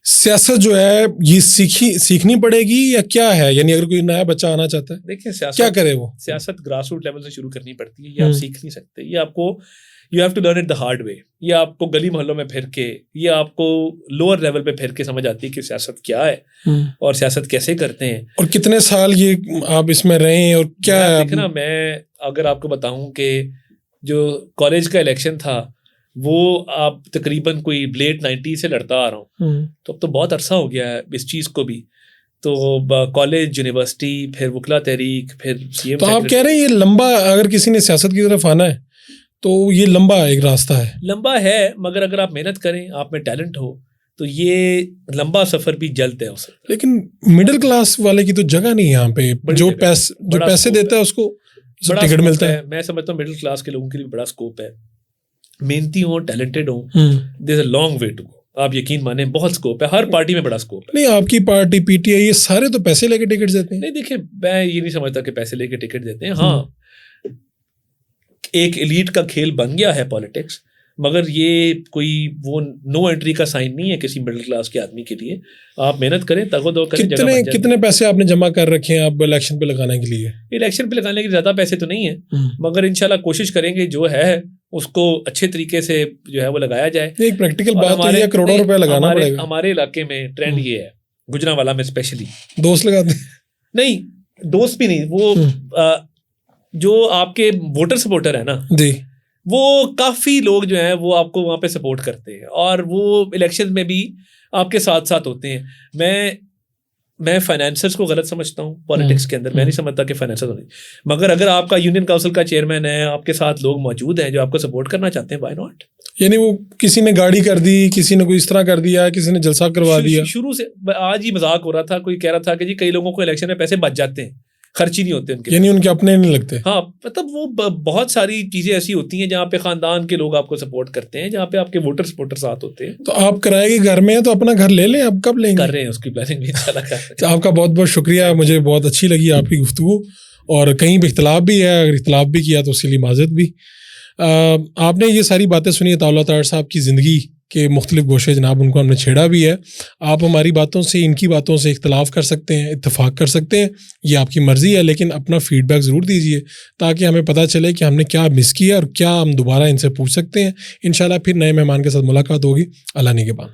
سیاست جو ہے یہ سیکھنی پڑے گی یا کیا ہے؟ یعنی اگر کوئی نیا بچہ آنا چاہتا ہے، دیکھیں سیاست کیا کرے وہ؟ سیاست گراس روٹ لیول سے شروع کرنی پڑتی ہے. یہ آپ سیکھ نہیں سکتے. یہ آپ کو you have to learn it the hard way. یہ آپ کو گلی محلوں میں پھر کے، یہ آپ کو لوور لیول پہ پھر کے سمجھ آتی ہے کہ سیاست کیا ہے اور سیاست کیسے کرتے ہیں. اور کتنے سال یہ آپ اس میں رہے ہیں اور کیا ہے؟ دیکھنا، میں اگر آپ کو بتاؤں کہ جو کالج کا الیکشن تھا وہ آپ تقریباً کوئی لیٹ 90 سے لڑتا آ رہا ہوں. تو اب تو بہت عرصہ ہو گیا ہے اس چیز کو بھی. تو کالج، یونیورسٹی، پھر وکلا تحریک، پھر سی ایم. تو آپ کہہ رہے ہیں یہ لمبا، اگر کسی نے سیاست کی طرف آنا ہے تو یہ لمبا ایک راستہ ہے. لمبا ہے، مگر اگر آپ محنت کریں، آپ میں ٹیلنٹ ہو، تو یہ لمبا سفر بھی جلد طے ہو سکتا ہے. لیکن مڈل کلاس والے کی تو جگہ نہیں یہاں پہ. جو پیسے دیتا ہے اس کو ٹکٹ ملتا ہے. میں سمجھتا ہوں مڈل کلاس کے لوگوں کے لیے بڑا اسکوپ ہے. محنتی ہوں، ٹیلنٹڈ ہوں، دیر is a long way to گو. آپ یقین مانیں بہت اسکوپ ہے. ہر پارٹی میں بڑا اسکوپ ہے. نہیں، آپ کی پارٹی پی ٹی آئی یہ سارے تو پیسے لے کے ٹکٹ دیتے ہیں. نہیں دیکھیں، میں یہ نہیں سمجھتا کہ پیسے لے کے ٹکٹ دیتے ہیں. ہاں، ایک ایلیٹ کا کھیل بن گیا ہے پالیٹکس، مگر یہ کوئی وہ نو انٹری کا سائن نہیں ہے کسی مڈل کلاس کے آدمی کے لیے. آپ محنت کریں، تگ و دو کریں. کتنے پیسے آپ نے جمع کر رکھے ہیں اب الیکشن پہ لگانے کے لیے؟ الیکشن پہ لگانے کے لیے زیادہ پیسے تو نہیں ہیں، مگر انشاءاللہ کوشش کریں گے جو ہے اس کو اچھے طریقے سے جو ہے وہ لگایا جائے. ایک پریکٹیکل بات ہے، کروڑوں روپے لگانا پڑے گا. ہمارے علاقے میں ٹرینڈ یہ ہے، گجرانوالا میں اسپیشلی. دوست لگاتے ہیں؟ نہیں، دوست بھی نہیں. وہ جو آپ کے ووٹر سپورٹر ہیں نا جی، وہ کافی لوگ جو ہیں وہ آپ کو وہاں پہ سپورٹ کرتے ہیں، اور وہ الیکشن میں بھی آپ کے ساتھ ساتھ ہوتے ہیں. میں فائنینسرز کو غلط سمجھتا ہوں پالیٹکس کے اندر. میں نہیں سمجھتا کہ فائنینسرز ہونے، مگر اگر آپ کا یونین کونسل کا چیئرمین ہے، آپ کے ساتھ لوگ موجود ہیں جو آپ کو سپورٹ کرنا چاہتے ہیں، وائی ناٹ. یعنی وہ کسی نے گاڑی کر دی، کسی نے کوئی اس طرح کر دیا، کسی نے جلسہ کروا دیا. شروع سے آج ہی مذاق ہو رہا تھا، کوئی کہہ رہا تھا کہ جی کئی لوگوں کو الیکشن میں پیسے بچ جاتے ہیں، خرچ ہی نہیں ہوتے ان کے، یعنی ان کے اپنے نہیں لگتے. ہاں، مطلب وہ بہت ساری چیزیں ایسی ہوتی ہیں جہاں پہ خاندان کے لوگ آپ کو سپورٹ کرتے ہیں، جہاں پہ آپ کے ووٹر سپورٹر ساتھ ہوتے ہیں. تو آپ کرائے کے گھر میں ہیں تو اپنا گھر لے لیں. اب کب لیں گے؟ کر رہے ہیں، اس کی پلاننگ بھی انشاءاللہ کر رہے ہیں. آپ کا بہت بہت شکریہ. مجھے بہت اچھی لگی آپ کی گفتگو، اور کہیں بھی اختلاف بھی ہے، اگر اختلاف بھی کیا تو اس کے لیے معذرت بھی. آپ نے یہ ساری باتیں سنی عطاءاللہ طاہر صاحب کی زندگی کے مختلف گوشے جناب، ان کو ہم نے چھیڑا بھی ہے. آپ ہماری باتوں سے، ان کی باتوں سے اختلاف کر سکتے ہیں، اتفاق کر سکتے ہیں، یہ آپ کی مرضی ہے. لیکن اپنا فیڈ بیک ضرور دیجیے تاکہ ہمیں پتہ چلے کہ ہم نے کیا مس کیا اور کیا ہم دوبارہ ان سے پوچھ سکتے ہیں. انشاءاللہ پھر نئے مہمان کے ساتھ ملاقات ہوگی. اللہ نگہبان.